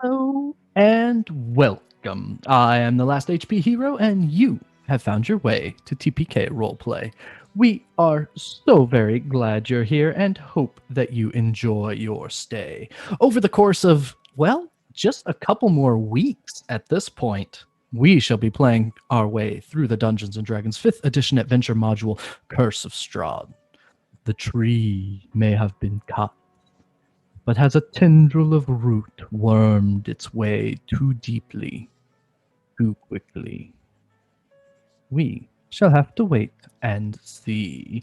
Hello and welcome. I am the last HP hero, and you have found your way to TPK Roleplay. We are so very glad you're here and hope that you enjoy your stay. Over the course of, well, just a couple more weeks at this point, we shall be playing our way through the Dungeons and Dragons 5th edition adventure module, Curse of Strahd. The tree may have been cut, but has a tendril of root wormed its way too deeply, too quickly. We shall have to wait and see.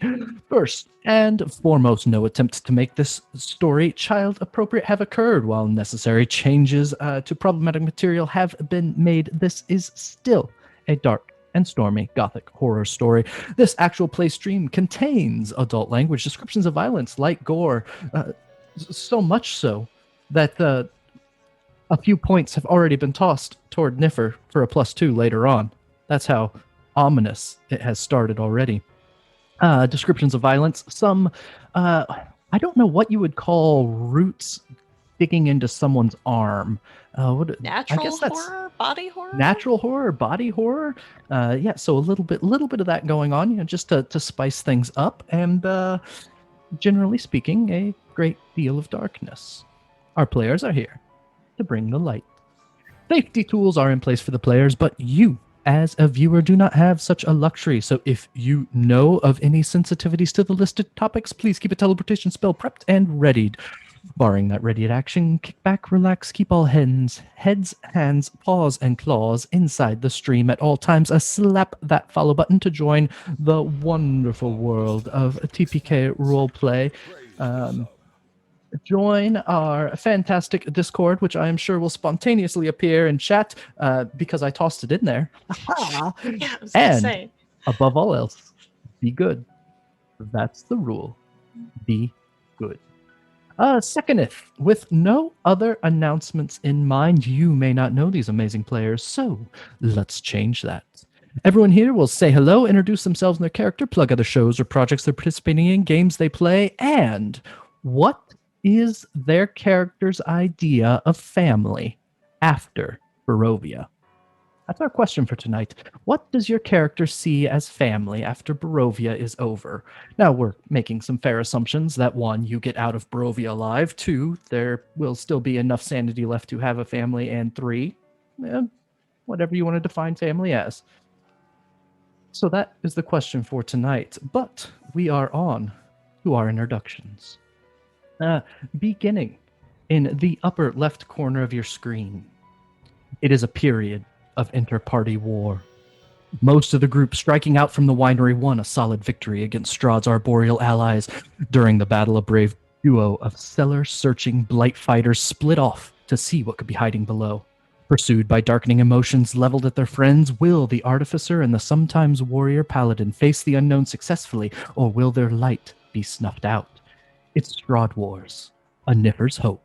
First and foremost, no attempt to make this story child appropriate have occurred. While necessary changes to problematic material have been made, this is still a dark and stormy gothic horror story. This actual play stream contains adult language, descriptions of violence, light gore, so much so that a few points have already been tossed toward Niffer for a +2 later on. That's how ominous it has started already. Descriptions of violence. Some, I don't know what you would call roots digging into someone's arm. Natural I guess that's horror, body horror. natural horror, body horror. Yeah, so a little bit of that going on, just to spice things up, and generally speaking, a great deal of darkness. Our players are here to bring the light. Safety tools are in place for the players, but you, as a viewer, do not have such a luxury. So if you know of any sensitivities to the listed topics, please keep a teleportation spell prepped and readied. Barring that ready action, kick back, relax, keep all heads, hands, paws, and claws inside the stream at all times. Slap that follow button to join the wonderful world of TPK Roleplay. Join our fantastic Discord, which I am sure will spontaneously appear in chat because I tossed it in there. Yeah, I was gonna And say. above all else, be good. That's the rule. Be good. Secondeth, with no other announcements in mind, you may not know these amazing players, so let's change that. Everyone here will say hello, introduce themselves and their character, plug other shows or projects they're participating in, games they play, and what is their character's idea of family after Barovia? That's our question for tonight. What does your character see as family after Barovia is over? Now, we're making some fair assumptions that 1, you get out of Barovia alive, 2, there will still be enough sanity left to have a family, and 3, whatever you want to define family as. So that is the question for tonight, but we are on to our introductions. Beginning in the upper left corner of your screen, it is a period of inter-party war. Most of the group striking out from the winery won a solid victory against Strahd's arboreal allies. During the battle, a brave duo of cellar-searching blight fighters split off to see what could be hiding below. Pursued by darkening emotions leveled at their friends, will the artificer and the sometimes warrior paladin face the unknown successfully, or will their light be snuffed out? It's Strahd Wars, a Niffer's Hope.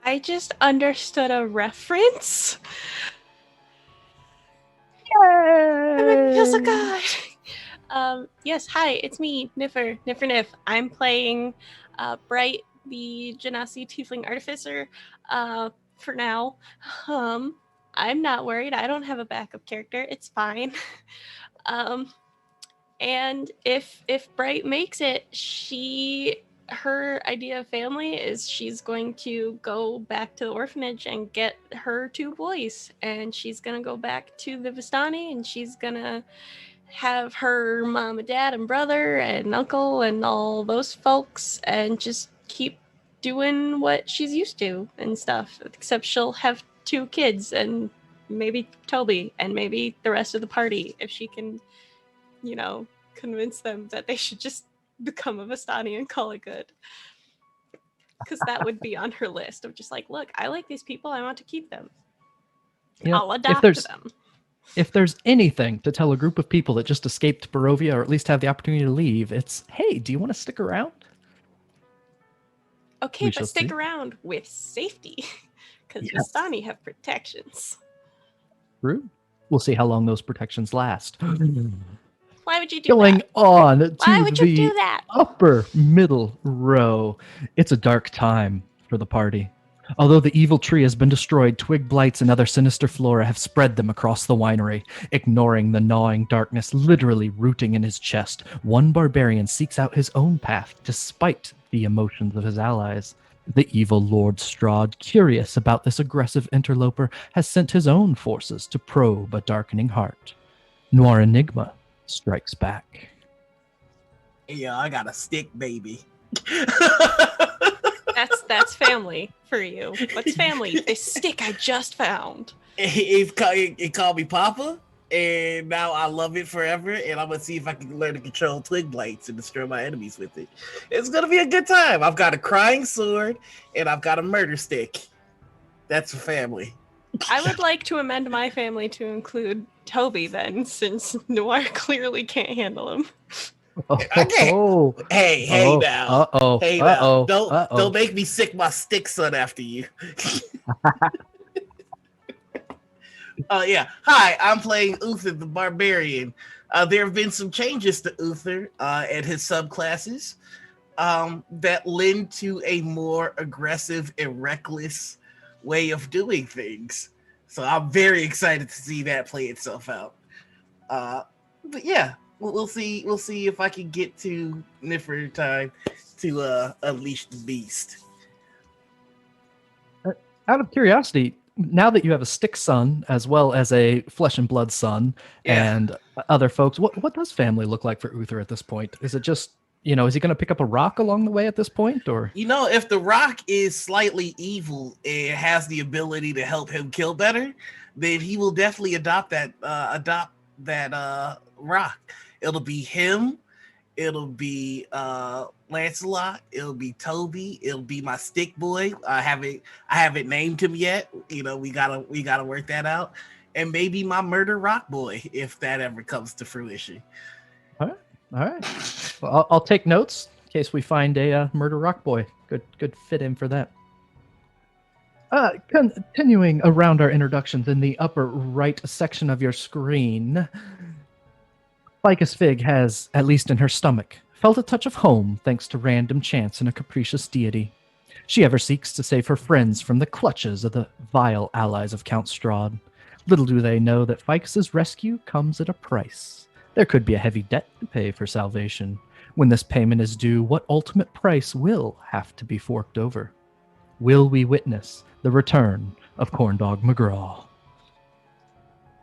I just understood a reference. Yay! That made me feel so good. Yes, hi, it's me, Niffer Niff. I'm playing Bright, the Genasi Tiefling Artificer. For now, I'm not worried. I don't have a backup character. It's fine. And if Bright makes it, her idea of family is she's going to go back to the orphanage and get her 2 boys, and she's gonna go back to the Vistani, and she's gonna have her mom and dad and brother and uncle and all those folks, and just keep doing what she's used to and stuff, except she'll have 2 kids and maybe Toby and maybe the rest of the party if she can, convince them that they should just become a Vistani and call it good. Because that would be on her list of just like, look, I like these people, I want to keep them. I'll adopt them. If there's anything to tell a group of people that just escaped Barovia, or at least have the opportunity to leave, it's, hey, do you want to stick around? Okay, but stick around with safety, because Vistani have protections. True. We'll see how long those protections last. Why would you do Going that? on to Why would you do the that? upper middle row. It's a dark time for the party. Although the evil tree has been destroyed, twig blights and other sinister flora have spread them across the winery. Ignoring the gnawing darkness literally rooting in his chest, one barbarian seeks out his own path despite the emotions of his allies. The evil Lord Strahd, curious about this aggressive interloper, has sent his own forces to probe a darkening heart. Noir Enigma strikes back. Yeah, I got a stick, baby. That's family for you. What's family? The stick I just found. It called me Papa, and now I love it forever. And I'm gonna see if I can learn to control twig blights and destroy my enemies with it. It's gonna be a good time. I've got a crying sword, and I've got a murder stick. That's for family. I would like to amend my family to include Toby then, since Noir clearly can't handle him. Okay. Oh, Hey oh, now. uh-oh, Hey uh-oh, now. Don't make me sick my stick son after you. Yeah. Hi, I'm playing Uther the Barbarian. There have been some changes to Uther and his subclasses that lend to a more aggressive and reckless way of doing things. So I'm very excited to see that play itself out. But yeah, we'll see if I can get to Niffer time to unleash the beast. Out of curiosity, now that you have a stick son as well as a flesh and blood son and other folks, what does family look like for Uther at this point? Is it just, is he going to pick up a rock along the way at this point, or? If the rock is slightly evil and has the ability to help him kill better, then he will definitely adopt that rock. It'll be him. It'll be Lancelot. It'll be Toby. It'll be my stick boy. I haven't named him yet. We gotta work that out. And maybe my murder rock boy, if that ever comes to fruition. All right. Well, I'll take notes in case we find a murder rock boy. Good fit in for that. Continuing around our introductions in the upper right section of your screen, Ficus Fig has, at least in her stomach, felt a touch of home thanks to random chance and a capricious deity. She ever seeks to save her friends from the clutches of the vile allies of Count Strahd. Little do they know that Ficus's rescue comes at a price. There could be a heavy debt to pay for salvation. When this payment is due, what ultimate price will have to be forked over? Will we witness the return of Corndog McGraw?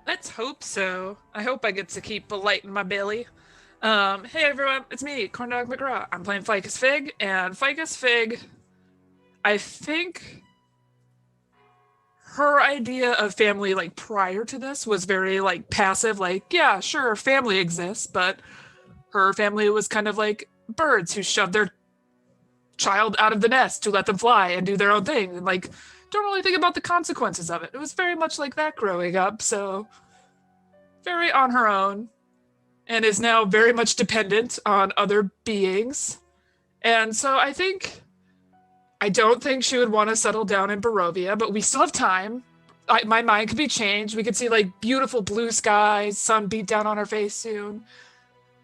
Let's hope so. I hope I get to keep a light in my belly. Hey everyone, it's me, Corndog McGraw. I'm playing Ficus Fig, and Ficus Fig, I think her idea of family, prior to this, was very, passive, yeah, sure, family exists, but her family was kind of like birds who shove their child out of the nest to let them fly and do their own thing, and, don't really think about the consequences of it. It was very much like that growing up, so very on her own, and is now very much dependent on other beings. And so I don't think she would want to settle down in Barovia, but we still have time. My mind could be changed. We could see beautiful blue skies, sun beat down on her face soon.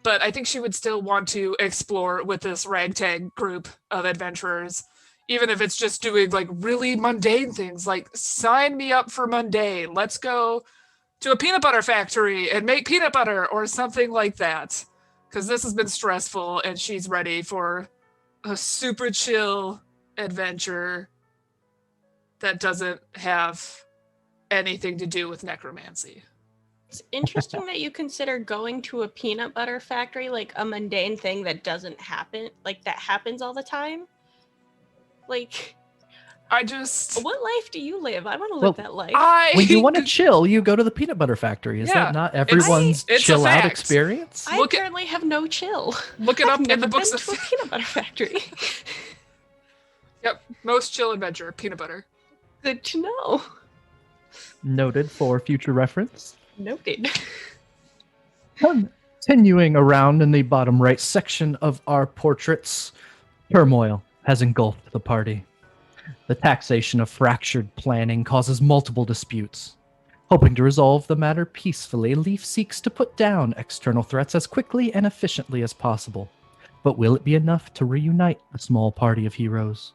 But I think she would still want to explore with this ragtag group of adventurers, even if it's just doing really mundane things, sign me up for mundane. Let's go to a peanut butter factory and make peanut butter or something like that. Because this has been stressful and she's ready for a super chill adventure that doesn't have anything to do with necromancy. It's interesting that you consider going to a peanut butter factory a mundane thing that doesn't happen, that happens all the time. What life do you live? I want to live that life. When you want to chill, you go to the peanut butter factory. Is that not everyone's it's chill out experience? I apparently have no chill. Look it up in the books of a peanut butter factory. Yep, most chill adventure, peanut butter. Good to know. Noted for future reference. Noted. Continuing around in the bottom right section of our portraits, turmoil has engulfed the party. The taxation of fractured planning causes multiple disputes. Hoping to resolve the matter peacefully, Leaf seeks to put down external threats as quickly and efficiently as possible. But will it be enough to reunite the small party of heroes?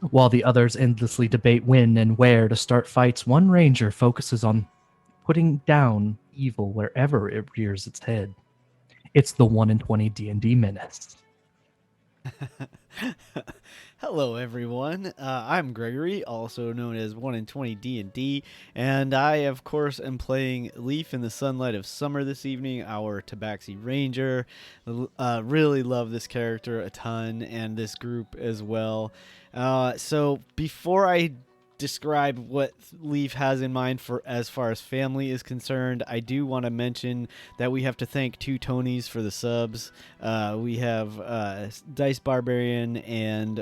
While the others endlessly debate when and where to start fights, one ranger focuses on putting down evil wherever it rears its head. It's the 1 in 20 D&D menace. Hello, everyone. I'm Gregory, also known as 1 in 20 D&D, and I, of course, am playing Leaf in the Sunlight of Summer this evening, our Tabaxi Ranger. Really love this character a ton, and this group as well. So before I describe what Leaf has in mind for as far as family is concerned, I do want to mention that we have to thank two Tonys for the subs. We have Dice Barbarian and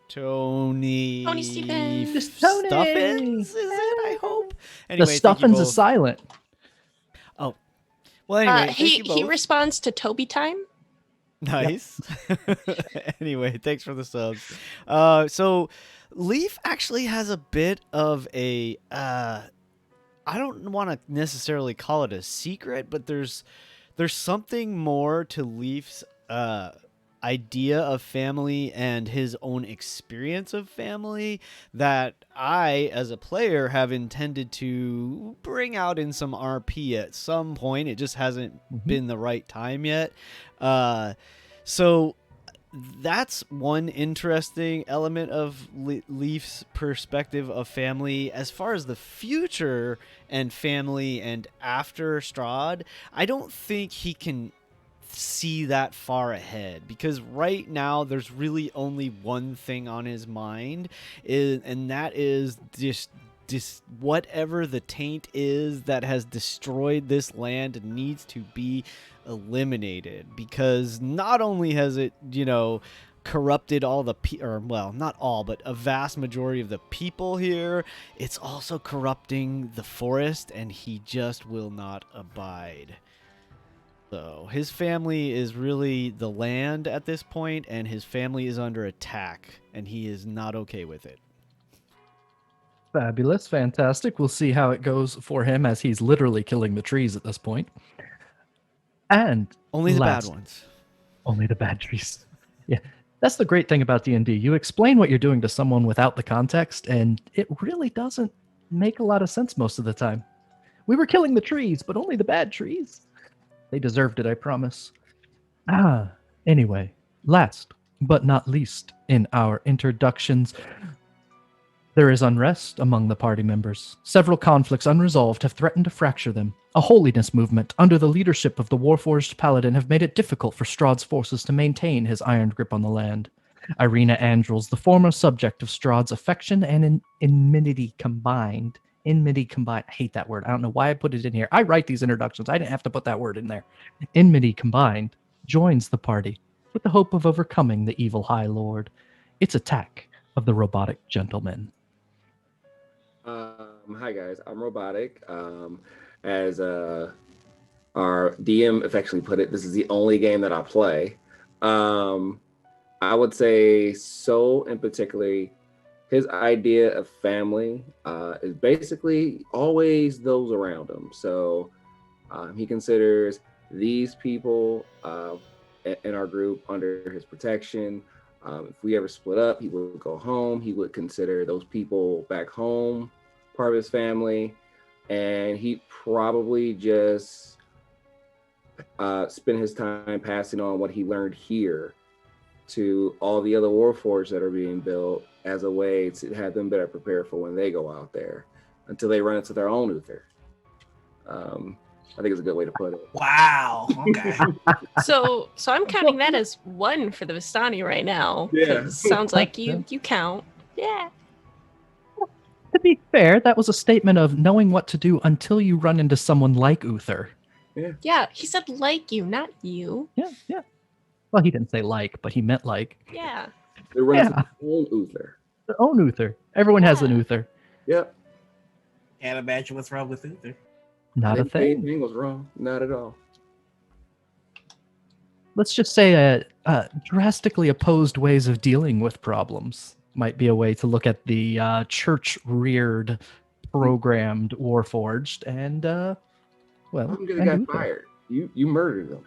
Tony Stephens. Stuffins, is it? I hope. Anyway, The thank you Stuffins both. is silent. Oh, well. Anyway, thank he you both. responds to Toby time. Nice. Anyway, thanks for the subs. So Leaf actually has a bit of a I don't want to necessarily call it a secret, but there's something more to Leaf's idea of family and his own experience of family that I, as a player, have intended to bring out in some RP at some point. It just hasn't been the right time yet. So that's one interesting element of Leaf's perspective of family. As far as the future and family and after Strahd, I don't think he can see that far ahead, because right now there's really only one thing on his mind, and that is just whatever the taint is that has destroyed this land needs to be eliminated, because not only has it, corrupted all the not all, but a vast majority of the people here, it's also corrupting the forest, and he just will not abide. So his family is really the land at this point, and his family is under attack, and he is not okay with it. Fabulous, fantastic. We'll see how it goes for him, as he's literally killing the trees at this point. And only the last, bad ones. Only the bad trees. Yeah, that's the great thing about D&D. You explain what you're doing to someone without the context, and it really doesn't make a lot of sense most of the time. We were killing the trees, but only the bad trees. They deserved it, I promise. Anyway, last but not least in our introductions, there is unrest among the party members. Several conflicts unresolved have threatened to fracture them. A holiness movement under the leadership of the Warforged Paladin have made it difficult for Strahd's forces to maintain his iron grip on the land. Ireena Andrels, the former subject of Strahd's affection and enmity combined. Enmity combined. I hate that word. I don't know why I put it in here. I write these introductions. I didn't have to put that word in there. Enmity combined joins the party with the hope of overcoming the evil High Lord. Its attack of the robotic gentleman. Hi guys, I'm Robotic. As our DM affectionately put it, this is the only game that I play. I would say so, in particularly, his idea of family is basically always those around him. So he considers these people in our group under his protection. If we ever split up, he would go home. He would consider those people back home part of his family, and he probably just spend his time passing on what he learned here to all the other warforges that are being built as a way to have them better prepared for when they go out there until they run into their own Uther. I think it's a good way to put it. Wow. Okay. So I'm counting that as one for the Vistani right now. Yeah. Sounds like you count. Yeah. To be fair, that was a statement of knowing what to do until you run into someone like Uther. Yeah, he said like you, not you. Yeah. Well, he didn't say like, but he meant like. Yeah. They run into their own Uther. Their own Uther. Everyone has an Uther. Yep. Can't imagine what's wrong with Uther. Not a thing. Anything was wrong. Not at all. Let's just say drastically opposed ways of dealing with problems might be a way to look at the church-reared, programmed Warforged, and I'm gonna get fired. You murdered them.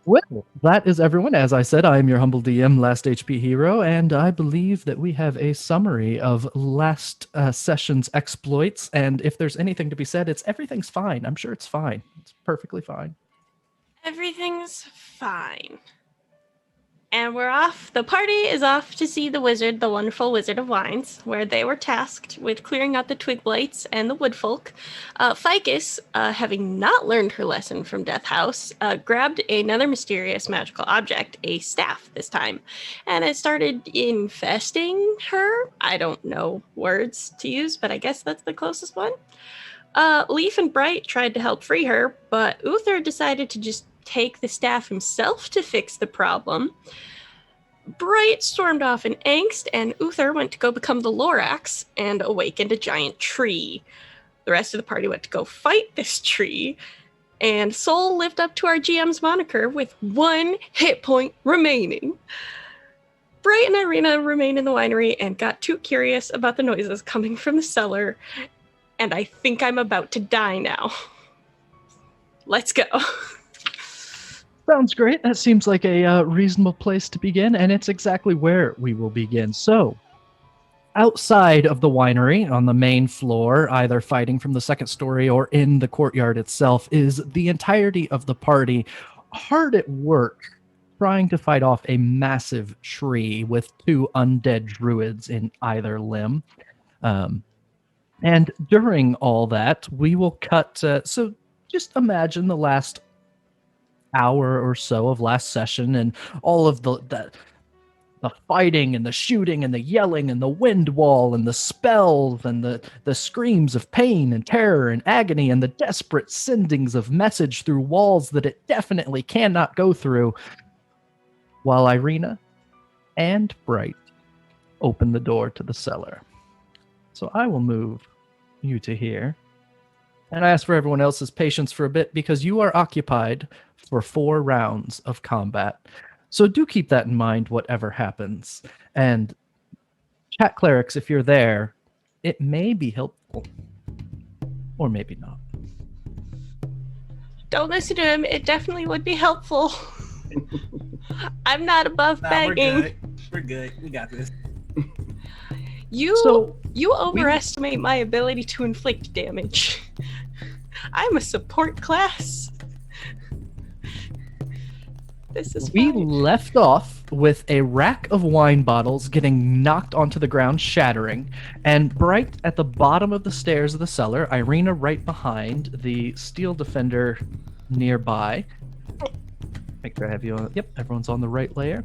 Well, that is everyone. As I said, I am your humble DM, Last HP Hero, and I believe that we have a summary of last session's exploits. And if there's anything to be said, everything's fine. I'm sure it's fine. It's perfectly fine. Everything's fine. And we're off. The party is off to see the wizard, the wonderful Wizard of Wines, where they were tasked with clearing out the twig blights and the woodfolk. Ficus, having not learned her lesson from Death House, grabbed another mysterious magical object, a staff this time, and it started infesting her. I don't know words to use, but I guess that's the closest one. Leaf and Bright tried to help free her, but Uther decided to just take the staff himself to fix the problem. Bright stormed off in angst, and Uther went to go become the Lorax and awakened a giant tree. The rest of the party went to go fight this tree, and Soul lived up to our GM's moniker with 1 hit point remaining. Bright and Ireena remained in the winery and got too curious about the noises coming from the cellar, and I think I'm about to die now. Let's go. Sounds great. That seems like a reasonable place to begin, and it's exactly where we will begin. So, outside of the winery, on the main floor, either fighting from the second story or in the courtyard itself, is the entirety of the party hard at work trying to fight off a massive tree with 2 undead druids in either limb. And during all that, we will cut. So just imagine the last hour or so of last session and all of the fighting and the shooting and the yelling and the wind wall and the spells and the screams of pain and terror and agony and the desperate sendings of message through walls that it definitely cannot go through, while Ireena and Bright open the door to the cellar. So I will move you to here. And I ask for everyone else's patience for a bit because you are occupied for 4 rounds of combat. So do keep that in mind, whatever happens. And chat clerics, if you're there, it may be helpful. Or maybe not. Don't listen to him. It definitely would be helpful. I'm not above begging. We're good. We got this. You overestimate my ability to inflict damage. I'm a support class. This is We fine. left off with a rack of wine bottles getting knocked onto the ground, shattering, and Bright at the bottom of the stairs of the cellar, Ireena right behind, the steel defender nearby. Make sure I have you on. Yep, everyone's on the right layer.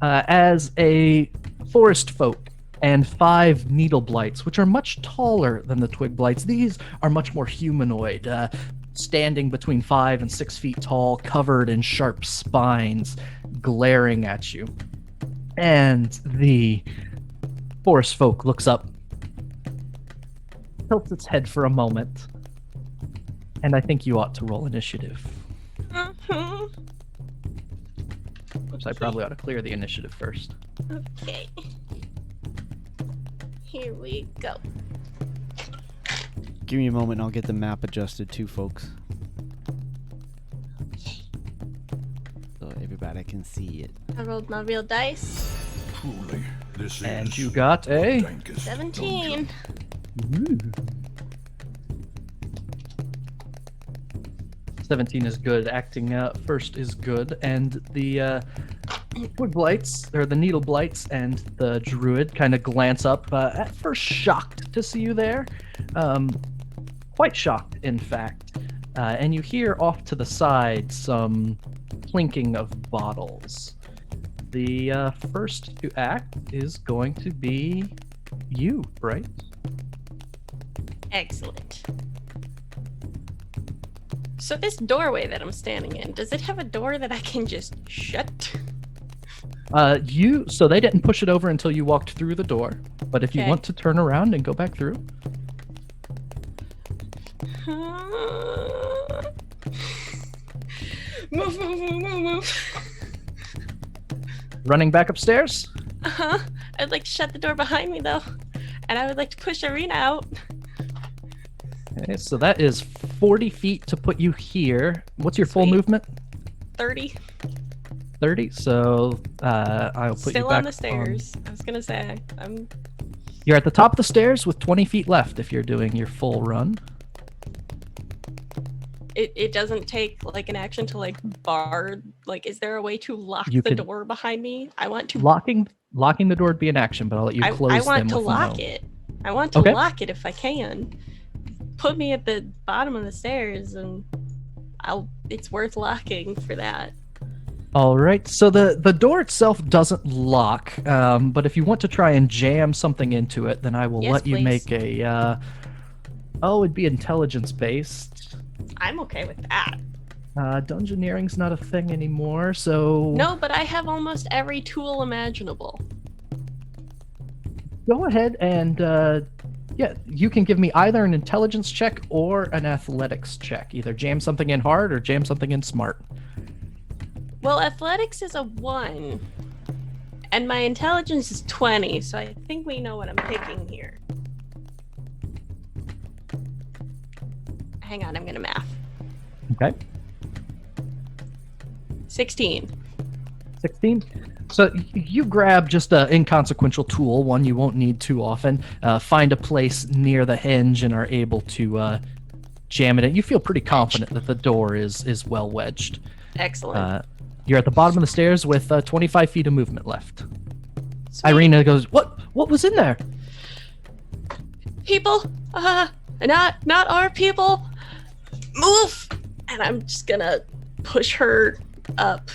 As a forest folk and 5 needle blights, which are much taller than the twig blights. These are much more humanoid, standing between 5 and 6 feet tall, covered in sharp spines, glaring at you. And the forest folk looks up, tilts its head for a moment, and I think you ought to roll initiative. Mhm. Oops, I probably ought to clear the initiative first. Okay. Here we go. Give me a moment and I'll get the map adjusted too, folks. So everybody can see it. I rolled my real dice. Truly, this And is you got a... dankest 17. dungeon. 17 is good. Acting first is good. And the twig blights, or the needle blights, and the druid kind of glance up, at first shocked to see you there. Quite shocked, in fact. And you hear off to the side some clinking of bottles. The first to act is going to be you, right? Excellent. So this doorway that I'm standing in, does it have a door that I can just shut? So they didn't push it over until you walked through the door. But if you Okay. want to turn around and go back through, Move. running back upstairs. Uh-huh. I'd like to shut the door behind me though. And I would like to push Ireena out. Okay, so that is 40 feet to put you here. What's your full Sweet. movement? 30. 30. So I'll put you Still back on the stairs. I was gonna say You're at the top of the stairs with 20 feet left if you're doing your full run. it doesn't take like an action to like bar. Like, is there a way to lock You the could- door behind me? I want to. Locking the door would be an action, but I'll let you close I them want to with lock no. it. I want to Okay. lock it if I can. Put me at the bottom of the stairs, and it's worth locking for that. All right. So the door itself doesn't lock, but if you want to try and jam something into it, then I will Yes, let you please. make a. It'd be intelligence based. I'm okay with that. Dungeoneering's not a thing anymore, so No, but I have almost every tool imaginable. go ahead and yeah, you can give me either an intelligence check or an athletics check. Either jam something in hard or jam something in smart. Well, athletics is a 1, and my intelligence is 20, so I think we know what I'm picking here. Hang on, I'm gonna math. Okay. 16. 16. So you grab just an inconsequential tool, one you won't need too often, find a place near the hinge and are able to jam it in. You feel pretty confident that the door is well wedged. Excellent. You're at the bottom of the stairs with 25 feet of movement left. Sweet. Ireena goes, What was in there? People, not our people. Move! And I'm just gonna push her up,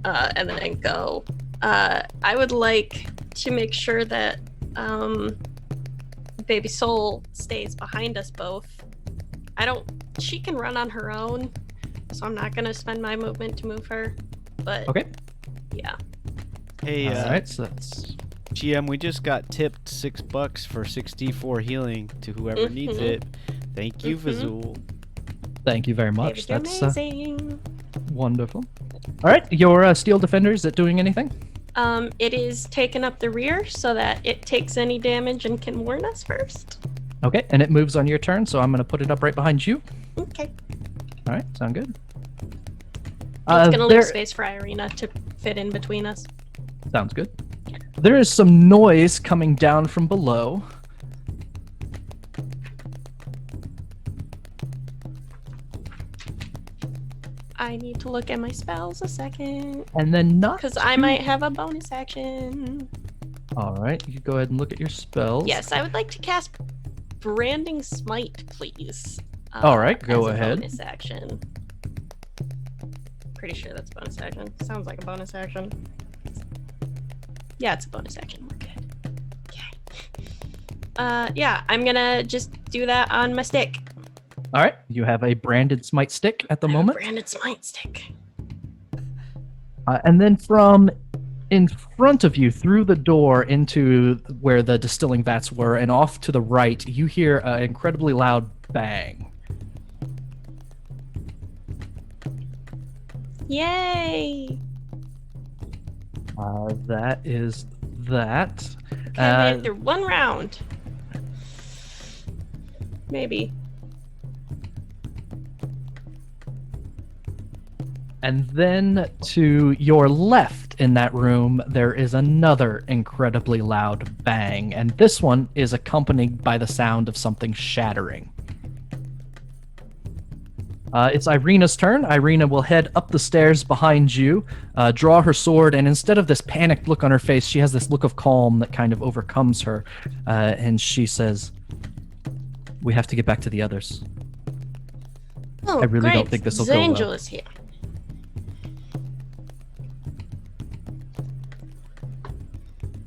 and then go. I would like to make sure that Baby Soul stays behind us both. She can run on her own, so I'm not gonna spend my movement to move her. But Okay. yeah. Hey, All right, so that's GM, we just got tipped $6 for 6d4 healing to whoever needs Mhm. it. Thank you, Mhm. Vizul. Thank you very much. They're That's amazing. wonderful. All right, your steel defender, is it doing anything? It is taking up the rear so that it takes any damage and can warn us first. Okay, and it moves on your turn, so I'm going to put it up right behind you. Okay. All right, sound good. It's gonna there- leave space for Ireena to fit in between us. Sounds good. There is some noise coming down from below. I need to look at my spells a second. And then not. Because I might have a bonus action. All right, you go ahead and look at your spells. Yes, I would like to cast Branding Smite, please. All right, go as a ahead. Bonus action. Pretty sure that's a bonus action. Sounds like a bonus action. Yeah, it's a bonus action. We're good. Okay. Yeah, I'm gonna just do that on my stick. All right, you have a branded smite stick at the moment. Branded Smite stick. And then from in front of you, through the door into where the distilling vats were, and off to the right, you hear an incredibly loud bang. Yay! That is that. Okay, I made it through one round. Maybe. And then to your left in that room, there is another incredibly loud bang, and this one is accompanied by the sound of something shattering. It's Ireena's turn. Ireena will head up the stairs behind you, draw her sword, and instead of this panicked look on her face, she has this look of calm that kind of overcomes her, and she says, "We have to get back to the others." Oh, I really don't great. think this will go well. Angel is here.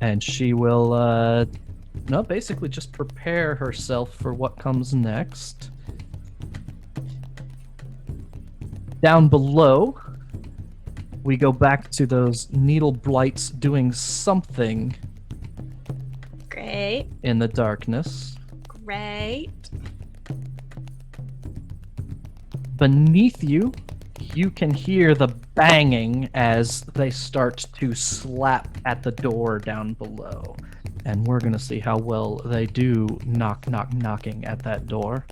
And she will, basically just prepare herself for what comes next. Down below, we go back to those needle blights doing something Great. in the darkness. Great. Beneath you, you can hear the banging as they start to slap at the door down below. And we're going to see how well they do knocking at that door.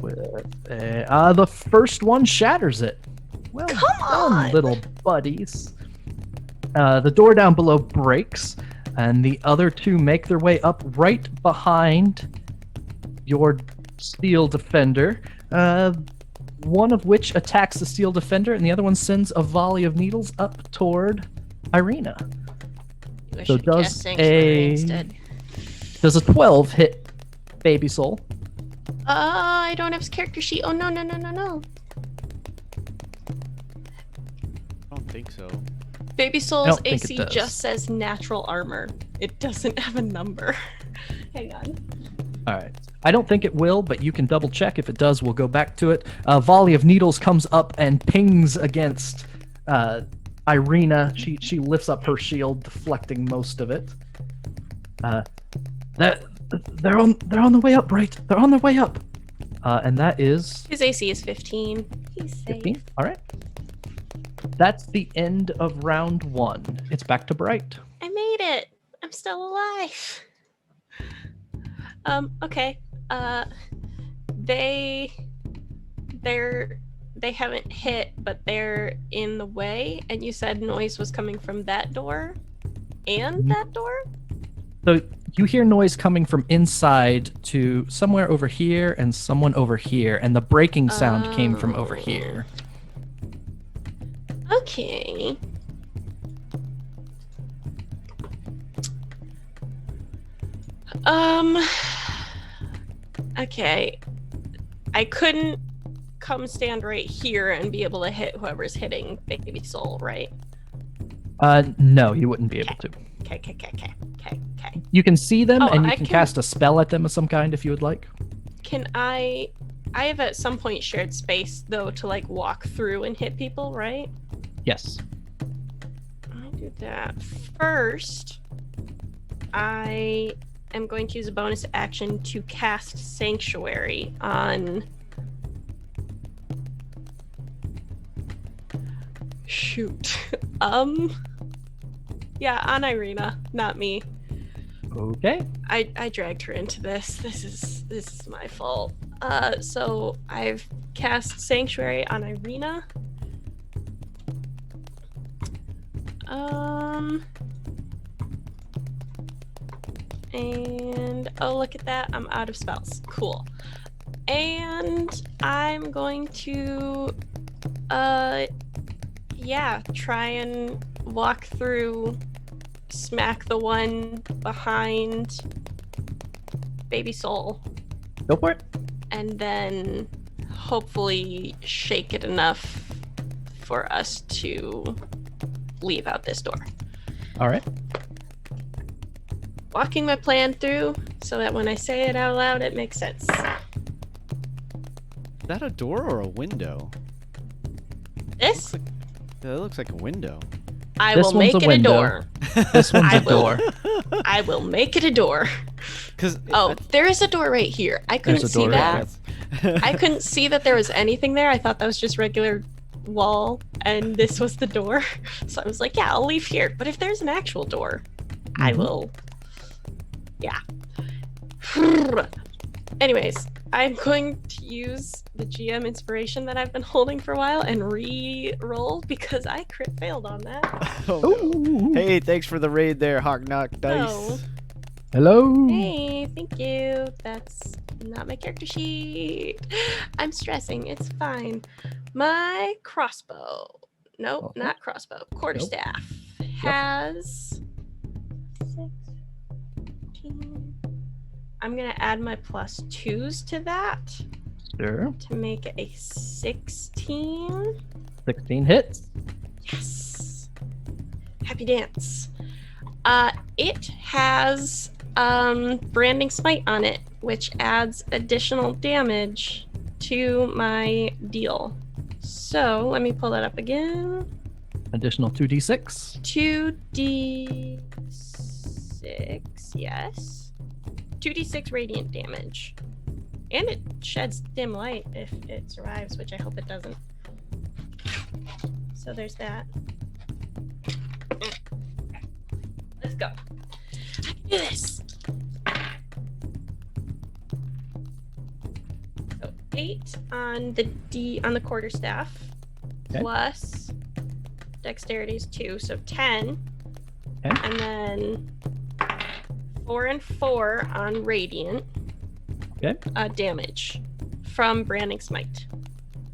With the first one shatters it. Well Come done, on! little buddies. The door down below breaks, and the other two make their way up right behind your steel defender. One of which attacks the steel defender, and the other one sends a volley of needles up toward Ireena. I So should cast does Sanctuary instead. does a 12 hit Baby Soul? I don't have his character sheet. Oh, no. I don't think so. Baby I Soul's don't think it AC does. just says natural armor. It doesn't have a number. Hang on. All right. I don't think it will, but you can double check. If it does, we'll go back to it. A volley of needles comes up and pings against Ireena. She lifts up her shield, deflecting most of it. They're on the way up, Bright. They're on their way up. And that is His AC is 15. He's safe. 15. All right. That's the end of round 1. It's back to Bright. I made it. I'm still alive. Okay. They haven't hit, but they're in the way, and you said noise was coming from that door and that door? So you hear noise coming from inside to somewhere over here and someone over here, and the breaking sound came from over here. Okay. Okay. I couldn't come stand right here and be able to hit whoever's hitting Baby Soul, right? No, you wouldn't be able to. Okay. You can see them, Oh, and you I can can- cast a spell at them of some kind if you would like. Can I have at some point shared space though to like walk through and hit people, right? Yes. I'll do that. First, I am going to use a bonus action to cast Sanctuary on... Shoot. Yeah, on Ireena, not me. Okay. I dragged her into this. This is my fault. So I've cast Sanctuary on Ireena. And oh, look at that, I'm out of spells. Cool. And I'm going to yeah, try and walk through, smack the one behind Baby Soul, Go for it. and then hopefully shake it enough for us to leave out this door. All right. Walking my plan through so that when I say it out loud, it makes sense. Is that a door or a window? This, That looks like a window. I This will one's make a it window. a door. This one's I a door. I will make it a door. Because Oh, there is a door right here. I couldn't There's a see door right that. I couldn't see that there was anything there. I thought that was just regular wall, and this was the door. So I was like, yeah, I'll leave here. But if there's an actual door, I Mhm. will. Yeah. Anyways, I'm going to use the GM inspiration that I've been holding for a while and re-roll because I crit failed on that. Oh, no. Ooh. Hey, thanks for the raid there, Hawk Knock Dice. Oh. Hello. Hey, thank you. That's not my character sheet. I'm stressing. It's fine. My crossbow. Nope, Uh-huh. not crossbow. Quarterstaff Yep. has 16. I'm gonna add my +2s to that Sure. to make it a 16. 16 hits. Yes. Happy dance. It has branding smite on it, which adds additional damage to my deal. So let me pull that up again. Additional 2d6. 2d6, yes. 2d6 radiant damage. And it sheds dim light if it survives, which I hope it doesn't. So there's that. Let's go. I can do this. So 8 on the quarterstaff. Okay. plus dexterity is 2, so 10. Okay. And then 4 and 4 on radiant Okay. damage from branding smite.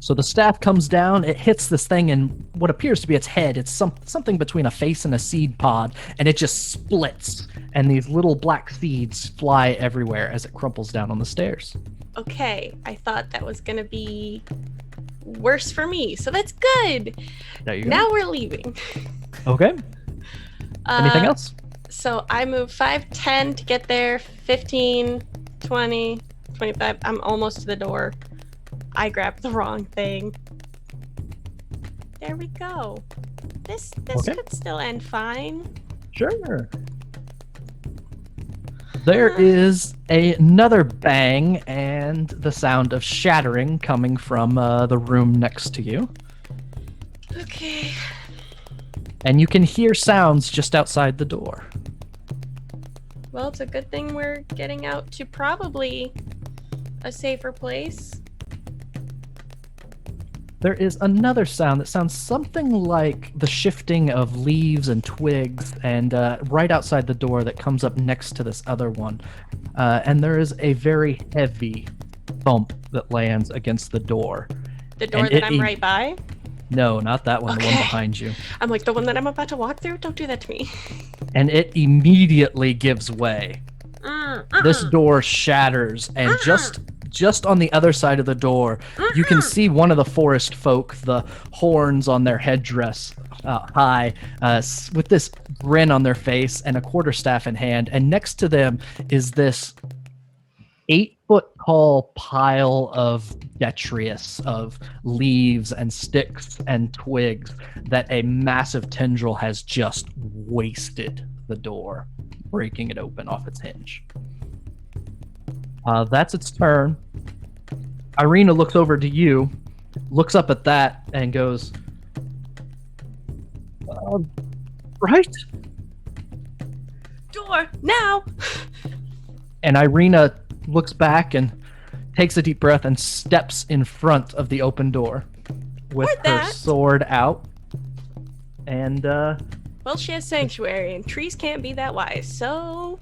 So the staff comes down, it hits this thing in what appears to be its head. It's something between a face and a seed pod, and it just splits, and these little black seeds fly everywhere as it crumples down on the stairs. Okay, I thought that was gonna be worse for me, so that's good. There you go. Now we're leaving. Okay. Anything else? So I move 5, 10 to get there, 15, 20, 25. I'm almost to the door. I grabbed the wrong thing. There we go. This Okay. could still end fine. Sure. There is another bang and the sound of shattering coming from the room next to you. Okay. And you can hear sounds just outside the door. Well, it's a good thing we're getting out to probably a safer place. There is another sound that sounds something like the shifting of leaves and twigs, and right outside the door that comes up next to this other one. And there is a very heavy thump that lands against the door. The door And that it I'm right by. No, not that one, the one Okay. behind you. I'm like, the one that I'm about to walk through? Don't do that to me. And it immediately gives way. This door shatters, and just on the other side of the door, you can see one of the forest folk, the horns on their headdress high, with this grin on their face and a quarterstaff in hand. And next to them is this 8-foot tall pile of detritus, of leaves and sticks and twigs that a massive tendril has just wasted the door, breaking it open off its hinge. That's its turn. Ireena looks over to you, looks up at that, and goes, right? Door, now! And Ireena looks back and takes a deep breath and steps in front of the open door with Or her that. sword out. And, Well, she has sanctuary, and trees can't be that wise, so...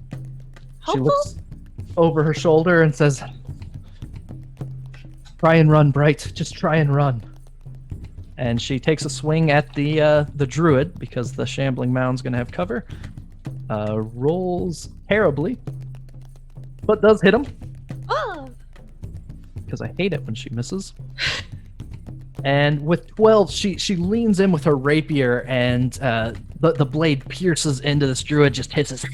she Hopeful? looks over her shoulder and says, try and run, Bright. Just try and run. And she takes a swing at the druid, because the shambling mound's going to have cover. Rolls terribly, but does hit him, Oh! because I hate it when she misses. And with 12, she leans in with her rapier, and the blade pierces into this druid, just hits his...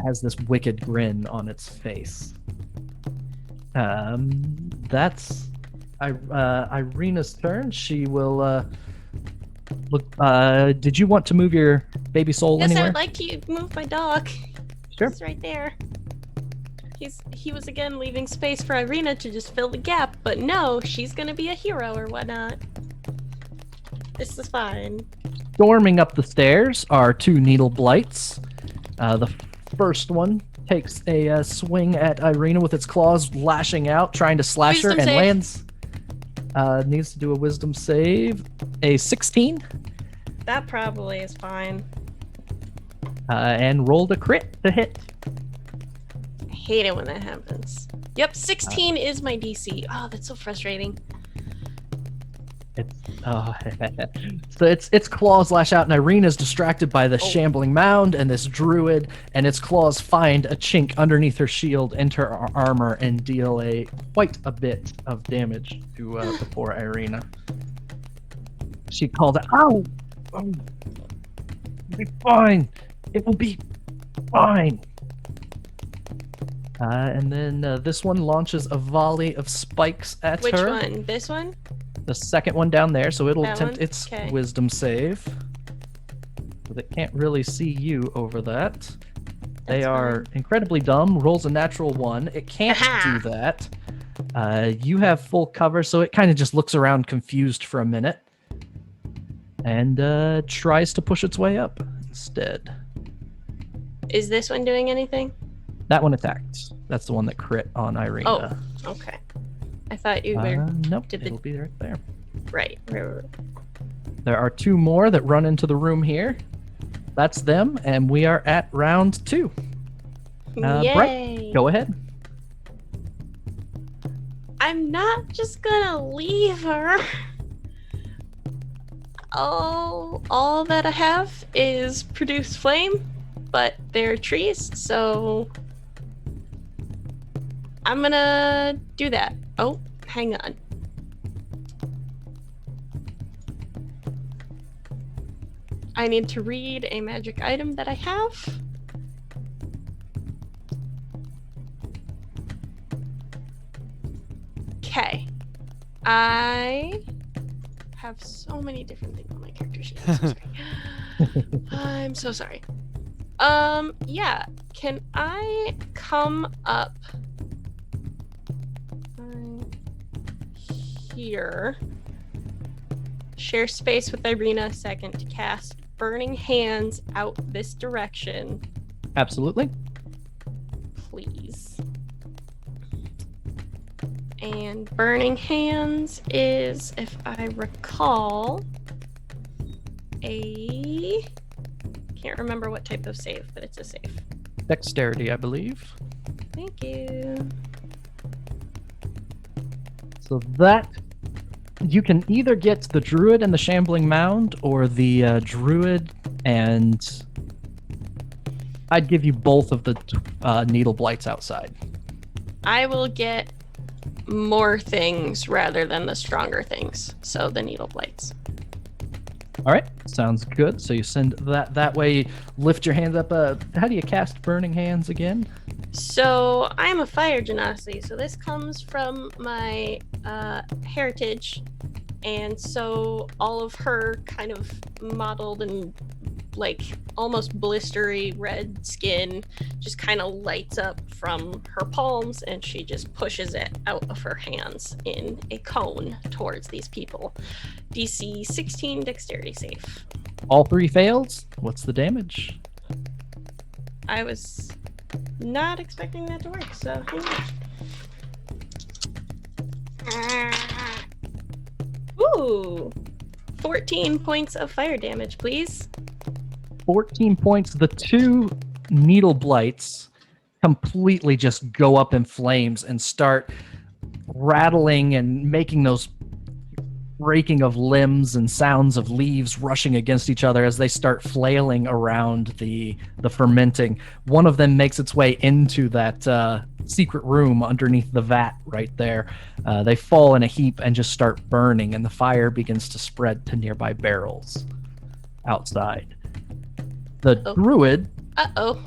has this wicked grin on its face. That's Ireena's turn. She will look. Did you want to move your baby soul Yes, I anywhere? would like to move my dog. Sure. He's right there. He was again leaving space for Ireena to just fill the gap, but no, she's gonna be a hero or whatnot. This is fine. Storming up the stairs are 2 needle blights. The first one takes a swing at Ireena with its claws lashing out, trying to slash her, Wisdom and save. lands. Needs to do a wisdom save. A 16. That probably is fine. And rolled a crit to hit. I hate it when that happens. Yep, 16 is my DC. Oh, that's so frustrating. So its claws lash out, and Ireena's distracted by the shambling mound and this druid, and its claws find a chink underneath her shield, enter her armor, and deal quite a bit of damage to the poor Ireena. She called out, "Ow! Oh, it'll be fine. It will be fine." And then this one launches a volley of spikes at Which her. one? This one? The second one down there, so it'll That attempt one? its Okay. wisdom save. But it can't really see you over that. They That's are fine. incredibly dumb. Rolls a natural 1. It can't Aha! do that. You have full cover, so it kind of just looks around confused for a minute. And tries to push its way up instead. Is this one doing anything? That one attacked. That's the one that crit on Ireena. Oh, okay. I thought you were Nope, did the- it'll be right there. right. There are 2 more that run into the room here. That's them, and we are at round 2. Yay! Bright, go ahead. I'm not just gonna leave her. All that I have is produce flame, but they're trees, so I'm gonna do that. Oh, hang on. I need to read a magic item that I have. Okay. I have so many different things on my character sheet. I'm so sorry. I'm so sorry. Yeah. Can I come up here? Share space with Ireena a second to cast Burning Hands out this direction, Absolutely. please. And Burning Hands is, if I recall, a... can't remember what type of save, but it's a save. Dexterity, I believe. Thank you. So that you can either get the druid and the shambling mound, or the druid and I'd give you both of the needle blights outside. I will get more things rather than the stronger things. So the needle blights. All right, sounds good. So you send that way. Lift your hands up. How do you cast Burning Hands again? So I'm a fire genasi, so this comes from my heritage, and so all of her kind of mottled and like almost blistery red skin just kind of lights up from her palms, and she just pushes it out of her hands in a cone towards these people. DC 16 dexterity save. All 3 fails. What's the damage? I was not expecting that to work, so ooh, 14 points of fire damage, please. 14 points. The 2 needle blights completely just go up in flames and start rattling and making those breaking of limbs and sounds of leaves rushing against each other as they start flailing around the fermenting. One of them makes its way into that secret room underneath the vat right there. They fall in a heap and just start burning, and the fire begins to spread to nearby barrels outside. The druid Uh-oh.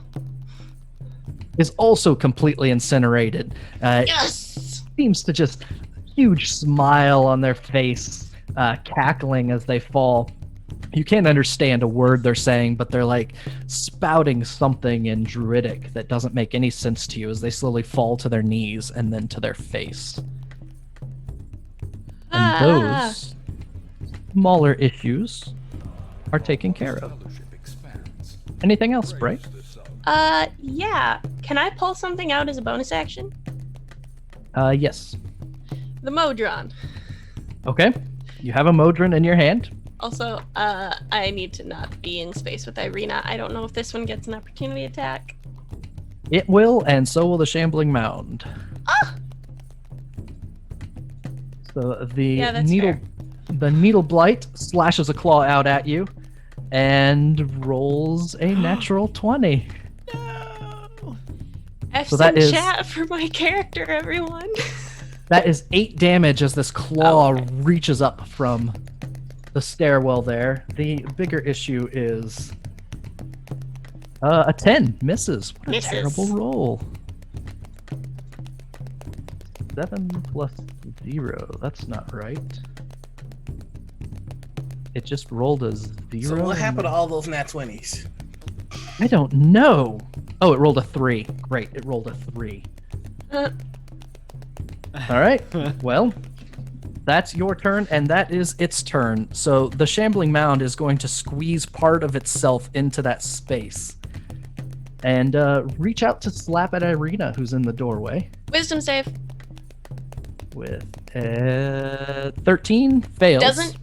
is also completely incinerated. Yes! Seems to just huge smile on their face, cackling as they fall. You can't understand a word they're saying, but they're like spouting something in druidic that doesn't make any sense to you as they slowly fall to their knees and then to their face. And those smaller issues are taken care of. Anything else, Bright? Yeah. Can I pull something out as a bonus action? Yes. The Modron. Okay. You have a Modron in your hand. Also, I need to not be in space with Ireena. I don't know if this one gets an opportunity attack. It will, and so will the shambling mound. Ah! So the Yeah, that's needle, fair. the needle blight slashes a claw out at you, and rolls a natural 20. F So some that is- chat for my character, everyone. That is 8 damage as this claw reaches up from the stairwell there. The bigger issue is a 10 misses. What a Misses. terrible roll. 7 plus 0. That's not right. It just rolled a 0. So what and happened to then- all those nat 20s? I don't know. Oh, it rolled a 3. Great, it rolled a 3. All right. Well, that's your turn, and that is its turn. So the shambling mound is going to squeeze part of itself into that space. and reach out to slap at Ireena, who's in the doorway. Wisdom save. With 13 fails. Doesn't.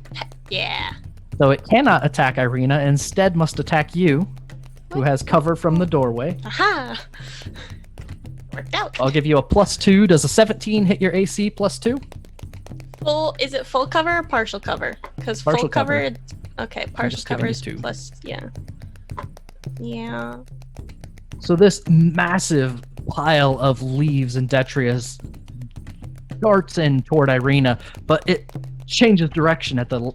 Yeah. So it cannot attack Ireena, instead must attack you, who has cover from the doorway. Aha! Worked out. I'll give you a +2. Does a 17 hit your AC +2? Is it full cover or partial cover? Because full Partial cover. cover. Okay, partial just giving cover you is 2. plus. Yeah. Yeah. So this massive pile of leaves and detritus darts in toward Ireena, but it changes direction at the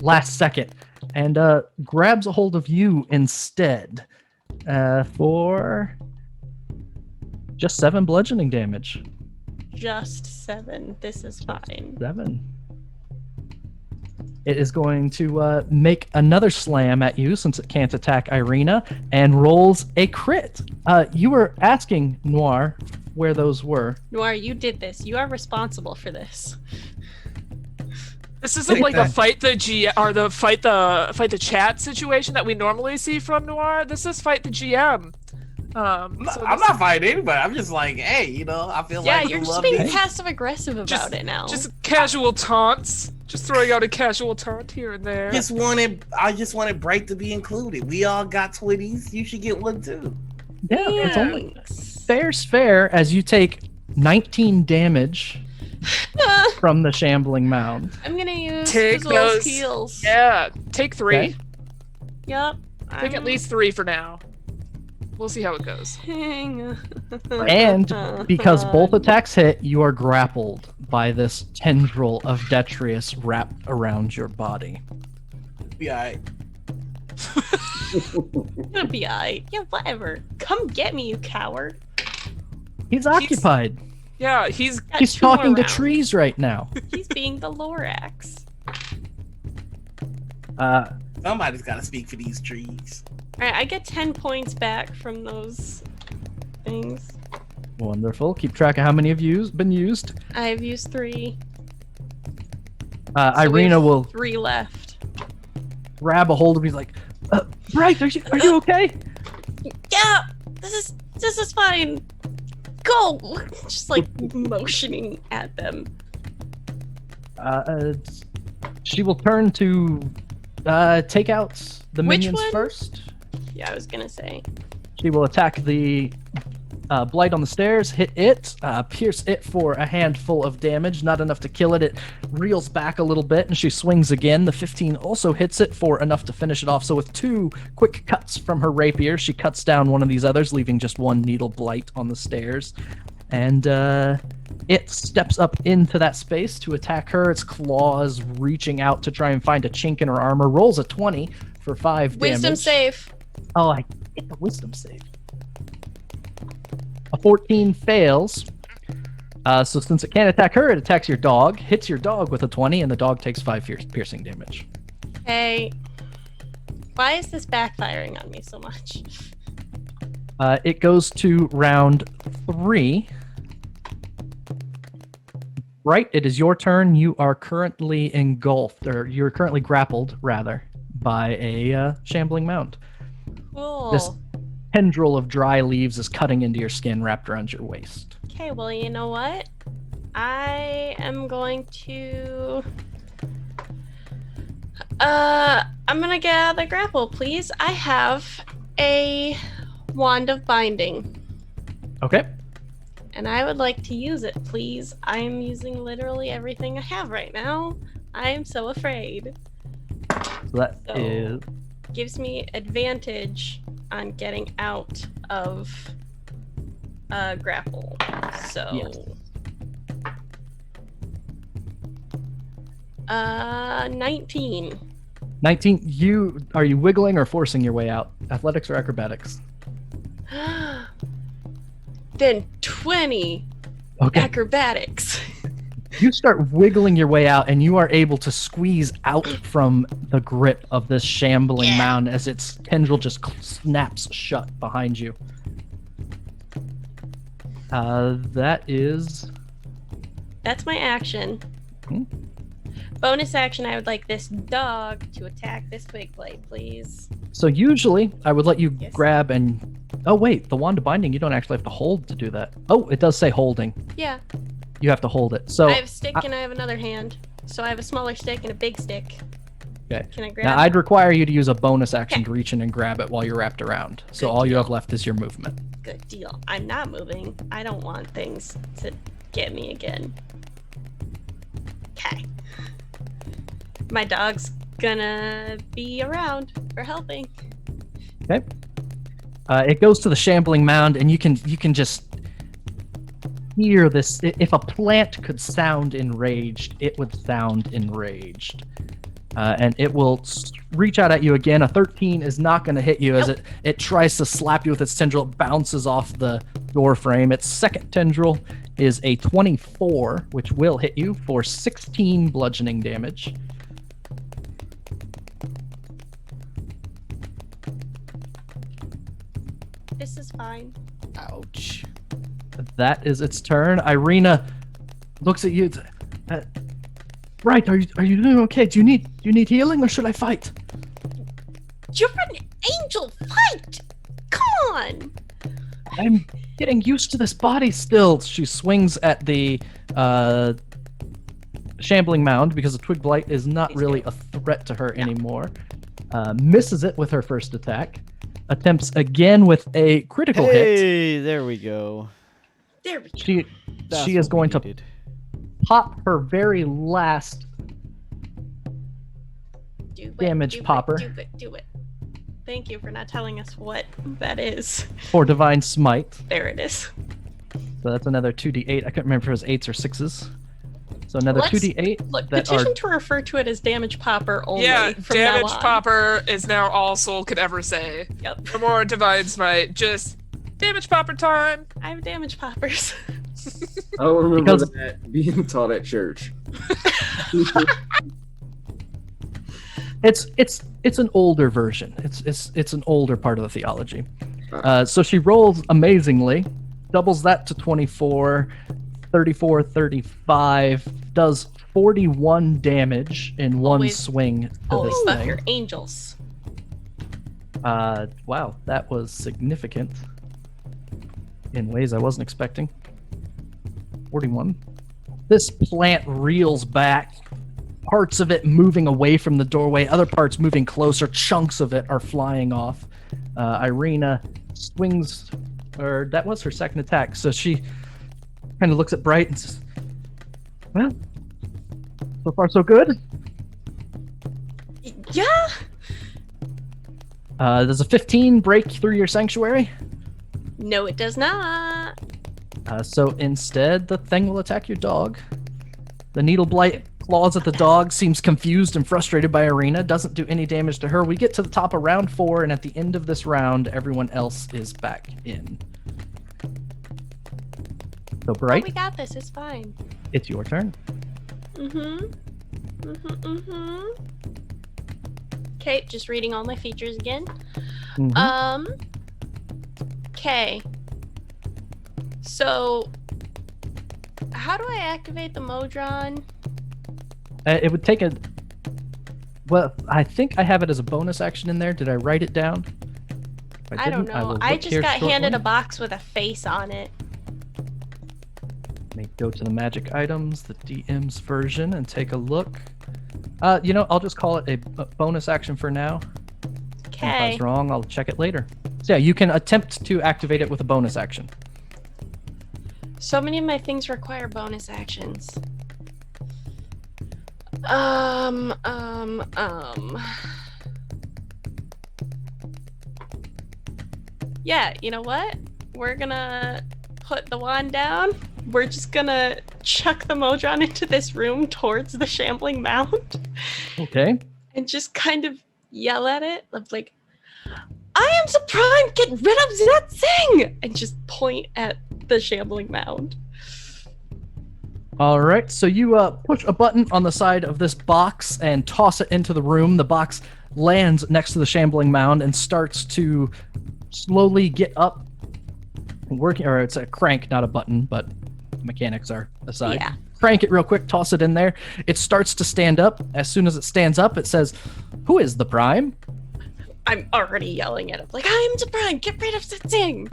last second and grabs a hold of you instead for just 7 bludgeoning damage. Just 7. This is fine. 7. It is going to make another slam at you since it can't attack Ireena and rolls a crit. You were asking Noir where those were. Noir, you did this. You are responsible for this. This isn't like a fight the G or the fight the chat situation that we normally see from Noir. This is fight the GM. I'm not fighting anybody. I'm just like, hey, I feel Yeah, like you're you just love being me. passive aggressive about it now. Just casual taunts. Just throwing out a casual taunt here and there. I just wanted Bright to be included. We all got 20s. You should get one too. Yeah, it's only fair's fair as you take 19 damage from the shambling mound. I'm gonna use Take Fizzle's those. heals. Yeah, take 3. Okay. Yep. Take at least 3 for now. We'll see how it goes. And because both attacks hit, you are grappled by this tendril of detritus wrapped around your body. Be alright. Gonna be alright. Yeah, whatever. Come get me, you coward. He's occupied. Yeah, he's Got He's 2 more talking to rounds. trees right now. He's being the Lorax. Somebody's got to speak for these trees. Alright, I get 10 points back from those things. Wonderful. Keep track of how many have been used. I've used 3. So we Ireena have will 3 left. grab a hold of you like, Bright, are you okay? Yeah! This is fine! Go! Just like motioning at them. She will turn to take out the Which minions one? first. Yeah, I was gonna say. She will attack the blight on the stairs, hit it, pierce it for a handful of damage, not enough to kill it. It reels back a little bit, and she swings again. The 15 also hits it for enough to finish it off. So with 2 quick cuts from her rapier, she cuts down one of these others, leaving just 1 needle blight on the stairs. And it steps up into that space to attack her, its claws reaching out to try and find a chink in her armor. Rolls a 20 for 5 damage. Wisdom save. Oh, I get the wisdom save. A 14 fails. So since it can't attack her, it attacks your dog, hits your dog with a 20, and the dog takes 5 piercing damage. Hey. Why is this backfiring on me so much? It goes to round 3. Right, it is your turn. You are currently engulfed, or you're currently grappled, rather, by a shambling mound. Cool. This tendril of dry leaves is cutting into your skin, wrapped around your waist. Okay, well, you know what? I am going to... I'm gonna get out of the grapple, please. I have a wand of binding, Okay. and I would like to use it, please. I am using literally everything I have right now. I am so afraid. So that So- is Gives me advantage on getting out of grapple. So... Yes. 19. 19. Are you wiggling or forcing your way out? Athletics or acrobatics? Then 20 Okay. acrobatics. You start wiggling your way out, and you are able to squeeze out from the grip of this shambling Yeah. mound as its tendril just snaps shut behind you. That is... That's my action. Hmm. Bonus action, I would like this dog to attack this twig blade, please. So usually, I would let you Yes. grab and Oh wait, the wand of binding. You don't actually have to hold to do that. Oh, it does say holding. Yeah. You have to hold it. So I have a stick and I have another hand. So I have a smaller stick and a big stick. okay. Can I grab Now it? I'd require you to use a bonus action Okay. to reach in and grab it while you're wrapped around. So Good all you deal. have left is your movement. Good deal. I'm not moving. I don't want things to get me again. Okay. My dog's gonna be around for helping. Okay. It goes to the shambling mound, and you can just hear this. If a plant could sound enraged, it would sound enraged. And it will reach out at you again. A 13 is not going to hit you as it tries to slap you with its tendril. It bounces off the door frame. Its second tendril is a 24, which will hit you for 16 bludgeoning damage. This is fine. Ouch. That is its turn. Ireena looks at you. Right, are you doing okay? Do you need healing, or should I fight? You're an angel. Fight! Come on! I'm getting used to this body still. She swings at the shambling mound because the twig blight is not really a threat to her anymore. Misses it with her first attack. Attempts again with a critical hit. Hey, there we go. There we go. She That's is what going we to needed. pop her very last Do it, damage do it, popper. Do it. Thank you for not telling us what that is. for Divine Smite. There it is. So that's another 2d8. I couldn't remember if it was 8s or 6s. So another Let's- 2d8 Look, that petition are to refer to it as damage popper only. Yeah, from damage now on. popper is now all Soul could ever say. Yep. No more Divine Smite, just damage popper time. I have damage poppers. I don't remember Because- that being taught at church. it's an older version. It's an older part of the theology. So she rolls amazingly, doubles that to 24, 34, 35, does 41 damage in one Always- swing to Always this love thing. your angels. Wow, that was significant in ways I wasn't expecting. 41. This plant reels back, parts of it moving away from the doorway, other parts moving closer, chunks of it are flying off. Ireena swings, or that was her second attack, so she kind of looks at Bright and says, well, so far so good. Yeah. Does a 15 break through your sanctuary? No, it does not. So instead, the thing will attack your dog. The needle blight claws at the dog, seems confused and frustrated by Ireena, doesn't do any damage to her. We get to the top of round 4, and at the end of this round, everyone else is back in. So, Oh, Bright, we got this. It's fine. it's your turn. Okay, just reading all my features again. Mhm. Okay. So, how do I activate the Modron? It would take a... Well, I think I have it as a bonus action in there. Did I write it down? If I don't didn't, know. will I look just here got handed a shortly. box with a face on it. Let me go to the magic items, the DM's version, and take a look. I'll just call it a bonus action for now. And if I Okay. was wrong, I'll check it later. So yeah, you can attempt to activate it with a bonus action. So many of my things require bonus actions. Yeah, you know what? We're gonna put the wand down. We're just gonna chuck the Modron into this room towards the shambling mound Okay. and just kind of yell at it of like, I am surprised, get rid of that thing! And just point at the shambling mound. All right. So you push a button on the side of this box and toss it into the room. The box lands next to the shambling mound and starts to slowly get up and working. Or it's a crank, not a button, but mechanics are aside. Yeah. Crank it real quick, toss it in there. It starts to stand up. As soon as it stands up, it says, "Who is the prime?" I'm already yelling at him. Like, I'm Jabron, get rid of that thing.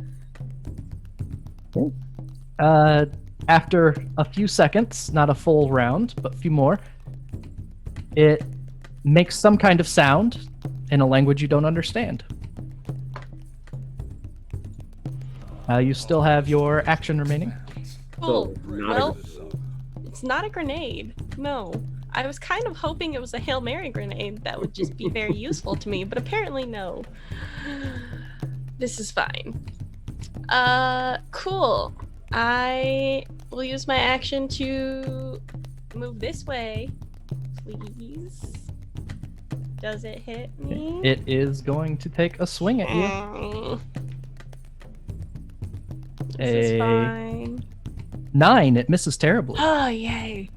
After a few seconds, not a full round, but a few more, it makes some kind of sound in a language you don't understand. You still have your action remaining. Cool. So, not Well, it's not a grenade. No. I was kind of hoping it was a Hail Mary grenade that would just be very useful to me, but apparently no. This is fine. Cool. I will use my action to move this way, please. Does it hit me? It is going to take a swing at you. This is fine. 9. It misses terribly. Oh, yay.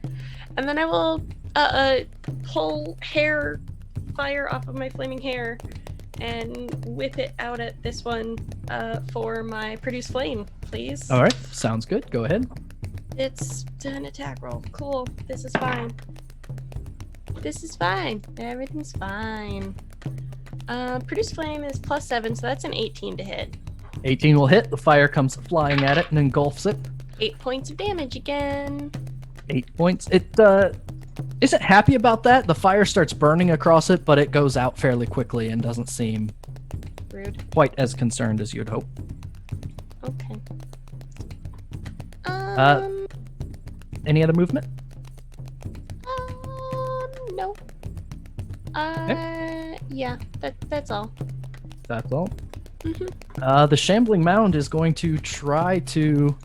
And then I will pull hair fire off of my flaming hair and whip it out at this one for my produce flame, please. All right, sounds good. Go ahead. It's an attack roll. Cool. This is fine. This is fine. Everything's fine. Produce flame is +7, so that's an 18 to hit. 18 will hit. The fire comes flying at it and engulfs it. 8 points of damage again. 8 points. It isn't happy about that. The fire starts burning across it, but it goes out fairly quickly and doesn't seem Rude. quite as concerned as you'd hope. Okay. Any other movement? No. Yeah, that's all. That's all. Mhm. The shambling mound is going to try to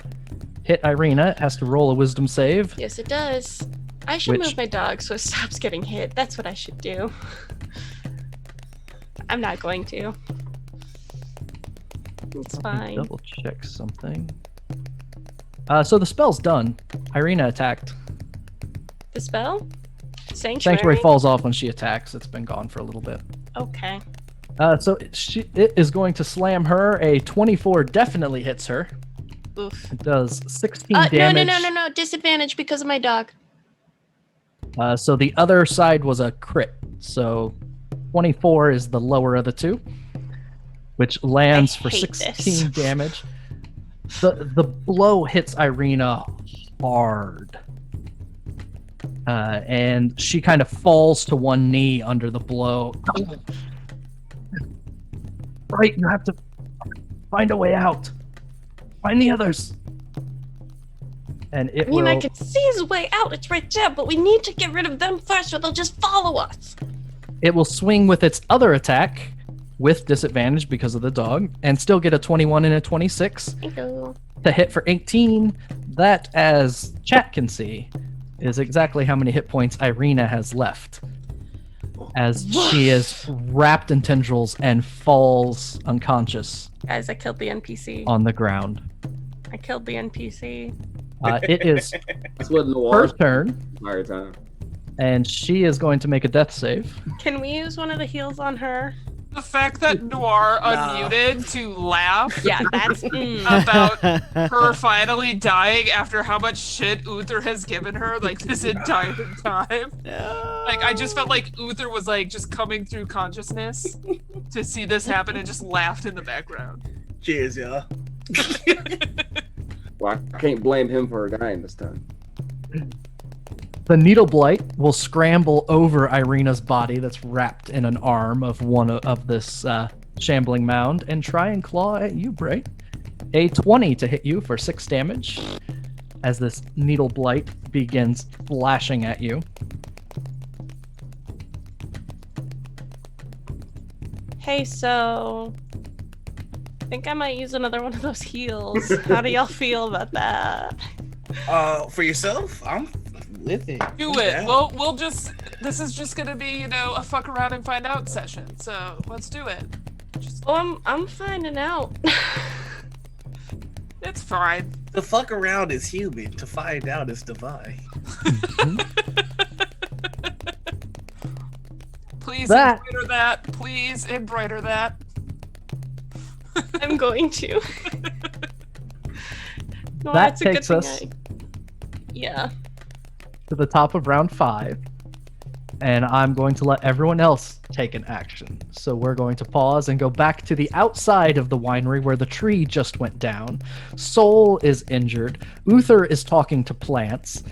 hit Ireena. It has to roll a wisdom save. Yes, it does. I should Which- move my dog so it stops getting hit. That's what I should do. I'm not going to. It's Let me fine. double check something. So the spell's done. Ireena attacked. The spell? Sanctuary? Sanctuary falls off when she attacks. It's been gone for a little bit. Okay. So it is going to slam her. A 24 definitely hits her. Oof. It does 16 No. damage. Disadvantage because of my dog. So the other side was a crit. So 24 is the lower of the two, which lands I for hate 16 this. damage. The blow hits Ireena hard. And she kind of falls to one knee under the blow. Right, you have to find a way out. Find the others. And it I mean, will... I can see his way out. It's right there, but we need to get rid of them first or they'll just follow us. It will swing with its other attack with disadvantage because of the dog and still get a 21 and a 26 Hello. to hit for 18. That, as chat can see, is exactly how many hit points Ireena has left, as she is wrapped in tendrils and falls unconscious Guys, I killed the NPC. on the ground. I killed the NPC. It is That's what her Noir's turn, entire time. and she is going to make a death save. Can we use one of the heals on her? The fact that Noir unmuted to laugh Yeah, that's. about her finally dying after how much shit Uther has given her, like, this entire time. Like, I just felt like Uther was, like, just coming through consciousness to see this happen and just laughed in the background. Cheers, y'all. Well, I can't blame him for her dying this time. The needle blight will scramble over Ireena's body that's wrapped in an arm of one of this shambling mound and try and claw at you, Bray. A 20 to hit you for 6 damage as this needle blight begins flashing at you. Hey, so. I think I might use another one of those heals. How do y'all feel about that? For yourself, I'm with it. Do it. We'll just. This is just gonna be, you know, a fuck around and find out session. So let's do it. Just, Oh, I'm finding out. it's fine. To fuck around is human. To find out is divine. Please That- embroider that. Please embroider that. I'm going to. No, That it's a good takes thing us Yeah. to the top of round 5. and I'm going to let everyone else take an action. So we're going to pause and go back to the outside of the winery where the tree just went down. Soul is injured. Uther is talking to plants.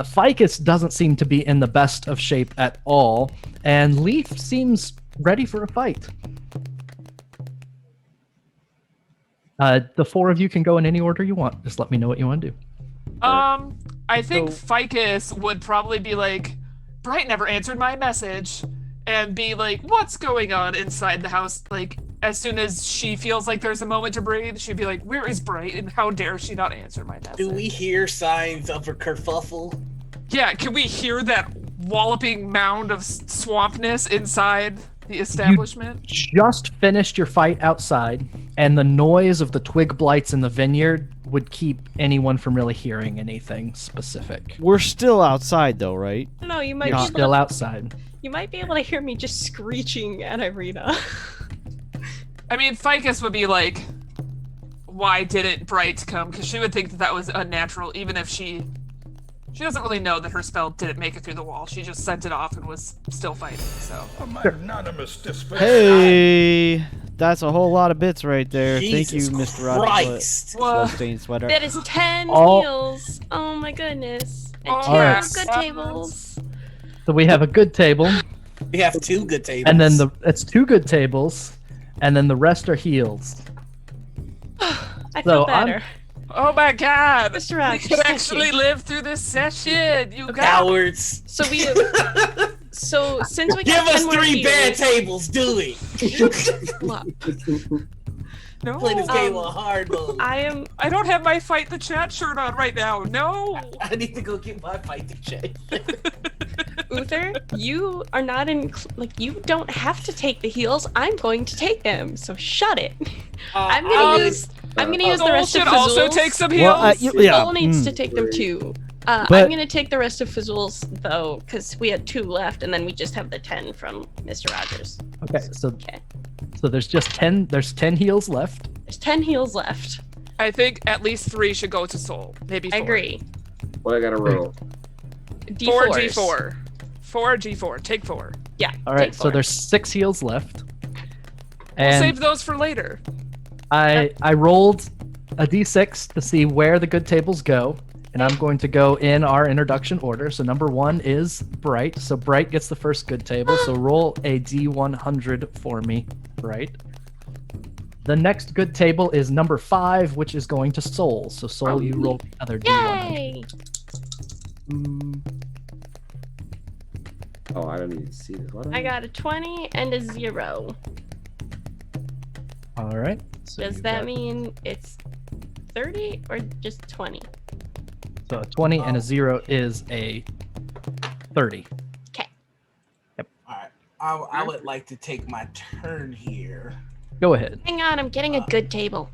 Ficus doesn't seem to be in the best of shape at all, and Leaf seems ready for a fight. The four of you can go in any order you want. Just let me know what you want to do. I think Ficus would probably be like, Bright never answered my message, and be like, what's going on inside the house? Like, as soon as she feels like there's a moment to breathe, she'd be like, where is Bright, and how dare she not answer my message? Do we hear signs of a kerfuffle? Yeah, can we hear that walloping mound of swampness inside the establishment? Just finished your fight outside, and the noise of the twig blights in the vineyard would keep anyone from really hearing anything specific. We're still outside though, right? No, you might You're be still outside. You might be able to hear me just screeching at Ireena. I mean, Ficus would be like, why didn't Bright come? Because she would think that that was unnatural, even if she doesn't really know that her spell didn't make it through the wall. She just sent it off and was still fighting, so. A magnanimous display. Hey, that's a whole lot of bits right there. Jesus Thank you, Mr. Christ. Bloodstained Sweater. That is 10 All- heals. Oh my goodness. And All 2 right. good tables. So we have a good table, We have 2 good tables. and then it's 2 good tables, and then the rest are heals. I So feel better. Oh my god! Mr. We Rogers, could thank actually you. live through this session! You got Cowards. So we so since we Give got 10 us more 3 bad heals, tables. Do it. look, No, Play this game on hard mode. I don't have my fight the chat shirt on right now. No! I need to go get my fight to check. Uther, you are not in you don't have to take the heals. I'm going to take them. So shut it. I'm gonna use the Soul rest of should also Fizzles. take some heals. Well, yeah. Soul needs to take them too. I'm But- gonna take the rest of Fizzles though, because we had 2 left, and then we just have the 10 from Mr. Rogers. Okay, so Okay. there's just 10. There's 10 heals left. There's 10 heals left. I think at least 3 should go to Soul. Maybe 4. I agree. What I gotta roll? 4 D4s. G4. 4 G4. Take 4. Yeah. All right, take so 4. there's 6 heals left. We'll And save those for later. I rolled a d6 to see where the good tables go, and I'm going to go in our introduction order. So number 1 is Bright. So Bright gets the first good table. So roll a d100 for me, Bright. The next good table is number 5, which is going to Soul. So Soul, you roll the other d100. Yay! Oh, I don't even see this. What I got a 20 and a 0. All right. So Does you that got- mean it's 30 or just 20? So a 20 and a 0 is a 30. Alright. I would like to take my turn here. Go ahead. Hang on, I'm getting a good table.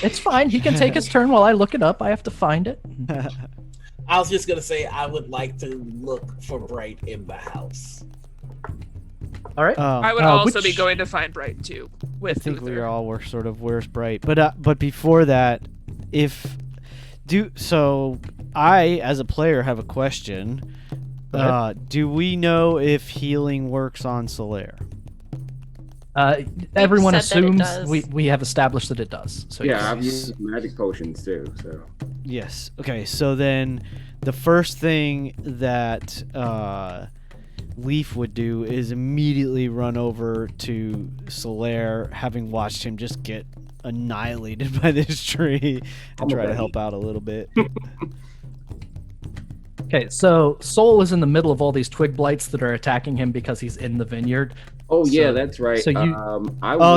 It's fine. He can take his turn while I look it up. I have to find it. I was just gonna say I would like to look for Bright in the house. All right. I would also be which- going to find Bright too. I With think we Uther. all were sort of where's Bright, but before that, I as a player have a question. Go ahead. Do we know if healing works on Cellar? Everyone said that it assumes does. we have established that it does. So Yeah, yes. I've used magic potions too, so. Yes. Okay. So then, the first thing that Leaf would do is immediately run over to Solaire, having watched him just get annihilated by this tree, and try to help out a little bit. Okay, so Soul is in the middle of all these twig blights that are attacking him because he's in the vineyard. Oh yeah, So- that's right. so you-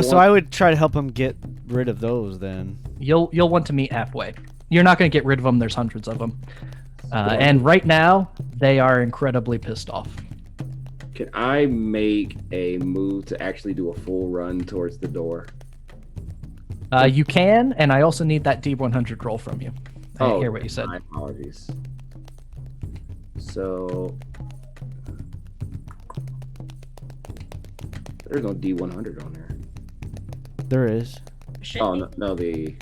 So I would try to help him get rid of those then. You'll want to meet halfway. You're not going to get rid of them. There's hundreds of them. And right now, they are incredibly pissed off. Can I make a move to actually do a full run towards the door? You can, and I also need that D100 roll from you. I didn't hear what you said. My apologies. So there's no D100 on there. There is Should Oh be. no, the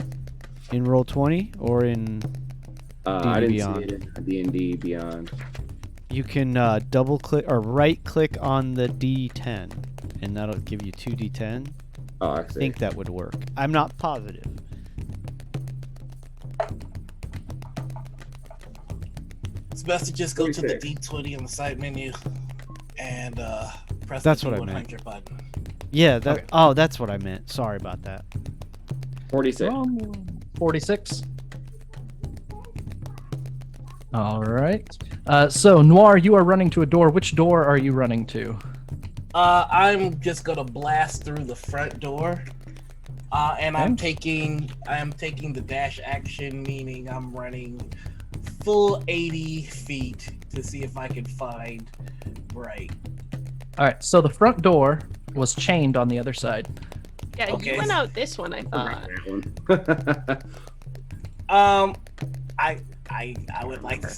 in roll 20 or in I didn't Beyond. see it in D&D Beyond. You can double click or right click on the D10, and that'll give you 2d10. Oh, I I see. think that would work. I'm not positive. It's best to just go to the 46. D20 on the side menu and press That's the what I D100 meant. button. Yeah, that. Okay. Oh, that's what I meant. Sorry about that. 46. 46. All right. So Noir, you are running to a door. Which door are you running to? I'm just gonna blast through the front door, and I'm Okay. taking the dash action, meaning I'm running full 80 feet to see if I can find Bright. All right. So the front door was chained on the other side. Yeah, Okay. you went out this one, I thought. That one. I would like to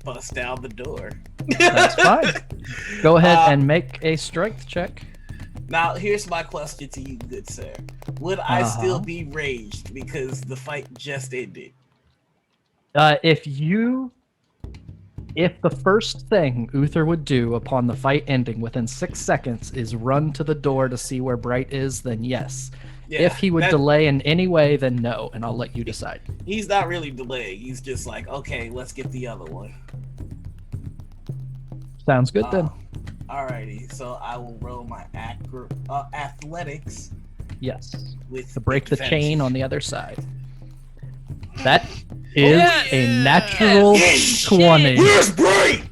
bust down the door. That's fine. Go ahead Uh, and make a strength check. Now, here's my question to you, good sir. Would I still Uh-huh. be raged because the fight just ended? If the first thing Uther would do upon the fight ending within 6 seconds is run to the door to see where Bright is, then yes. Yeah, If he would that- delay in any way, then no, and I'll let you decide. He's not really delaying. He's just like, okay, let's get the other one. Sounds good then. Alrighty, so I will roll my athletics Yes. with To break the advantage. chain on the other side. That is Yes! a natural Yes! 20. Where's Bright?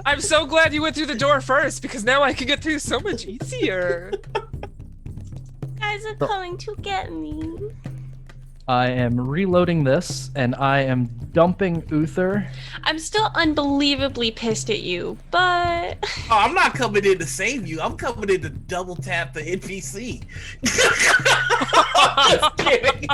I'm so glad you went through the door first because now I can get through so much easier. Guys are coming to get me. I am reloading this, and I am dumping Uther. I'm still unbelievably pissed at you, but Oh, I'm not coming in to save you. I'm coming in to double tap the NPC. Just kidding.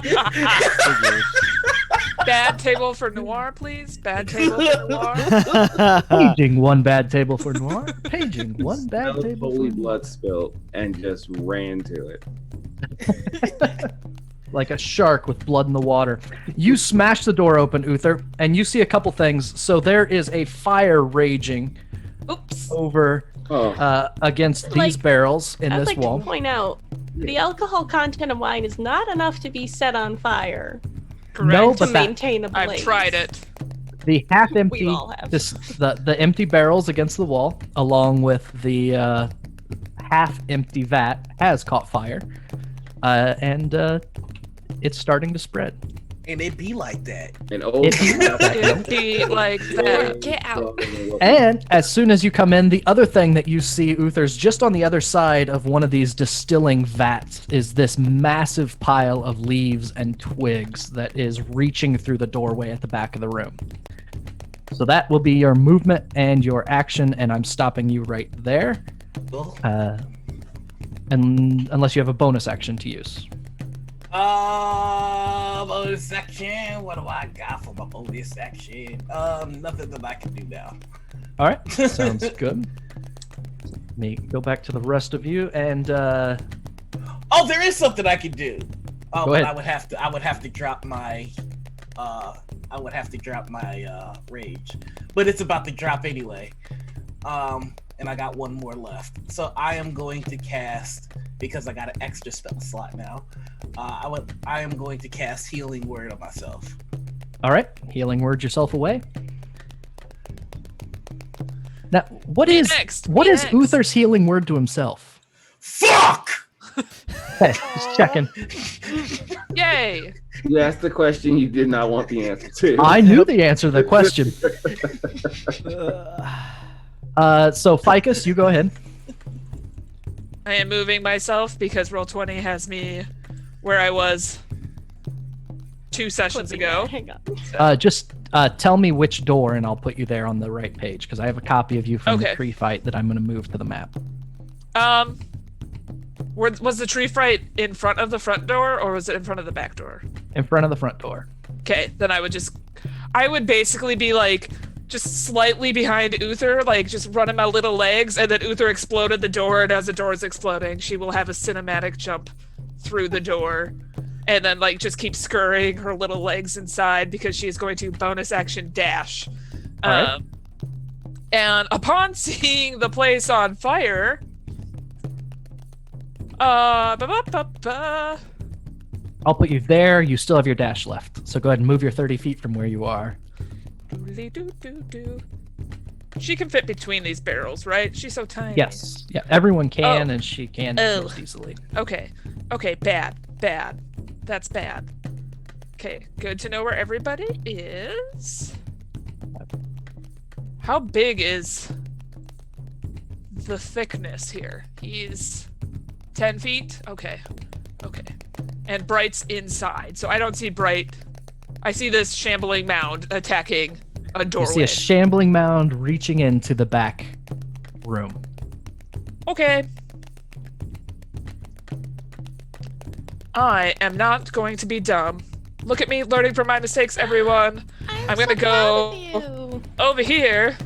Bad table for Noir, please. Bad table for Noir. Paging one bad table for Noir. Paging one bad Smelled table for holy Noir. blood spilt and just ran to it. Like a shark with blood in the water. You smash the door open, Uther, and you see a couple things. So there is a fire raging oops. over Oh, against these Like, barrels in I'd this like wall. to point out the alcohol content of wine is not enough to be set on fire Correct. No, to but that- maintain a blaze. I've tried it. The half-empty, We all have. the empty barrels against the wall, along with the half-empty vat, has caught fire, and it's starting to spread. And it be like that. an old. It'd be like that. Get out. And as soon as you come in, the other thing that you see, Uther's just on the other side of one of these distilling vats is this massive pile of leaves and twigs that is reaching through the doorway at the back of the room. So that will be your movement and your action, and I'm stopping you right there. Well, And unless you have a bonus action to use. bonus section. What do I got for my bonus section? Nothing that I can do now. All right, sounds good. Let me go back to the rest of you, and Oh, there is something I can do. Oh, Go but ahead. I would have to drop my rage. But it's about to drop anyway. And I got one more left. So I am going to cast, because I got an extra spell slot now. I am going to cast Healing Word on myself. all right, healing word yourself away. Now, what is Next, what is next. Uther's healing word to himself? Fuck! Hey, just checking. Yay! You asked the question you did not want the answer to. I knew the answer to the question. So Ficus, you go ahead. I am moving myself because Roll20 has me where I was 2 sessions Flipping ago. that. Hang on. Just tell me which door, and I'll put you there on the right page because I have a copy of you from the Okay. tree fight that I'm going to move to the map. Was the tree fight in front of the front door or was it in front of the back door? In front of the front door. Okay, then I would basically be like just slightly behind Uther, like just running my little legs, and then Uther exploded the door, and as the door is exploding, she will have a cinematic jump through the door, and then like just keep scurrying her little legs inside because she is going to bonus action dash All right. And upon seeing the place on fire, I'll put you there. You still have your dash left. So go ahead and move your 30 feet from where you are. doodly-doo-doo-doo. She can fit between these barrels, right? She's so tiny. Yes. Yeah, everyone can, Oh. and she can Oh. most easily. Okay. Okay, bad. That's bad. Okay, good to know where everybody is. How big is the thickness here? He's 10 feet? Okay. And Bright's inside, so I don't see Bright. I see this shambling mound attacking a You doorway. see a shambling mound reaching into the back room. Okay. I am not going to be dumb. Look at me learning from my mistakes, everyone. I'm gonna go over here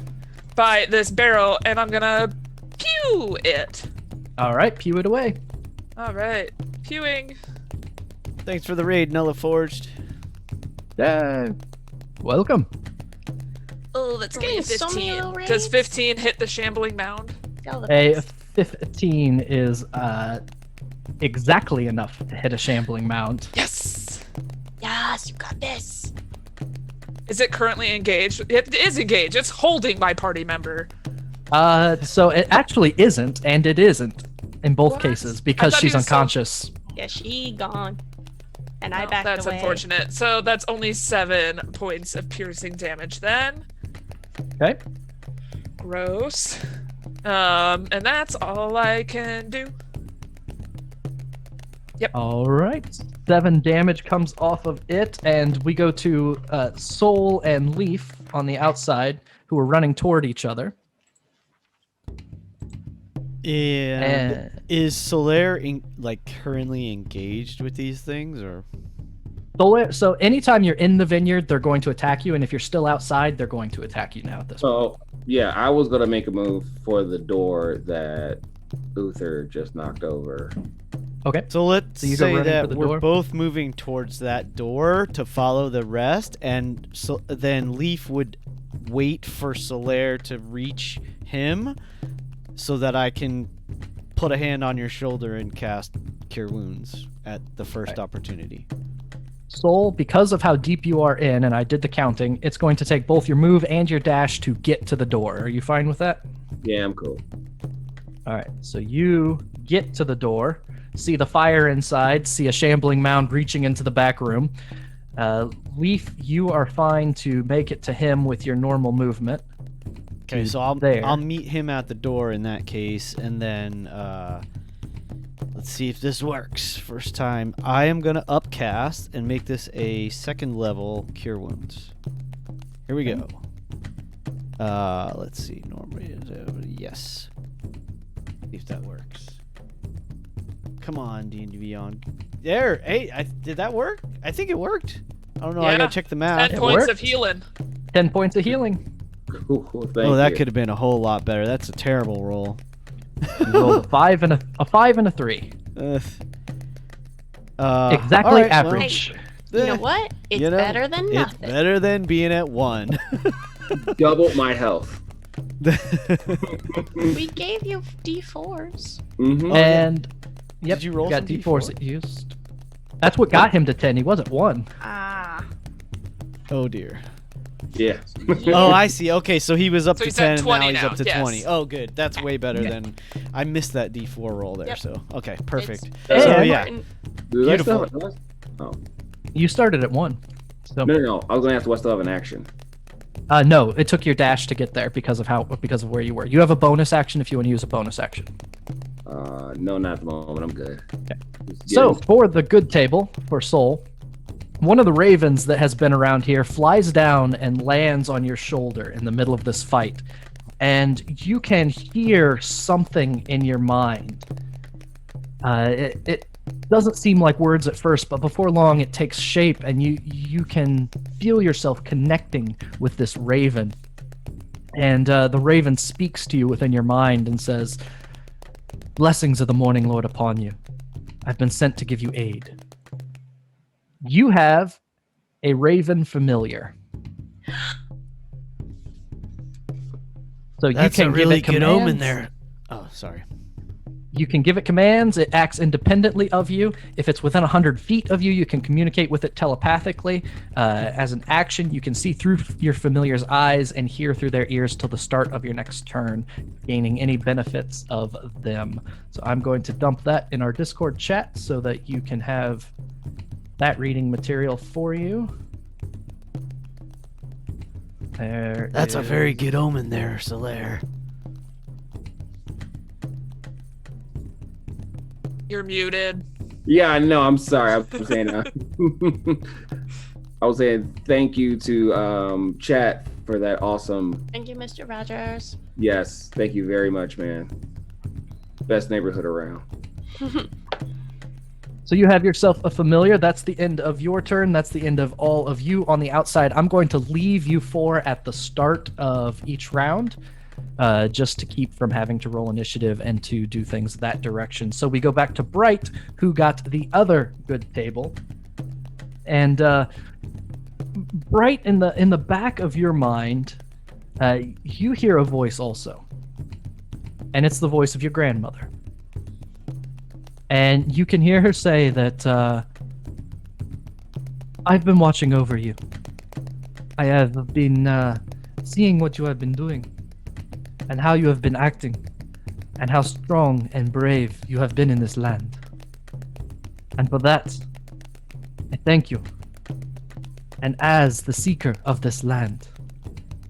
by this barrel and I'm gonna pew it. All right, pew it away. All right, pewing. Thanks for the raid, Nulla Forged. Yeah. Welcome. Oh, that's Getting getting so many 15. little Does raids. 15 hit the shambling mound? A 15 is exactly enough to hit a shambling mound. Yes. Yes, you got this. Is it currently engaged? It is engaged. It's holding my party member. So it actually isn't, and it isn't in both What? cases I because thought he she's was so- unconscious. Yeah, she gone. And I Oh, backed that's away. unfortunate. So that's only 7 points of piercing damage then. Okay. Gross. And that's all I can do. All right. 7 damage comes off of it, and we go to Soul and Leaf on the outside, who are running toward each other. And is Solaire currently engaged with these things, or? So anytime you're in the vineyard, they're going to attack you, and if you're still outside, they're going to attack you now at this point. So yeah, I was gonna make a move for the door that Uther just knocked over. Okay. So let's So you go say running for that the we're door? both moving towards that door to follow the rest, and so then Leaf would wait for Solaire to reach him, so that I can put a hand on your shoulder and cast Cure Wounds at the first Okay. opportunity. Soul, because of how deep you are in, and I did the counting, it's going to take both your move and your dash to get to the door. Are you fine with that? Yeah, I'm cool. All right. So you get to the door, see the fire inside, see a shambling mound reaching into the back room. Leaf, you are fine to make it to him with your normal movement. Okay, He's so I'll there. meet him at the door in that case, and then let's see if this works. First time, I am gonna upcast and make this a 2nd level Cure Wounds. Here we go. Let's see. Normally, yes. See if that works. Come on, D&D Beyond. There. Hey, did that work? I think it worked. I don't know. I Yeah. gotta check the math. 10 it points worked. of healing. 10 points of healing. Cool, thank Oh, that you. could have been a whole lot better. That's a terrible roll. You rolled a 5 and a 5 and a 3. Ugh. Exactly all right, well, average. You know eh, what? It's you know, better than It's nothing. better than being at 1. Double my health. We gave you D4s. Mm-hmm. And yep, Did you roll got some D4s D4s? that you used. That's what got him to 10. He was at 1. Ah. Oh dear. Yeah. Oh, I see. Okay, so he was up So to he's 10 at and 20 now he's now, up to yes. 20. Oh, good. That's way better Yeah. than I missed that D4 roll there. Yep. So, okay, perfect. Hey, So, I'm yeah. Dude, I still Beautiful. have- You started at 1. So No. I was gonna ask, do I still have an action? no, it took your dash to get there because of where you were. You have a bonus action if you want to use a bonus action. No, not at the moment. I'm good. Just So getting- for the good table for Soul, one of the ravens that has been around here flies down and lands on your shoulder in the middle of this fight, and you can hear something in your mind. It doesn't seem like words at first, but before long it takes shape, and you can feel yourself connecting with this raven. And the raven speaks to you within your mind and says, "Blessings of the Morning Lord upon you. I've been sent to give you aid." You have a raven familiar. So That's you can a really give it good omen commands. there. Oh, sorry. You can give it commands. It acts independently of you. If it's within 100 feet of you, you can communicate with it telepathically. As an action, you can see through your familiar's eyes and hear through their ears till the start of your next turn, gaining any benefits of them. So I'm going to dump that in our Discord chat so that you can have that reading material for you. That's a very good omen there, Cellar. You're muted. Yeah, I know. I'm sorry. I'm saying. I was saying thank you to chat for that awesome. Thank you, Mr. Rogers. Yes, thank you very much, man. Best neighborhood around. So you have yourself a familiar. That's the end of your turn. That's the end of all of you on the outside. I'm going to leave you four at the start of each round, just to keep from having to roll initiative and to do things that direction. So we go back to Bright, who got the other good table. And Bright, in the back of your mind, you hear a voice also. And it's the voice of your grandmother. And you can hear her say that, I've been watching over you. I have been seeing what you have been doing, and how you have been acting, and how strong and brave you have been in this land. And for that, I thank you. And as the seeker of this land,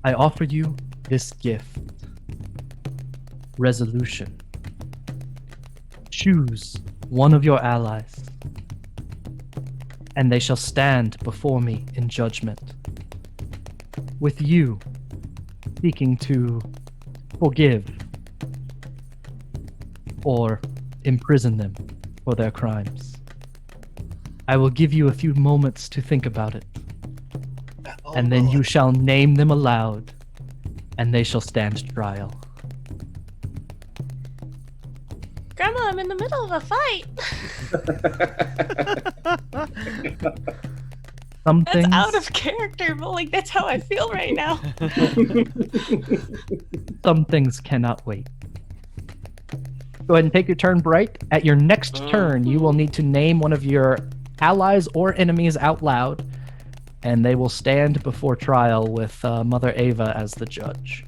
I offer you this gift. Resolution. Choose one of your allies, and they shall stand before me in judgment, with you seeking to forgive or imprison them for their crimes. I will give you a few moments to think about it, and then you shall name them aloud, and they shall stand trial. Grandma, I'm in the middle of a fight. Some That's things, out of character, but like that's how I feel right now. some things cannot wait. Go ahead and take your turn, Bright. At your next turn, you will need to name one of your allies or enemies out loud, and they will stand before trial with Mother Ava as the judge.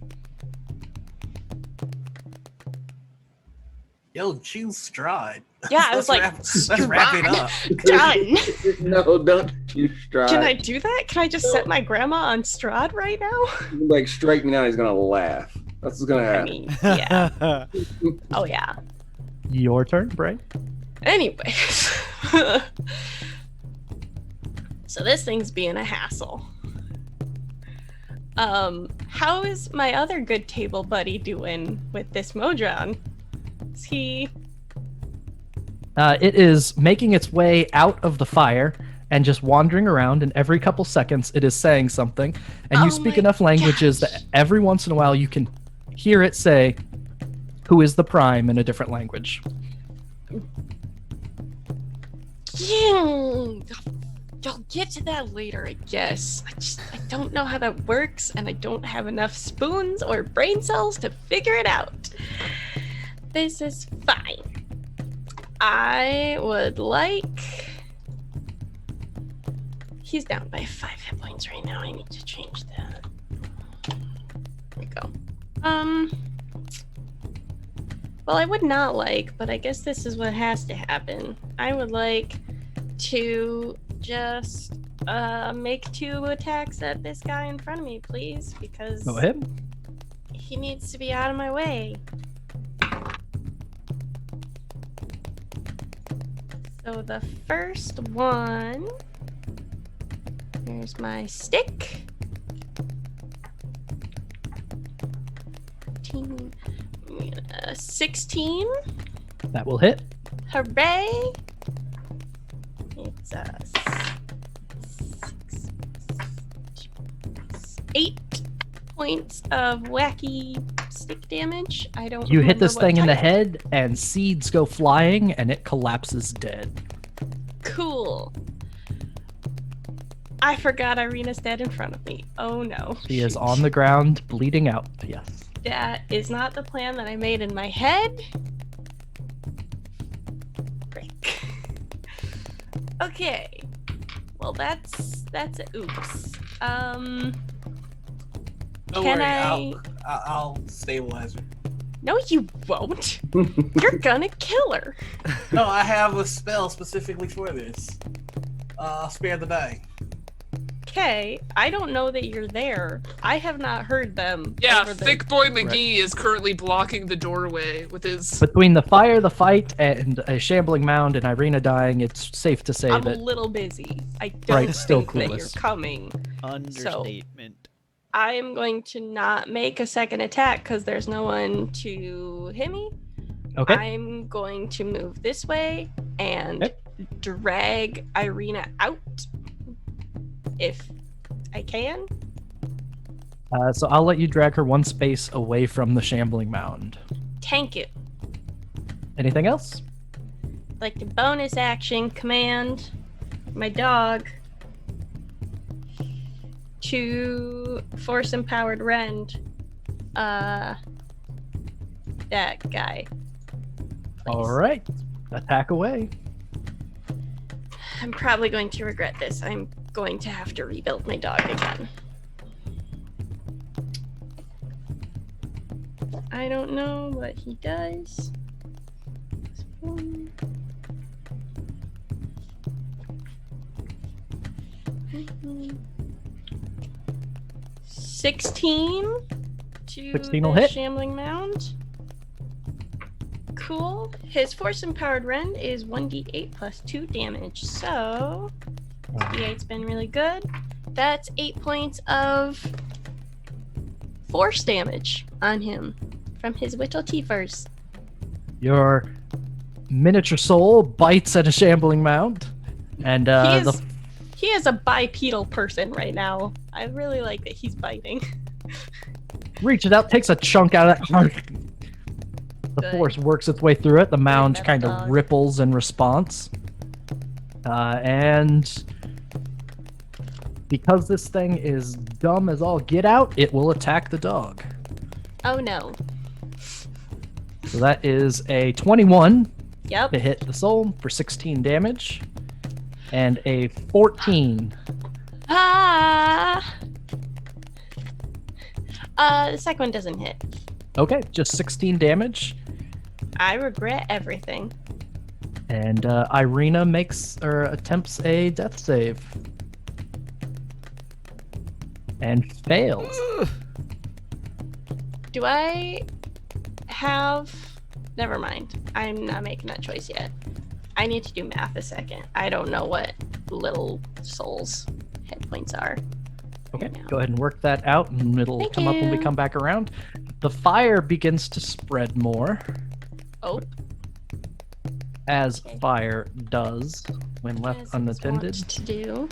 Yo, choose Strahd. Yeah, I was like, let's wrap it up. Done. No, don't you Strahd. Can I do that? Can I just set my grandma on Strahd right now? Like strike me down? He's gonna laugh. That's what's gonna I happen. mean, yeah. Oh yeah. Your turn, Bright. Anyways. So this thing's being a hassle. How is my other good table buddy doing with this Modron? Is he... It is making its way out of the fire and just wandering around, and every couple seconds it is saying something, and you Oh speak my enough languages gosh. that every once in a while you can hear it say, "Who is the prime?" in a different language. Yeah, I'll get to that later, I guess. I don't know how that works, and I don't have enough spoons or brain cells to figure it out. This is fine. I would like... He's down by 5 hit points right now. I need to change that. There we go. Well, I would not like, but I guess this is what has to happen. I would like to just make 2 attacks at this guy in front of me, please, because Go ahead. he needs to be out of my way. So the first one, here's my stick. 16. That will hit. Hooray! It's 8 points of wacky stick damage. I don't You hit remember this what thing in the type. head, and seeds go flying, and it collapses dead. Cool. I forgot Ireena's dead in front of me. Oh no. She is on the ground, bleeding out. Yes. That is not the plan that I made in my head. Frick. Okay. Well, that's a oops. Don't Can worry, I'll stabilize her. No, you won't. You're gonna kill her. No, I have a spell specifically for this. Spare the dying. Okay, I don't know that you're there. I have not heard them. Yeah, over the- Thick Boy McGee is currently blocking the doorway with his. Between the fire, the fight, and a shambling mound and Ireena dying, it's safe to say I'm a that little busy. I don't Bright's still think that you're clueless. coming. Understatement. I am going to not make a second attack because there's no one to hit me. okay. I'm going to move this way and Okay. drag Ireena out if I can. So I'll let you drag her one space away from the shambling mound. Tank it. Anything else? Like the bonus action command my dog to force empowered rend that guy. All right. Attack away. I'm probably going to regret this. I'm going to have to rebuild my dog again. I don't know what he does. 16 to 16 will the hit. shambling mound. Cool. His force empowered rend is 1d8 plus 2 damage. So d8's been really good. That's 8 points of force damage on him from his Whittle Teefers. Your miniature soul bites at a shambling mound, and He is a bipedal person right now. I really like that he's biting. reaches out, takes a chunk out of that. The Good. force works its way through it. The mound metal kind dog. of ripples in response. And because this thing is dumb as all get out, it will attack the dog. Oh no. So that is a 21 Yep. to hit the soul for 16 damage, and a 14. Ah. The second one doesn't hit. Okay, just 16 damage. I regret everything. And Ireena attempts a death save. And fails. Do I have... Never mind. I'm not making that choice yet. I need to do math a second. I don't know what little soul's hit points are. Okay, Right now. go ahead and work that out, and it'll Thank come up when we you. come back around. The fire begins to spread more, Oh, as Okay. fire does when as left it's unattended. wont to do.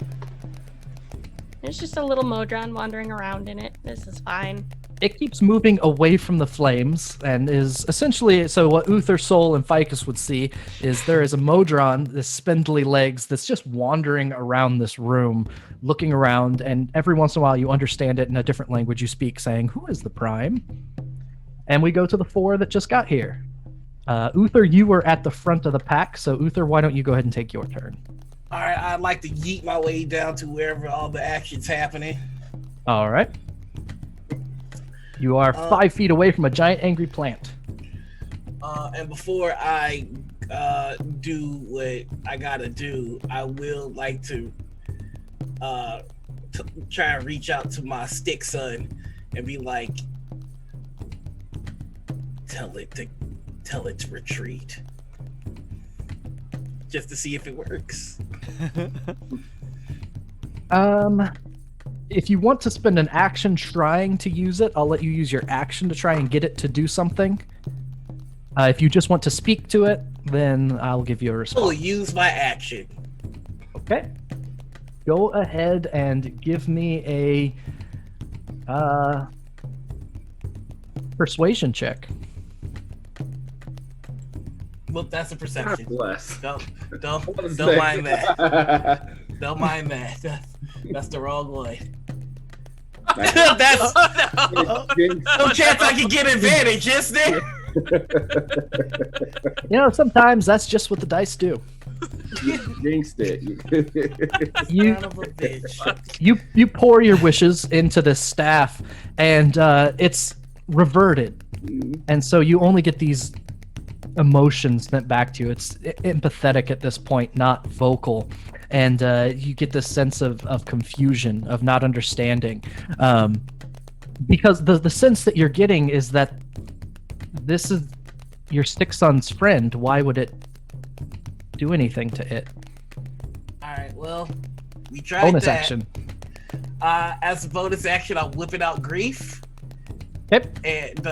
There's just a little Modron wandering around in it. This is fine. It keeps moving away from the flames and is essentially, so what Uther, Soul, and Ficus would see is there is a Modron, this spindly legs, that's just wandering around this room, looking around, and every once in a while you understand it in a different language you speak, saying, "Who is the Prime?" And we go to the 4 that just got here. Uther, you were at the front of the pack, so Uther, why don't you go ahead and take your turn? All right, I'd like to yeet my way down to wherever all the action's happening. All right. You are 5 feet away from a giant angry plant. And before I do what I gotta do, I will like to try and reach out to my stick son and be like, tell it to retreat, just to see if it works. If you want to spend an action trying to use it, I'll let you use your action to try and get it to do something. If you just want to speak to it, then I'll give you a I will response. use my action. Okay. Go ahead and give me a persuasion check. Well, that's a God perception. bless. Don't What don't a mind that. that. Don't mind that. That's the wrong one. That's Jinx. no chance I can get advantage, is there? You know, sometimes that's just what the dice do. Jinxed it. You Son of a bitch. you pour your wishes into this staff, and it's reverted, and so you only get these emotions sent back to you. It's empathetic at this point, not vocal, and you get this sense of confusion, of not understanding, because the sense that you're getting is that this is your stick son's friend. Why would it do anything to it? All right, well, we tried Bonus that. action. As a bonus action, I'm whipping out grief, Yep. and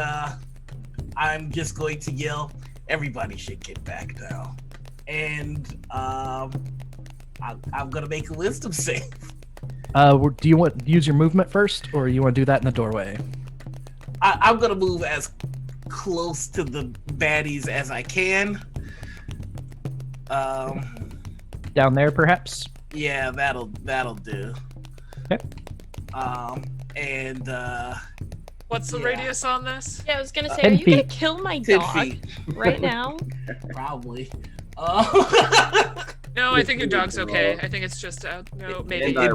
I'm just going to yell, "Everybody should get back now!" And I'm gonna make a wisdom save. Do you want to use your movement first, or you want to do that in the doorway? I'm gonna move as close to the baddies as I can. Down there, perhaps? Yeah, that'll do. Okay. And What's the Yeah. radius on this? Yeah, I was gonna say, 10 are you gonna feet. kill my 10 dog feet. right now? Probably. No, I think your dog's okay. I think it's just no, maybe. It'd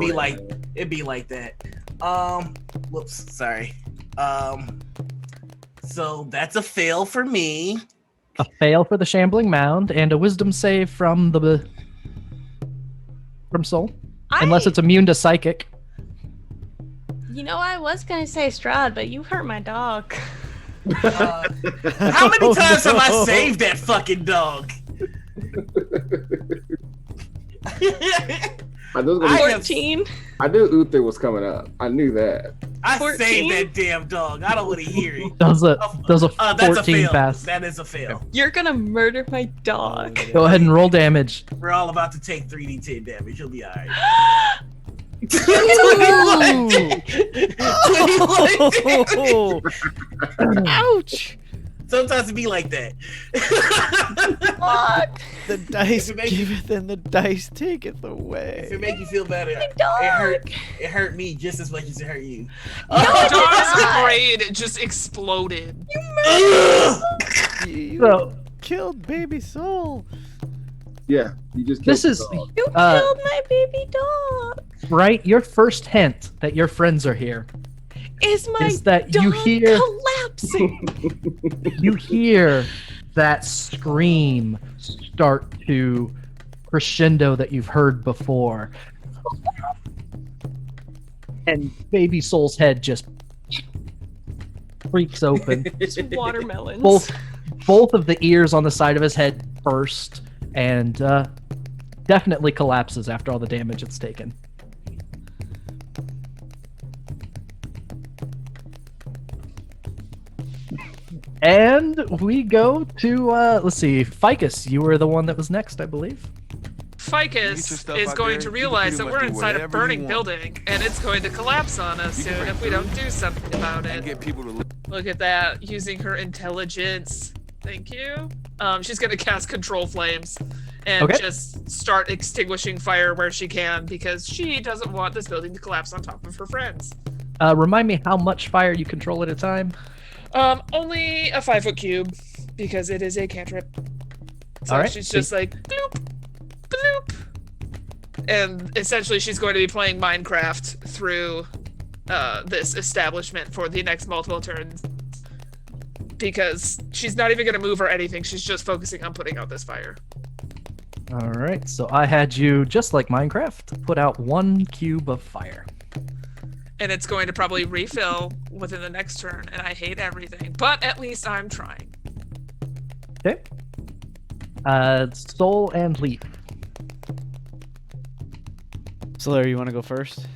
be like that. Whoops, sorry. So that's a fail for me. A fail for the shambling mound, and a wisdom save from Soul, unless it's immune to psychic. You know, I was gonna say Strahd, but you hurt my dog. How many times have I saved that fucking dog? I knew, I have- 14. I knew Uther was coming up. I knew that. I 14? saved that damn dog. I don't want to hear it. Does a That's a 14 fail. pass. That is a fail. You're gonna murder my dog. Go ahead and roll damage. We're all about to take 3d10 damage. You'll be alright. Ouch! Sometimes it be like that. Fuck. The dice If it makes you- giveth and the dice taketh If it away. make you feel better, it dog. hurt me just as much as it hurt you. The dog's not. brain just exploded. You So killed baby soul. Yeah, you just. this killed is the dog. You Uh, killed my baby dog. right. Your first hint that your friends are here Is my is that dog you hear collapsing? you hear that scream start to crescendo that you've heard before, and baby soul's head just freaks open. It's watermelons. Both of the ears on the side of his head burst, and definitely collapses after all the damage it's taken. And we go to let's see, Ficus. You were the one that was next, I believe. Ficus stuff is out going there, to you can realize pretty that much we're do inside a whatever you burning want. building, and it's going to collapse on us You can soon break if we don't do something about and it. get people to live. Look at that, using her intelligence. Thank you. She's going to cast Control Flames and Okay. just start extinguishing fire where she can because she doesn't want this building to collapse on top of her friends. Remind me how much fire you control at a time. Only a 5-foot cube because it is a cantrip. So All right. she's just like bloop, bloop, and essentially she's going to be playing Minecraft through this establishment for the next multiple turns because she's not even going to move or anything. She's just focusing on putting out this fire. All right, so I had you, just like Minecraft, put out 1 cube of fire. And it's going to probably refill within the next turn, and I hate everything. But at least I'm trying. Okay. Soul and Leaf. Cellar, you want to go first?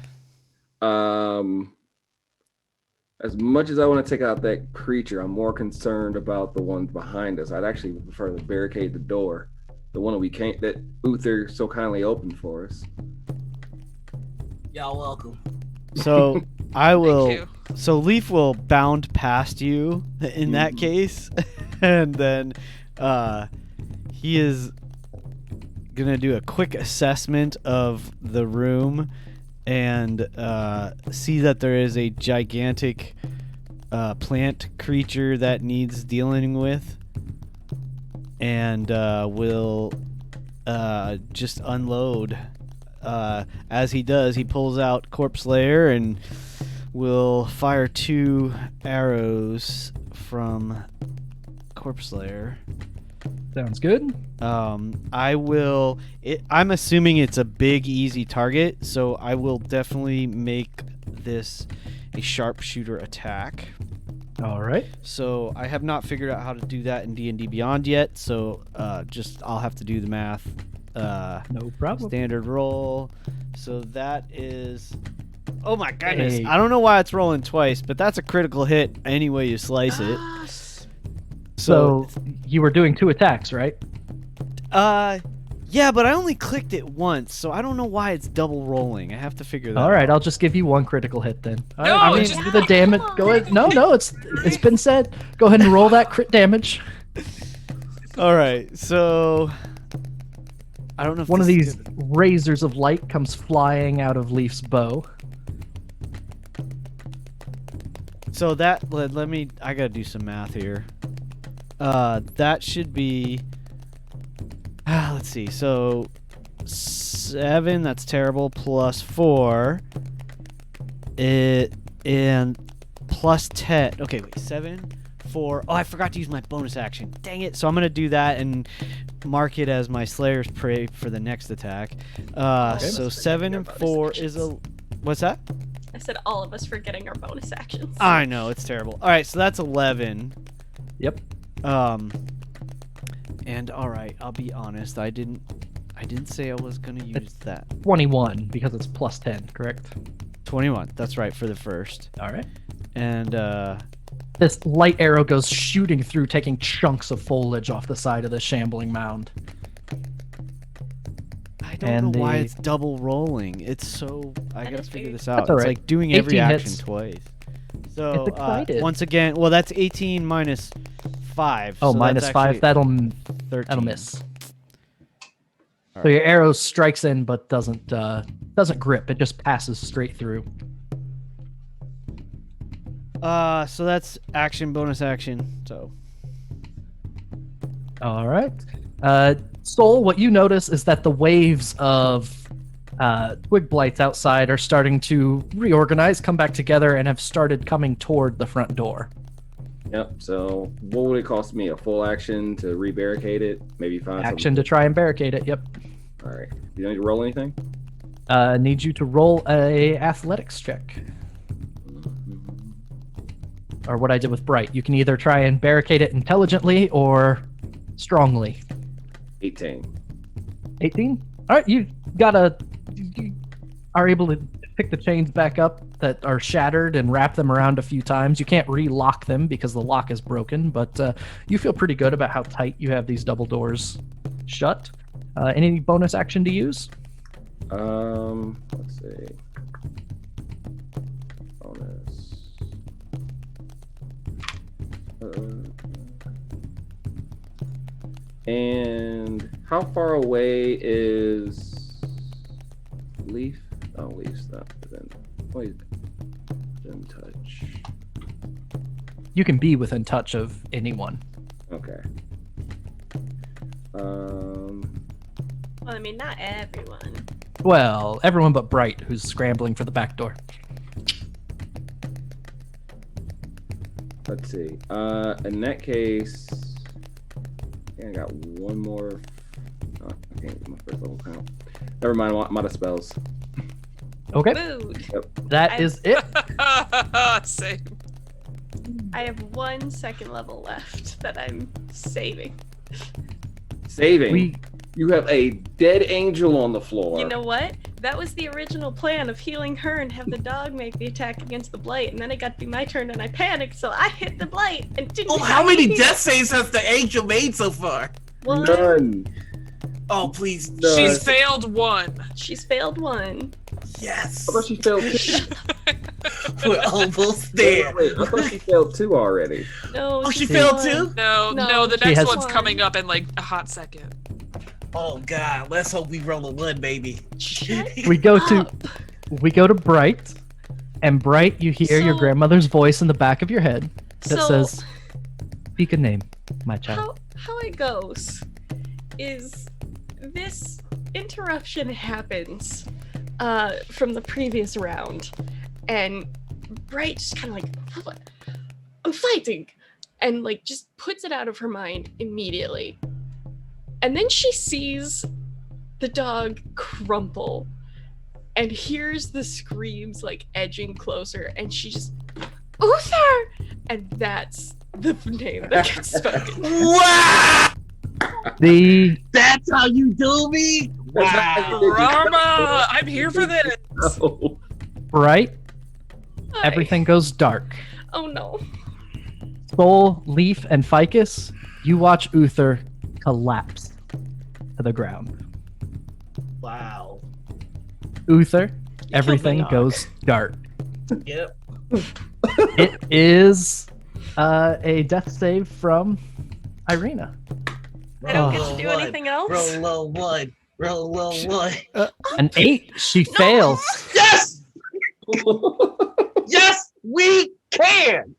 As much as I want to take out that creature, I'm more concerned about the ones behind us. I'd actually prefer to barricade the door, the one that Uther so kindly opened for us. Y'all welcome. So I will. you. So Leaf will bound past you in that case, and then he is gonna do a quick assessment of the room and see that there is a gigantic plant creature that needs dealing with, and will just unload. As he does, he pulls out Corpse Slayer and will fire 2 arrows from Corpse Slayer. Sounds good. I'm assuming it's a big, easy target, so I will definitely make this a sharpshooter attack. All right. So I have not figured out how to do that in D&D Beyond yet, so I'll have to do the math. No problem. Standard roll. So that is... Oh my goodness. Hey. I don't know why it's rolling twice, but that's a critical hit any way you slice it. So you were doing 2 attacks, right? Yeah, but I only clicked it once, so I don't know why it's double rolling. I have to figure that out. All right, I'll just give you 1 critical hit then. All No, right, I mean, just- the damage. Go ahead. No, it's been said. Go ahead and roll that crit damage. All right, so I don't know if One of this is these razors of light comes flying out of Leaf's bow. So that let me. I gotta do some math here. That should be. Let's see. So 7. That's terrible. Plus 4. And plus 10. Okay, wait. 7, 4. Oh, I forgot to use my bonus action. Dang it. So I'm gonna do that and mark it as my Slayer's Prey for the next attack. So 7 and 4 is a. What's that? I said all of us forgetting our bonus actions. I know, it's terrible. All right, so that's 11. Yep. And all right, I'll be honest. I didn't say I was gonna use that. 21 because it's plus 10, correct? 21. That's right for the first. All right. And This light arrow goes shooting through, taking chunks of foliage off the side of the shambling mound. I don't and know why the- it's double rolling. It's so I That gotta is figure weird. this out. That's all It's right. like doing every 18 action hits. twice. So It's excited. once again, well, that's 18 minus 5. Oh, so minus that's 5. actually That'll 13. miss. All So your arrow strikes in, but doesn't grip. It just passes straight through. So that's action, bonus action. So All right. Soul, what you notice is that the waves of twig blights outside are starting to reorganize, come back together, and have started coming toward the front door. Yep. So what would it cost me? A full action to rebarricade it? Maybe find Action to try and barricade it. Yep. All right. You don't need to roll anything? Need you to roll a athletics check, or what I did with Bright. You can either try and barricade it intelligently or strongly. 18. 18. All right, you are able to pick the chains back up that are shattered and wrap them around a few times. You can't re-lock them because the lock is broken, but you feel pretty good about how tight you have these double doors shut. Any bonus action to use? Let's see. Bonus. And how far away is Leaf? Oh, Leaf's not within. Wait, in touch. You can be within touch of anyone. Okay. Well, I mean, not everyone. Well, everyone but Bright, who's scrambling for the back door. Let's see. In that case, I got one more. Oh, I can't get my first level count. Never mind. I'm out of spells. Okay, Mood. that is it. Same. I have 1 second level left that I'm saving. Saving. You have a dead angel on the floor. You know what? That was the original plan of healing her and have the dog make the attack against the blight, and then it got to be my turn and I panicked, so I hit the blight and didn't. Oh, how many death saves has the angel made so far? One. None. Oh, please. No. She's failed 1. She's failed 1. Yes. I thought she failed 2. We're almost there. Wait, I thought she failed 2 already. No. Oh, she she's failed won. too? No, No, the she next has one's one. coming up in like a hot second. Oh God, let's hope we roll a 1, baby. Shut We go to up. we go to Bright, and Bright, you hear your So- grandmother's voice in the back of your head that So- says, "Speak a name, my child." How it goes is this interruption happens from the previous round, and Bright just kind of like, I'm fighting, and like just puts it out of her mind immediately, and then she sees the dog crumple and hears the screams like edging closer, and she just, Uther, and that's the name that gets spoken. Wow! That's how you do me? Wow. Drama! I'm here for this. Oh. Bright, Hi. everything goes dark. Oh no. Soul, Leaf, and Ficus, you watch Uther collapse to the ground. Wow. Uther, the everything dog. goes dark. Yep. It is a death save from Ireena. I don't get Oh. to do anything else. Roll low one. Roll low one. An 8. She fails. Yes! Yes, we can!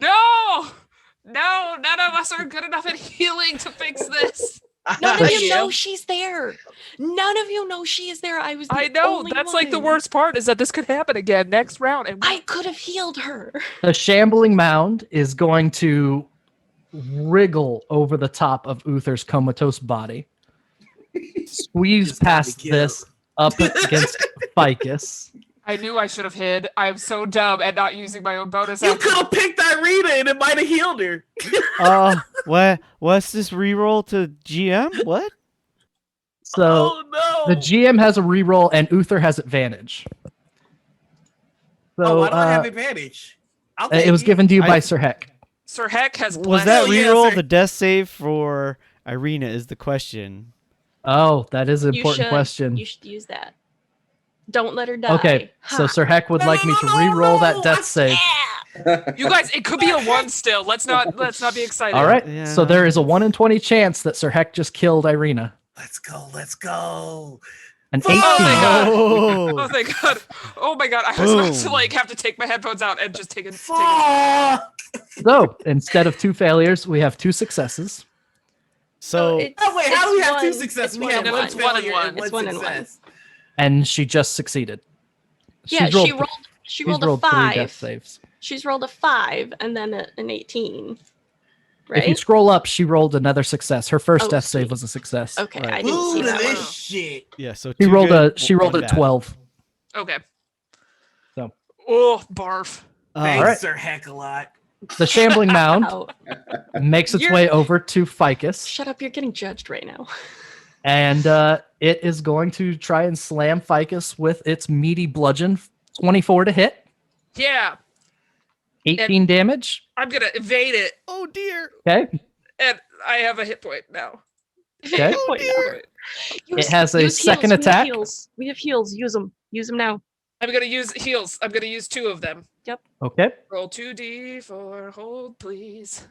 No! No, none of us are good enough at healing to fix this. None of you Yeah. know she's there. None of you know she is there. I was. The I know, only that's like the one. worst part is that this could happen again next round. And I could have healed her. The shambling mound is going to wriggle over the top of Uther's comatose body. Squeeze Just gotta past be killed. this up against Ficus. I knew I should have hid. I'm so dumb at not using my own bonus You action. could have picked Ireena and it might have healed her. What's this reroll to GM? What? So Oh no! the GM has a reroll and Uther has advantage. So Oh, I don't have advantage. I'll take it was given to you by I- Sir Heck. Sir Heck has Was blessed. that Oh, yeah, reroll sir. the death save for Ireena is the question. Oh, that is an You important should. question. You should use that. Don't let her die. Okay, so Ha. Sir Heck would No, like no, me to no, re-roll no, that death save. You guys, it could be a 1 still. Let's not be excited. All right, Yeah. so there is a 1 in 20 chance that Sir Heck just killed Ireena. Let's go. Let's go. An Fuck! 18. Oh my God. Oh, Oh thank God. Oh my God. I was about to Boom. like have to take my headphones out and just take a Fuck! So instead of 2 failures, we have 2 successes. so Oh wait, how do we have it's 2 one- successes? it's We one have and one one. failure It's one and and one. It's one one and one. success. And she just succeeded. Yeah, She's rolled, she rolled. She she's rolled a rolled 3 death 5. saves. She's rolled a 5 and then an 18. If you Right? scroll up, she rolled another success. Her first Oh, death save sweet. was a success. Okay, Right. I didn't Ooh, see to that this one. shit. yeah, so She two rolled good, she rolled one a bad. 12. Okay. So. Oh, barf. Thanks, Alright. Sir Heck a lot. The shambling mound Ow. makes its You're- way over to Ficus, Shut up! You're getting judged right now. and it is going to try and slam Ficus with its meaty bludgeon. 24 to hit, Yeah. 18 damage. I'm gonna evade it. Oh dear. Okay. And I have a hit point now. Okay. Oh, dear. Use- has a use second heals. attack. We have heals. Use them. Use them now. I'm gonna use heals. I'm gonna use 2 of them. Okay. Roll 2d4. Hold, please.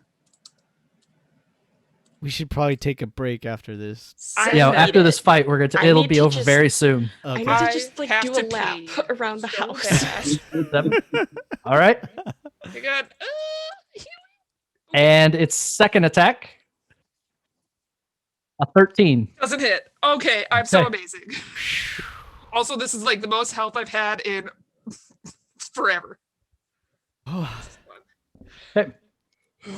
We should probably take a break after this. I You know, need after it. this fight, we're gonna I it'll need be to over just- very soon. I need Okay. to just like have do to a lap pee around the so house. bad. 7. All right. You got And its second attack, a 13. doesn't hit. Okay, I'm so Okay. amazing. Also, this is like the most health I've had in forever. Okay.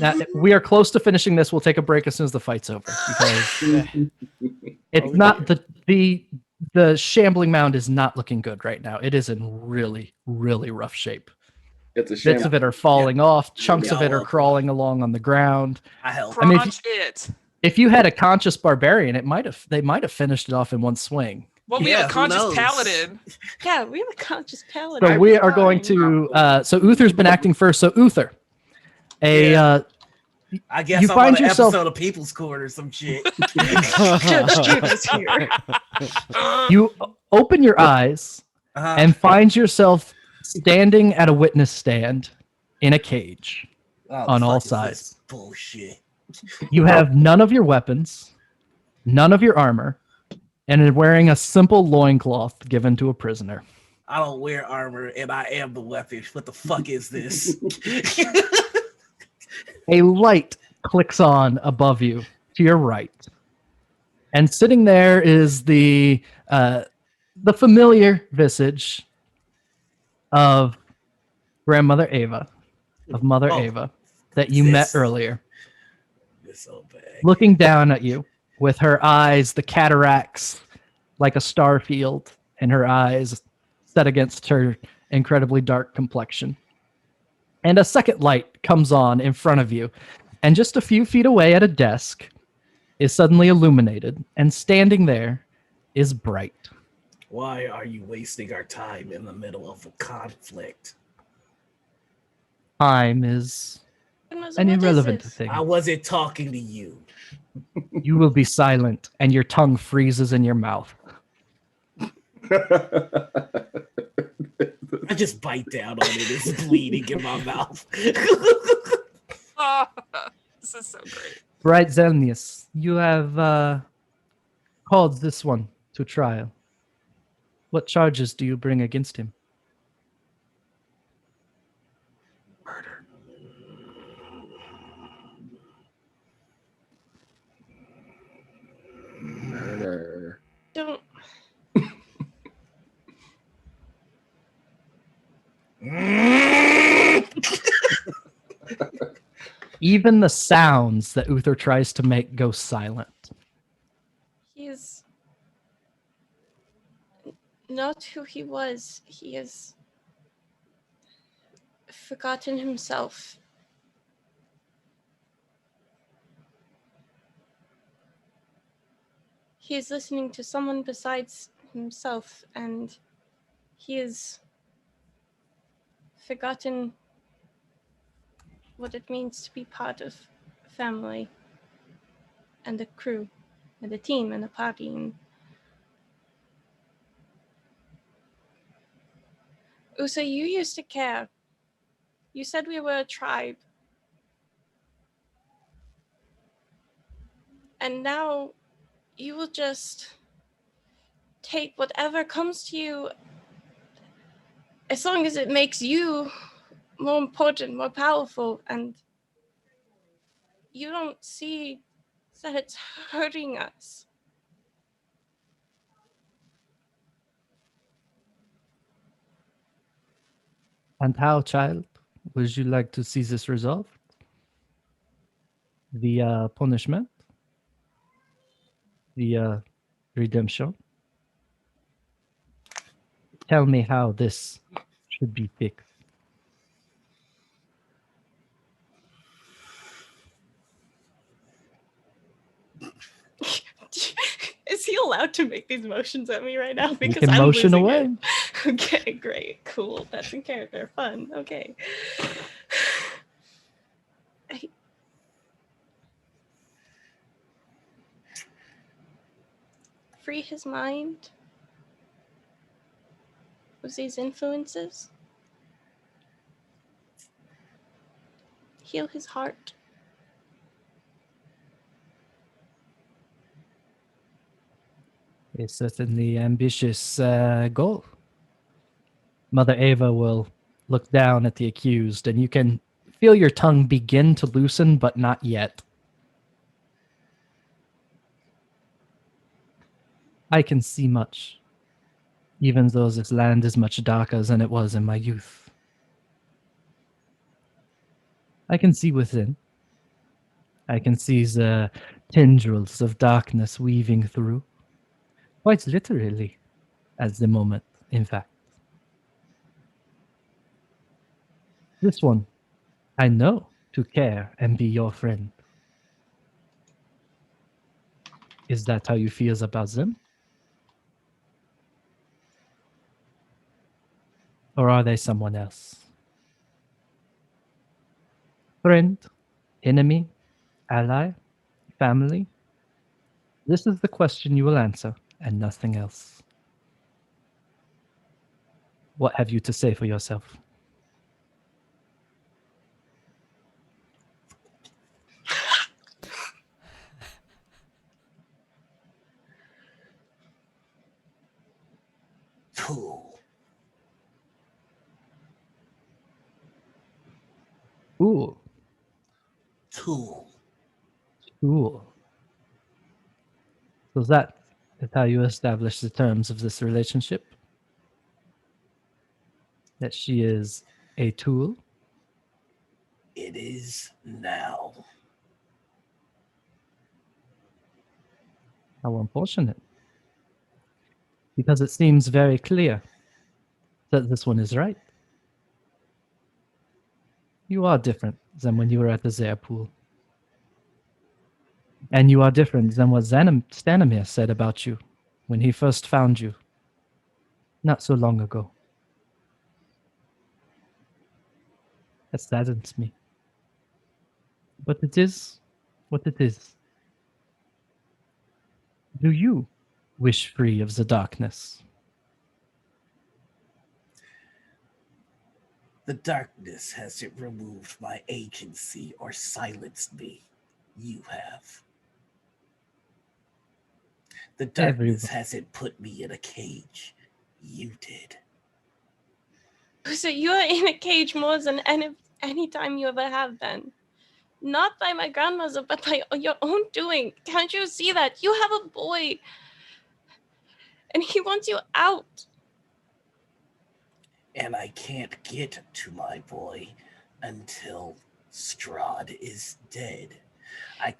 Now we are close to finishing this. We'll take a break as soon as the fight's over because it's not the shambling mound is not looking good right now. It is in really, really rough shape. It's a shame. Bits of it are falling off. Chunks of it Yeah. are crawling along on the ground. I help. I mean, Crunch it. If you had a conscious barbarian, they might have finished it off in one swing. Well, we Yeah, have a who conscious knows? paladin. Yeah, we have a conscious paladin. So we are going to. So Uther's been acting first. So Uther, I guess you I'm find on an yourself- episode of People's Court or some shit. Judge Jude is here. you open your eyes Uh-huh. and find yourself standing at a witness stand in a cage. Oh, on all fuck is this sides. Bullshit. You have none of your weapons, none of your armor, and are wearing a simple loincloth given to a prisoner. I don't wear armor, and I am the weapon. What the fuck is this? A light clicks on above you to your right, and sitting there is the familiar visage of grandmother Ava, of Mother Oh, Ava, that you met earlier, This old bag. looking down at you with her eyes, the cataracts like a star field in her eyes, set against her incredibly dark complexion. And a second light comes on in front of you, and just a few feet away at a desk is suddenly illuminated, and standing there is Bright. Why are you wasting our time in the middle of a conflict? Time is Goodness, an what is irrelevant this? thing. I wasn't talking to you. You will be silent, and your tongue freezes in your mouth. I just bite down on it. It's bleeding in my mouth. This is so great. Bright Zelnius, you have called this one to trial. What charges do you bring against him? Murder. Murder. Don't. Even the sounds that Uther tries to make go silent. He's not who he was. He has forgotten himself. He is listening to someone besides himself, and he has forgotten what it means to be part of a family and a crew and a team and a party. And Usa, you used to care. You said we were a tribe. And now you will just take whatever comes to you as long as it makes you more important, more powerful, and you don't see that it's hurting us. And how, child, would you like to see this resolved? The punishment? The redemption? Tell me how this should be fixed. Is he allowed to make these motions at me right now? You Because can I'm motion losing away. it. Okay, great, cool. That's in character. Fun. Okay. Free his mind of these influences. Heal his heart. A certainly ambitious goal. Mother Ava will look down at the accused, and you can feel your tongue begin to loosen, but not yet. I can see much, even though this land is much darker than it was in my youth. I can see within. I can see the tendrils of darkness weaving through. Quite literally, at the moment, in fact. This one, I know to care and be your friend. Is that how you feel about them? Or are they someone else? Friend, enemy, ally, family? This is the question you will answer, and nothing else. What have you to say for yourself? Fool. Tool. Tool. Tool. So that is how you establish the terms of this relationship? That she is a tool? It is now. How unfortunate. Because it seems very clear that this one is right. You are different than when you were at the Zare pool. And you are different than what Stanimir said about you when he first found you, not so long ago. That saddens me. But it is what it is. Do you wish free of the darkness? The darkness hasn't removed my agency or silenced me. You have. The darkness Everyone. hasn't put me in a cage. You did. So you're in a cage more than any time you ever have been. Not by my grandmother, but by your own doing. Can't you see that? You have a boy. And he wants you out. And I can't get to my boy until Strahd is dead.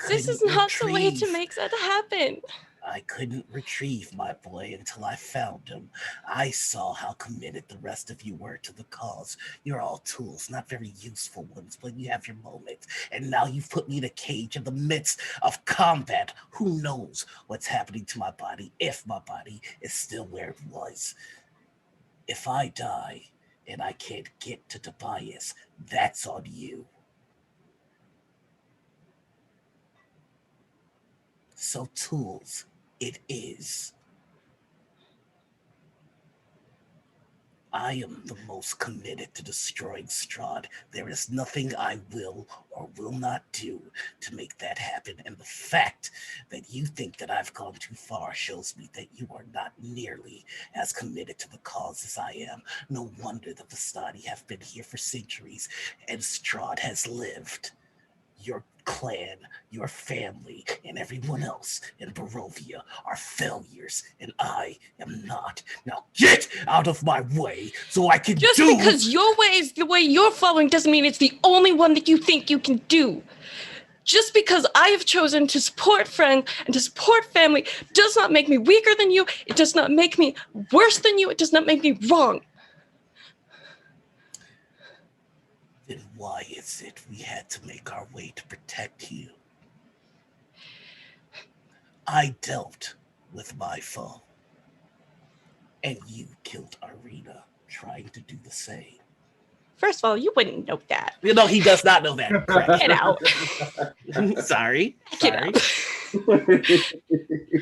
This is not the way to make that happen. I couldn't retrieve my boy until I found him. I saw how committed the rest of you were to the cause. You're all tools, not very useful ones, but you have your moments. And now you've put me in a cage in the midst of combat. Who knows what's happening to my body, if my body is still where it was. If I die and I can't get to Tobias, that's on you. So tools, it is. I am the most committed to destroying Strahd. There is nothing I will or will not do to make that happen. And the fact that you think that I've gone too far shows me that you are not nearly as committed to the cause as I am. No wonder the Vistani have been here for centuries and Strahd has lived. Your clan, your family, and everyone else in Barovia are failures, and I am not. Now get out of my way so I can Just do... because your way is the way you're following doesn't mean it's the only one that you think you can do. Just because I have chosen to support friends and to support family does not make me weaker than you. It does not make me worse than you. It does not make me wrong. Then why is it we had to make our way to protect you? I dealt with my foe, and you killed Ireena trying to do the same. First of all, you wouldn't know that. You know, he does not know that. Correct. Get out. Sorry. Get Sorry. out.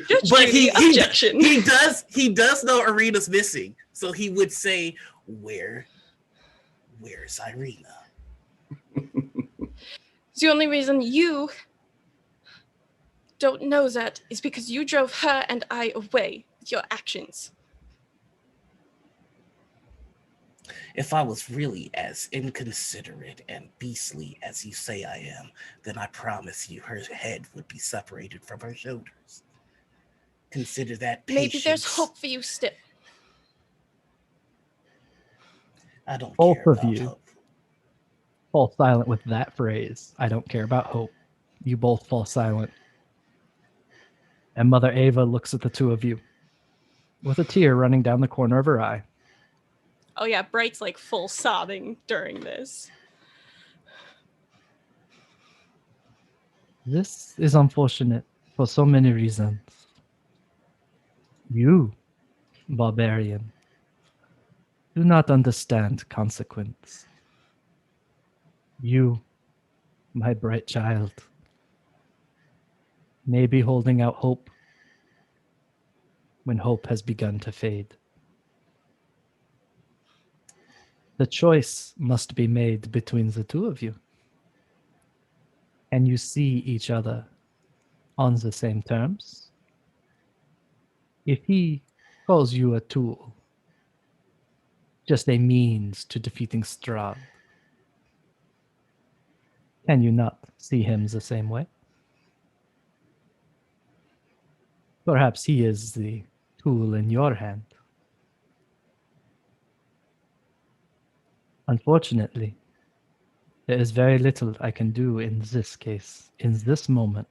Judge But Judy, objection. he does know Ireena's missing. So he would say, where's Ireena? The only reason you don't know that is because you drove her and I away with your actions. If I was really as inconsiderate and beastly as you say I am, then I promise you her head would be separated from her shoulders. Consider that patience. Maybe there's hope for you still. I don't Both care of about you. hope. Fall silent with that phrase. I don't care about hope. You both fall silent. And Mother Ava looks at the two of you with a tear running down the corner of her eye. Oh yeah, Bright's like full sobbing during this. This is unfortunate for so many reasons. You, Barbarian, do not understand consequence. You, my bright child, may be holding out hope when hope has begun to fade. The choice must be made between the two of you. And you see each other on the same terms. If he calls you a tool, just a means to defeating Strahd, Can you not see him the same way? Perhaps he is the tool in your hand. Unfortunately, there is very little I can do in this case, in this moment,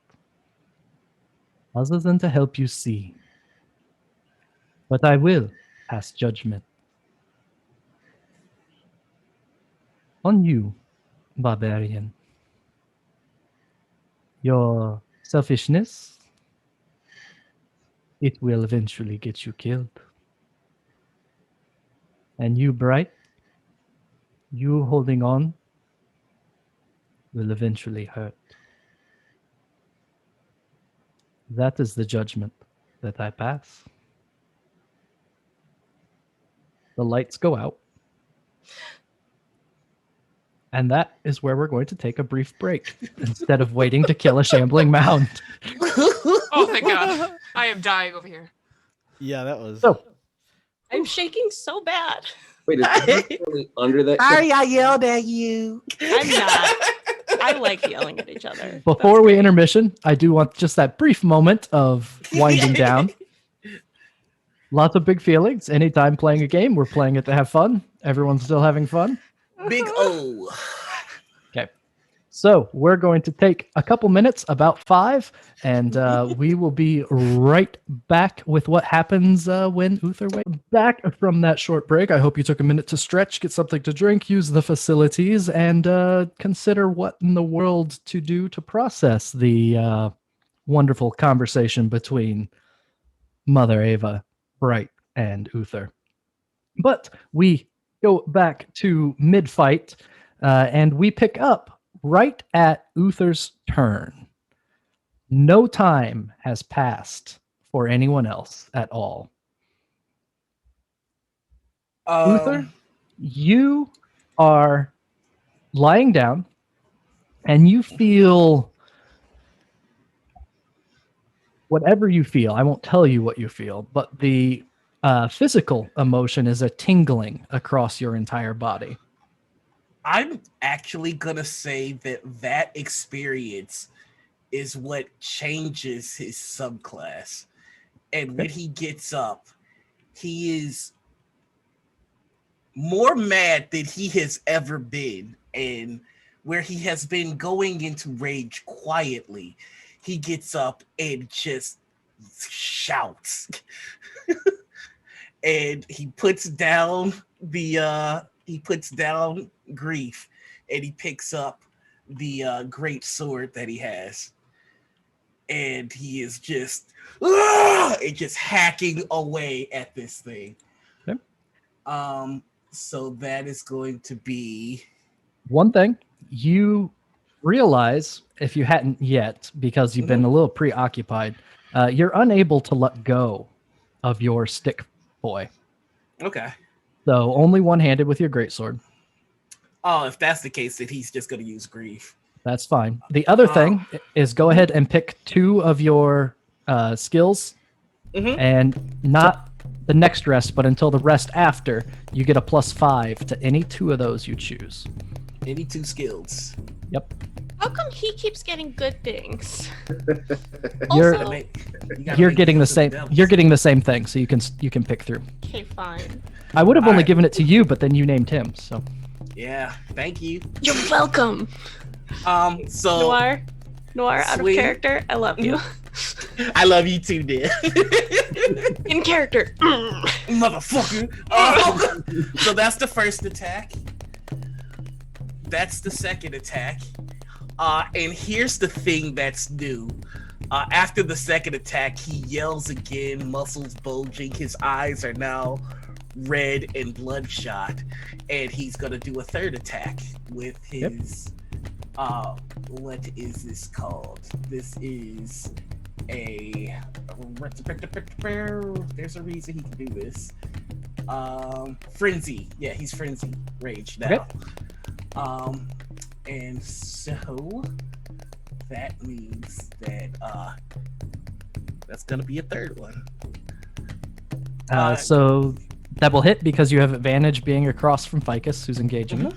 other than to help you see. But I will pass judgment on you, Barbarian. Your selfishness, it will eventually get you killed. And you, Bright, you holding on will eventually hurt. That is the judgment that I pass. The lights go out. And that is where we're going to take a brief break instead of waiting to kill a shambling mound. Oh, thank God. I am dying over here. Yeah, that was. So, I'm shaking so bad. Wait, is it really under that? Sorry, I yelled at you. I'm not. I like yelling at each other. before That's we great. intermission, I do want just that brief moment of winding down. Lots of big feelings. Anytime playing a game, we're playing it to have fun. Everyone's still having fun. Big O. Okay. So we're going to take a couple minutes, about 5, and we will be right back with what happens when Uther wakes. Back from that short break. I hope you took a minute to stretch, get something to drink, use the facilities, and consider what in the world to do to process the wonderful conversation between Mother Ava, Bright, and Uther. But we go back to mid-fight, and we pick up right at Uther's turn. No time has passed for anyone else at all. Uther, you are lying down, and you feel whatever you feel. I won't tell you what you feel, but the physical emotion is a tingling across your entire body. I'm actually gonna say that experience is what changes his subclass. And when he gets up, he is more mad than he has ever been. And where he has been going into rage quietly, he gets up and just shouts. And he puts down grief, and he picks up the great sword that he has, and he is just hacking away at this thing. Okay. So that is going to be One thing you realize, if you hadn't yet, because you've been a little preoccupied, you're unable to let go of your stick boy. okay. So only one-handed with your greatsword. Oh, if that's the case, then he's just going to use grief. That's fine. The other thing is go ahead and pick 2 of your skills, and not the next rest, but until the rest after, you get a +5 to any 2 of those you choose. Any 2 skills. Yep. How come he keeps getting good things? You're- Also, You're getting the same. You're getting the same thing, so you can pick through. okay, fine. I would have only Alright. given it to you, but then you named him. So Yeah, thank you. You're welcome. So Noir, out of Sweet. character. I love you. I love you too, dear. In character. Motherfucker. So that's the first attack. That's the second attack. And here's the thing that's new. After the second attack, he yells again, muscles bulging. His eyes are now red and bloodshot. And he's going to do a third attack with his... what is this called? This is a... There's a reason he can do this. Frenzy. Yeah, he's Frenzy Rage now. Okay. And so that means that that's gonna be a third one. so that will hit because you have advantage being across from Ficus, who's engaging him.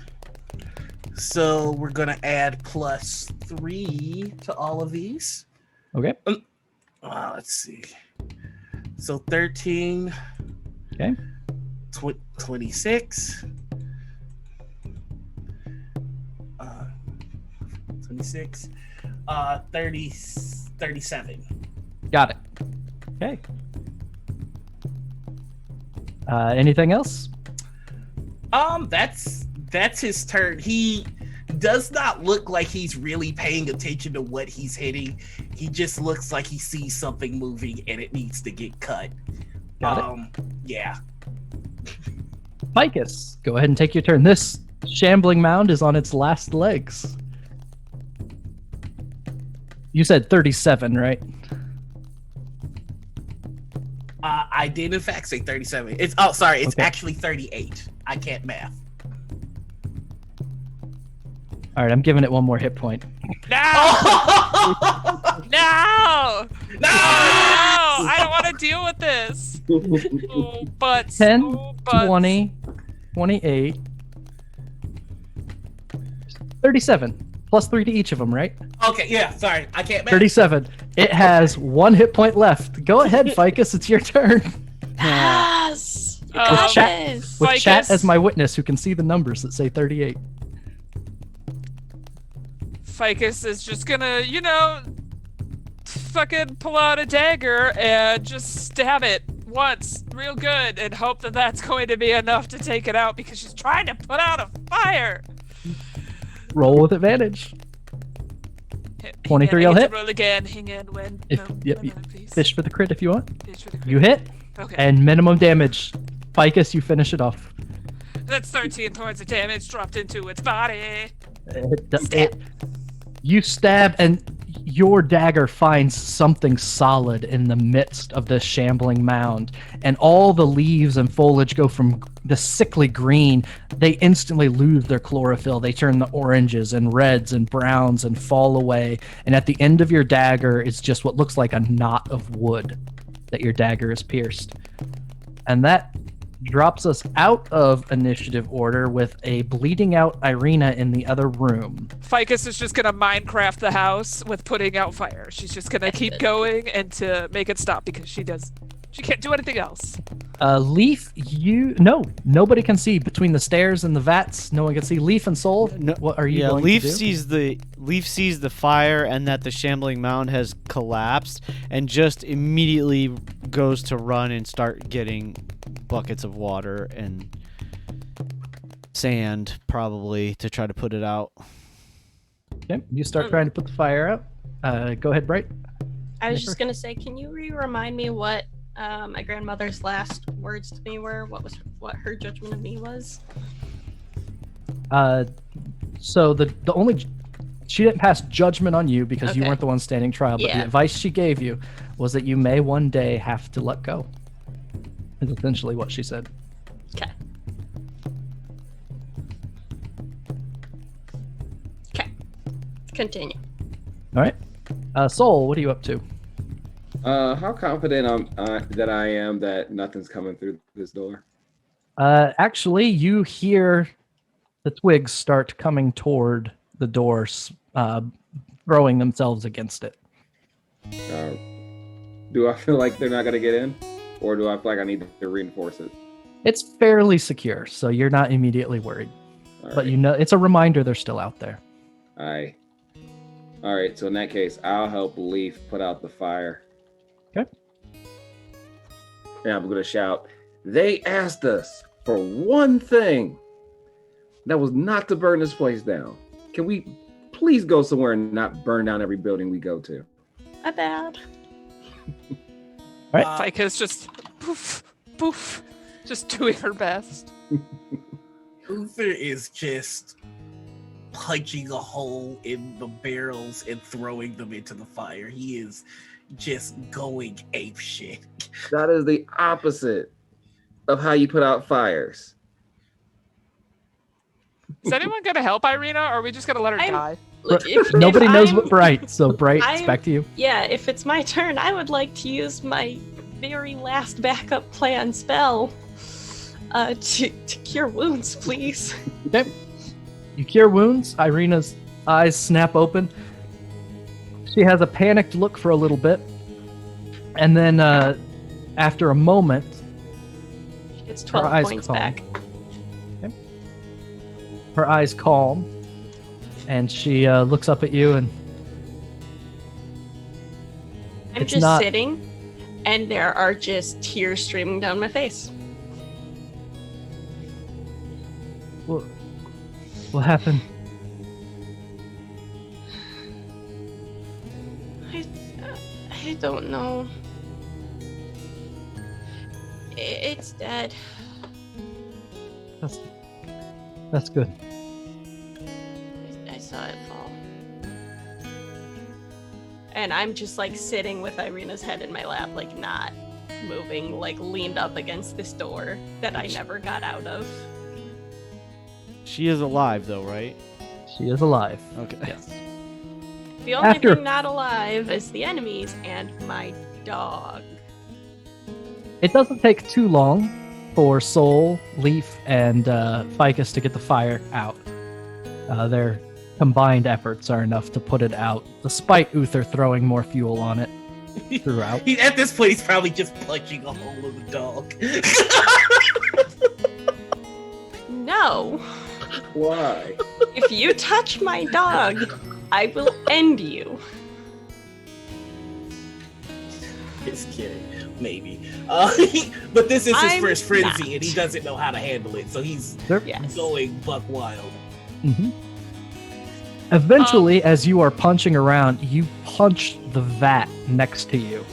So we're gonna add +3 to all of these. Okay. Let's see. So 13. Okay. 26. 26. 37. Got it. Okay. Anything else? That's his turn. He does not look like he's really paying attention to what he's hitting. He just looks like he sees something moving and it needs to get cut. Got it. Yeah. Ficus, go ahead and take your turn. This shambling mound is on its last legs. You said 37, right? I did in fact say 37. It's actually 38. I can't math. All right, I'm giving it one more hit point. No! Oh! No! No! I don't want to deal with this. Ooh, butts. 10, Ooh, butts. 20, 28, 37. +3 to each of them, right? Okay, yeah, sorry. I can't math. 37. It has 1 hit point left. Go ahead, Ficus. It's your turn. Yes. You With got chat- this. With chat Ficus. as my witness who can see the numbers that say 38. Ficus is just gonna, fucking pull out a dagger and just stab it once real good and hope that that's going to be enough to take it out because she's trying to put out a fire. Roll with advantage. 23 Hang will on, I get hit. to roll again. Hang on, when? If- No, yep, no, please. Fish for the crit if you want. Fish for the You crit. hit, Okay. and minimum damage. Ficus, you finish it off. That's 13 points of damage dropped into its body. You stab, and your dagger finds something solid in the midst of this shambling mound, and all the leaves and foliage go from the sickly green. They instantly lose their chlorophyll. They turn the oranges and reds and browns and fall away. And at the end of your dagger is just what looks like a knot of wood that your dagger is pierced. And that drops us out of initiative order with a bleeding out Ireena in the other room. Ficus is just gonna Minecraft the house with putting out fire. She's just gonna keep going and to make it stop because she can't do anything else. Leaf, nobody can see between the stairs and the vats. No one can see. Leaf and Soul, what are you going Leaf to do? sees the fire and that the shambling mound has collapsed, and just immediately goes to run and start getting buckets of water and sand, probably, to try to put it out. Okay, you start trying to put the fire out. Go ahead, Bright. I was just gonna say, can you remind me what my grandmother's last words to me were? What her judgment of me was? So the only she didn't pass judgment on you because you Okay. weren't the one standing trial, but Yeah. the advice she gave you was that you may one day have to let go. Is essentially what she said. Okay. Okay. Continue. All right. Soul, what are you up to? How confident that I am that nothing's coming through this door? Actually, you hear the twigs start coming toward the doors, throwing themselves against it. Do I feel like they're not gonna get in, or do I feel like I need to reinforce it? It's fairly secure, so you're not immediately worried. All But right. you know, it's a reminder they're still out there. All right. So in that case, I'll help Leaf put out the fire. Okay. And I'm gonna shout, "They asked us for one thing. That was not to burn this place down. Can we please go somewhere and not burn down every building we go to?" My bad. All right. Ficus just poof, poof, just doing her best. Uther is just punching a hole in the barrels and throwing them into the fire. He is just going ape shit. That is the opposite of how you put out fires. Is anyone gonna help Ireena, or are we just gonna let her I'm- die? Look, if Nobody knows I'm- what Bright, so Bright, it's I'm- back to you. Yeah, if it's my turn, I would like to use my very last backup plan spell to cure wounds, please. Okay. You cure wounds. Ireena's eyes snap open. She has a panicked look for a little bit. And then after a moment, It's her 12 eyes points calm. back. Okay. Her eyes calm. And she looks up at you and I'm It's just not- sitting, and there are just tears streaming down my face. what happened? I don't know. It's dead. That's good. I saw it fall. And I'm just like sitting with Ireena's head in my lap, like not moving, like leaned up against this door that I never got out of. She is alive, though, right? She is alive. Okay. Yes. The only After- thing not alive is the enemies and my dog. It doesn't take too long for Soul, Leaf, and Ficus to get the fire out. Their combined efforts are enough to put it out, despite Uther throwing more fuel on it throughout. At this point, he's probably just punching a hole in the dog. No. Why? If you touch my dog, I will end you. Just kidding. Maybe. But this is his I'm first frenzy, not. and he doesn't know how to handle it, so he's Yes. going buck wild. Mhm. Eventually, as you are punching around, you punch the vat next to you,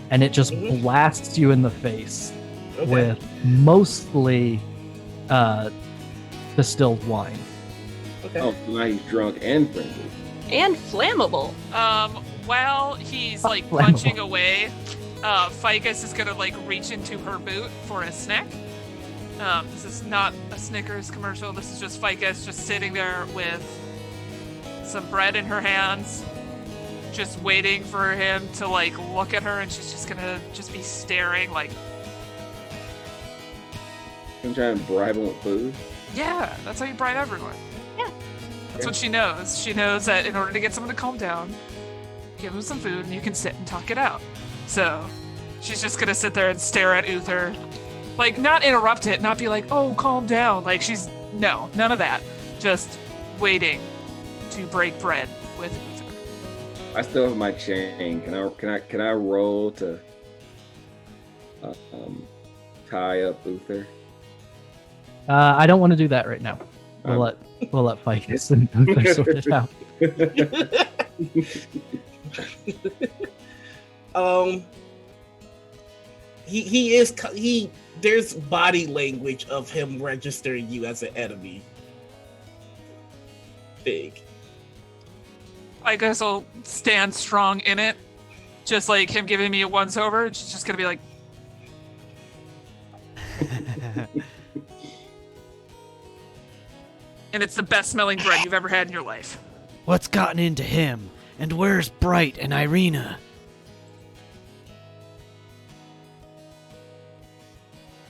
and it just Mhm. blasts you in the face Okay. with mostly distilled wine. Okay. Oh, so now he's drunk and frenzied. And flammable. While he's like Flammable. punching away, Ficus is gonna like reach into her boot for a snack. This is not a Snickers commercial. This is just Ficus just sitting there with some bread in her hands, just waiting for him to like look at her, and she's just gonna just be staring like, I'm trying to bribe him with food. yeah, that's how you bribe everyone. Yeah. That's what she knows. She knows that in order to get someone to calm down, give him some food and you can sit and talk it out. So she's just gonna sit there and stare at Uther. Like, not interrupt it, not be like, oh, calm down. Like, no, none of that. Just waiting to break bread with Uther. I still have my chain. Can I roll to tie up Uther? I don't want to do that right now. We'll Um, let Ficus and Uther sort it out. There's body language of him registering you as an enemy. Big. I guess I'll stand strong in it. Just like him giving me a once over. She's just gonna be like, and it's the best smelling bread you've ever had in your life. What's gotten into him? And where's Bright and Ireena?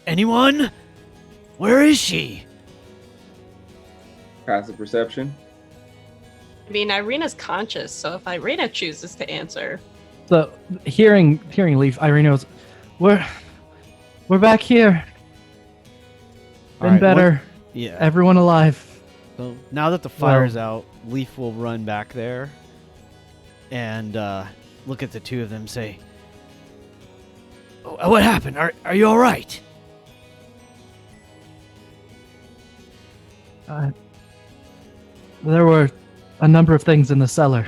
Anyone? Where is she? Passive perception. I mean, Ireena's conscious, so if Ireena chooses to answer, So hearing Leaf, Ireena goes, we're back here. Been Alright, better. Yeah. Everyone alive. So now that the fire's out, Leaf will run back there and look at the two of them and say, "Oh, what happened? Are you all right?" There were a number of things in the cellar.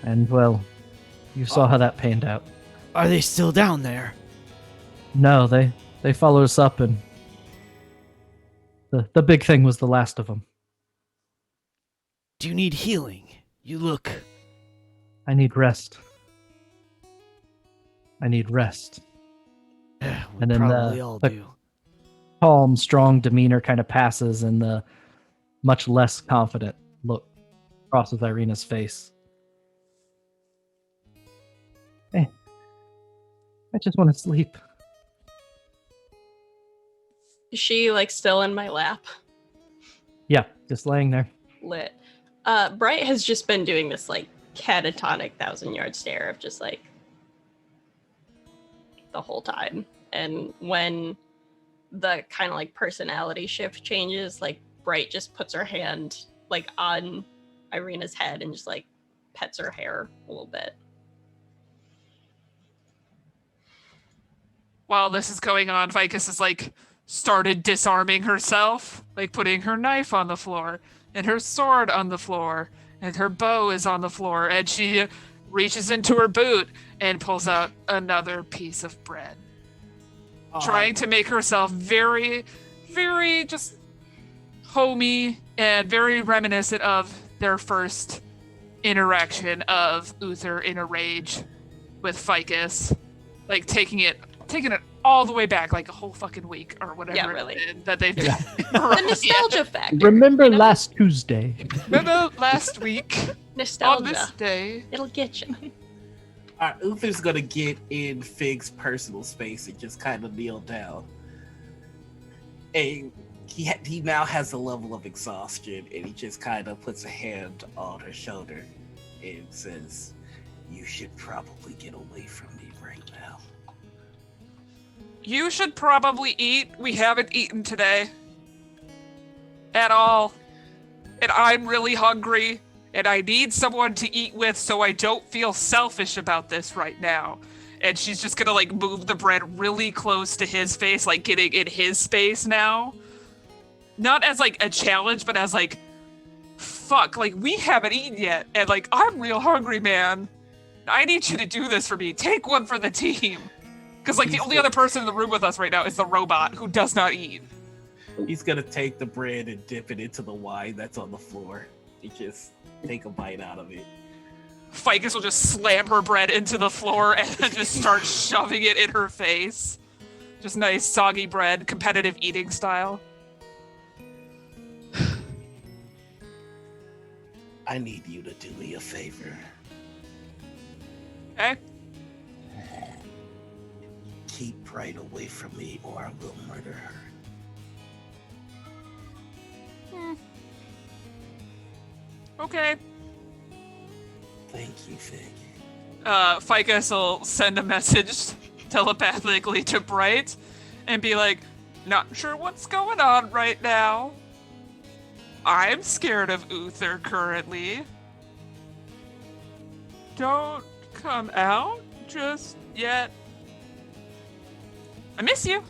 And, well, you saw how that panned out. Are they still down there? No, they followed us up, and the big thing was the last of them. Do you need healing? You look... I need rest. I need rest. We And then probably all the- do. Calm, strong demeanor kind of passes, and the much less confident look crosses Ireena's face. Hey, I just want to sleep. is she like still in my lap? Yeah, just laying there. Lit. Bright has just been doing this like catatonic 1,000-yard stare of just like the whole time. And when the kind of like personality shift changes, like Bright just puts her hand like on Ireena's head and just like pets her hair a little bit. While this is going on, Ficus has like started disarming herself, like putting her knife on the floor and her sword on the floor and her bow is on the floor, and she reaches into her boot and pulls out another piece of bread, trying to make herself very, very just homey and very reminiscent of their first interaction of Uther in a rage with Ficus, like taking it all the way back, like a whole fucking week or whatever. Yeah, really. That they've Yeah. The nostalgia factor. Remember you know? last Tuesday? Remember last week on Nostalgia. this day. It'll get you. Uther's gonna get in Fig's personal space and just kind of kneel down. And he now has a level of exhaustion, and he just kind of puts a hand on her shoulder and says, "You should probably get away from me right now." You should probably eat. We haven't eaten today. At all. And I'm really hungry. And I need someone to eat with so I don't feel selfish about this right now. And she's just gonna like move the bread really close to his face, like getting in his space now. Not as like a challenge, but as like, fuck, like we haven't eaten yet. And like, I'm real hungry, man. I need you to do this for me. Take one for the team. Because like the only other person in the room with us right now is the robot who does not eat. He's gonna take the bread and dip it into the wine that's on the floor. He just take a bite out of it. Ficus will just slam her bread into the floor and then just start shoving it in her face. Just nice soggy bread, competitive eating style. I need you to do me a favor. Okay? Keep Bright away from me or I will murder her. Okay. Thank you, Fig. Ficus will send a message telepathically to Bright and be like, not sure what's going on right now. I'm scared of Uther currently. Don't come out just yet. I miss you.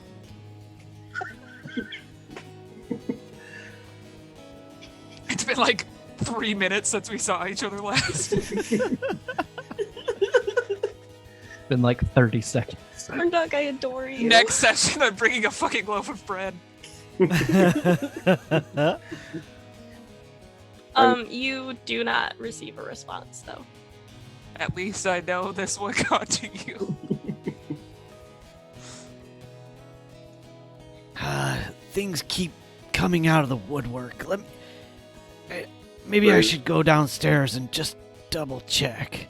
It's been like 3 minutes since we saw each other last. Been like 30 seconds. Dog, I adore you. Next session, I'm bringing a fucking loaf of bread. You do not receive a response though. At least I know this one got to you. Things keep coming out of the woodwork. Maybe I should go downstairs and just double check.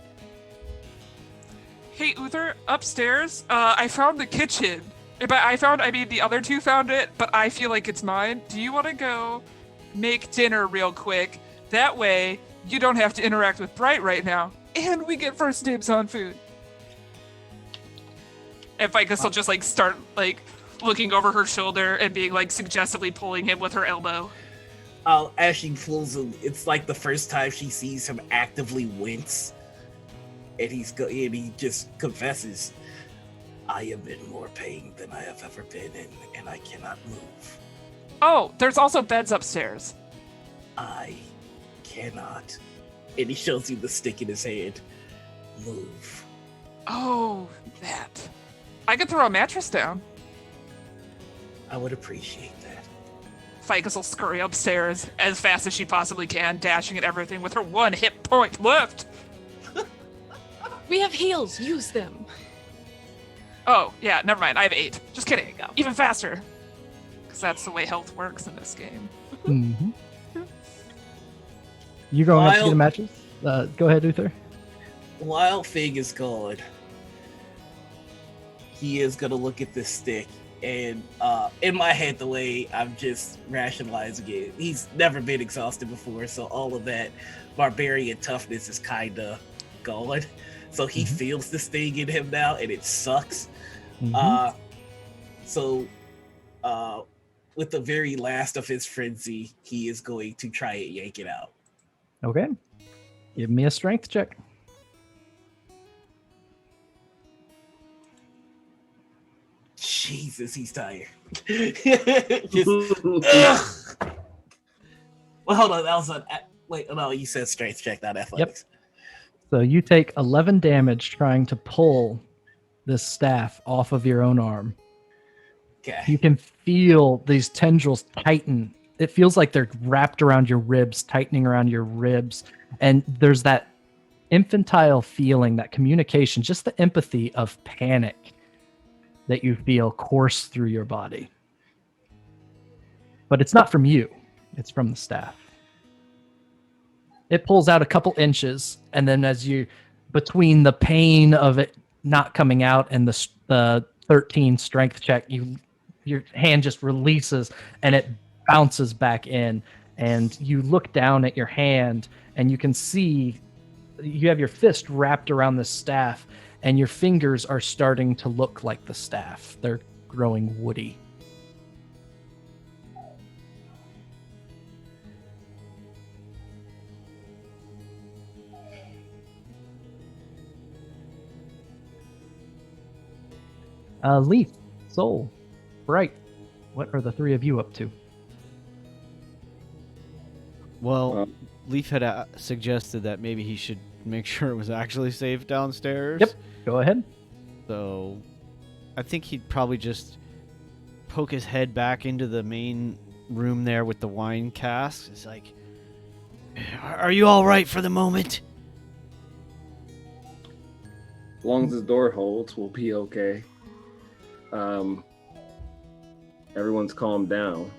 Hey, Uther, upstairs, I found the kitchen. I mean, the other two found it, but I feel like it's mine. Do you want to go make dinner real quick? That way, you don't have to interact with Bright right now, and we get first dibs on food. And Ficus will just, like, start, like, looking over her shoulder and being, like, suggestively pulling him with her elbow. As she pulls him, it's like the first time she sees him actively wince. And he just confesses, I am in more pain than I have ever been in, and I cannot move. Oh, there's also beds upstairs. I cannot. And he shows you the stick in his hand. Move. Oh, that. I could throw a mattress down. I would appreciate that. Ficus will scurry upstairs as fast as she possibly can, dashing at everything with her one hit point left. We have heals. Use them. Oh, yeah, never mind. I have 8. Just kidding. There you go. Even faster. Because that's the way health works in this game. Mm-hmm. You going up to get a mattress? Go ahead, Uther. While Fig is gone, he is going to look at this stick And in my head, the way I'm just rationalizing it, he's never been exhausted before, so all of that barbarian toughness is kind of gone. So he feels this thing in him now, and it sucks. So with the very last of his frenzy, he is going to try and yank it out. Okay. Give me a strength check. Jesus, he's tired. Just, ugh. Well, hold on. That was wait. No, you said strength check, not athletics. So you take 11 damage trying to pull this staff off of your own arm. Okay. You can feel these tendrils tighten. It feels like they're wrapped around your ribs, tightening around your ribs. And there's that infantile feeling, that communication, just the empathy of panic that you feel course through your body. But it's not from you. It's from the staff. It pulls out a couple inches, and then as you, between the pain of it not coming out and the 13 strength check, your hand just releases and it bounces back in, and you look down at your hand and you can see you have your fist wrapped around the staff, and your fingers are starting to look like the staff. They're growing woody. Leaf, Soul, Bright, what are the three of you up to? Well, Leaf had suggested that maybe he should make sure it was actually safe downstairs. Yep, go ahead. So I think he'd probably just poke his head back into the main room there with the wine casks. It's like, are you all right for the moment? As long as the door holds, we'll be okay. Everyone's calmed down.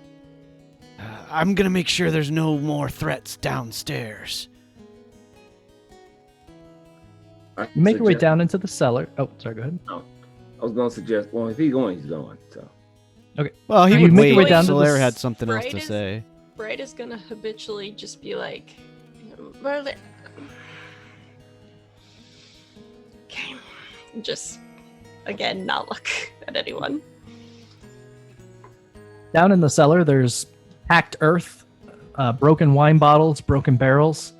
I'm going to make sure there's no more threats downstairs. I You make your way suggest- down into the cellar. Oh, sorry, go ahead. I was going to suggest, well, if he's going, he's going. So Well, he You would make wait your way down until to the Solaire had something else to Bright is- say. Bright is gonna habitually just be like, "Merlin." Okay. Just again, not look at anyone. Down in the cellar, there's packed earth, broken wine bottles, broken barrels.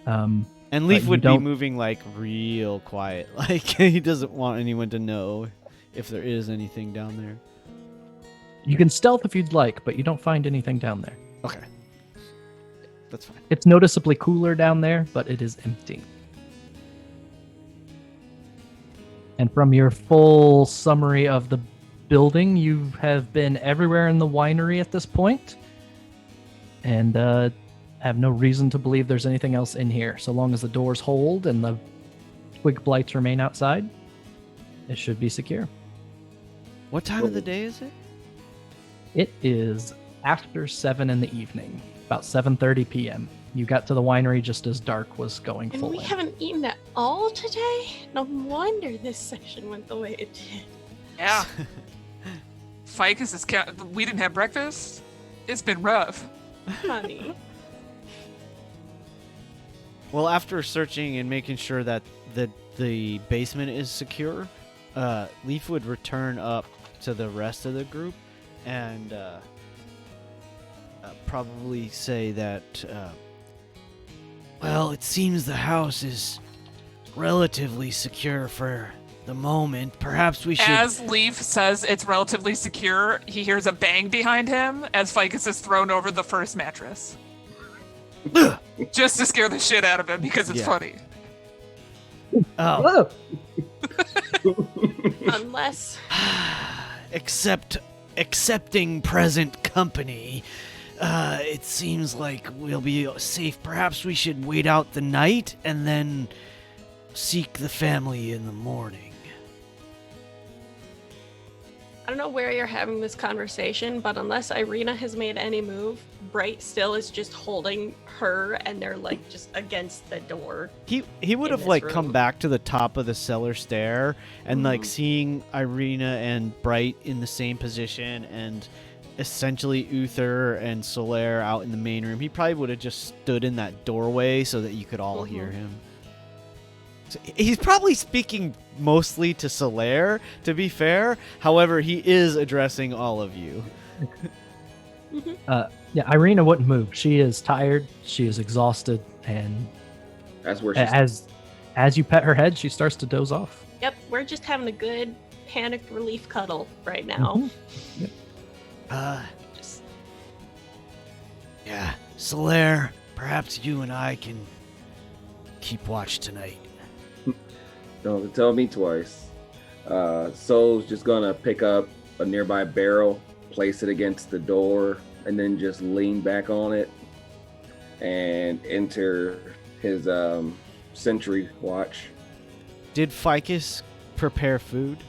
And But Leaf you would be don't- moving like real quiet. Like he doesn't want anyone to know if there is anything down there. You can stealth if you'd like, but you don't find anything down there. Okay. That's fine. It's noticeably cooler down there, but it is empty. And from your full summary of the building, you have been everywhere in the winery at this point, and have no reason to believe there's anything else in here. So long as the doors hold and the twig blights remain outside, it should be secure. What time of the day is it? It is after 7 in the evening, about 7:30 p.m. You got to the winery just as dark was going And full we in. haven't eaten at all today? No wonder this session went the way it did. Yeah. Ficus is we didn't have breakfast. It's been rough. Honey. Well, after searching and making sure that the basement is secure, Leaf would return up to the rest of the group and probably say that, well, it seems the house is relatively secure for the moment. Perhaps we should... As Leaf says it's relatively secure, he hears a bang behind him as Ficus is thrown over the first mattress. Just to scare the shit out of him because it's Yeah. funny. Oh. Unless Accepting present company, it seems like we'll be safe. Perhaps we should wait out the night and then seek the family in the morning. I don't know where you're having this conversation, but unless Ireena has made any move, Bright still is just holding her, and they're like just against the door. He would in have this like come room. back to the top of the cellar stair and like Mhm. seeing Ireena and Bright in the same position and essentially Uther and Solaire out in the main room. He probably would have just stood in that doorway so that you could all hear him. So he's probably speaking mostly to Solaire, to be fair. However, he is addressing all of you. Yeah, Ireena wouldn't move. She is tired. She is exhausted, and That's where she's. as you pet her head, she starts to doze off. Yep, we're just having a good panic relief cuddle right now. Just Yeah, Solaire, perhaps you and I can keep watch tonight. Don't tell me twice. Soul's just gonna pick up a nearby barrel, place it against the door, and then just lean back on it and enter his sentry watch. Did Ficus prepare food?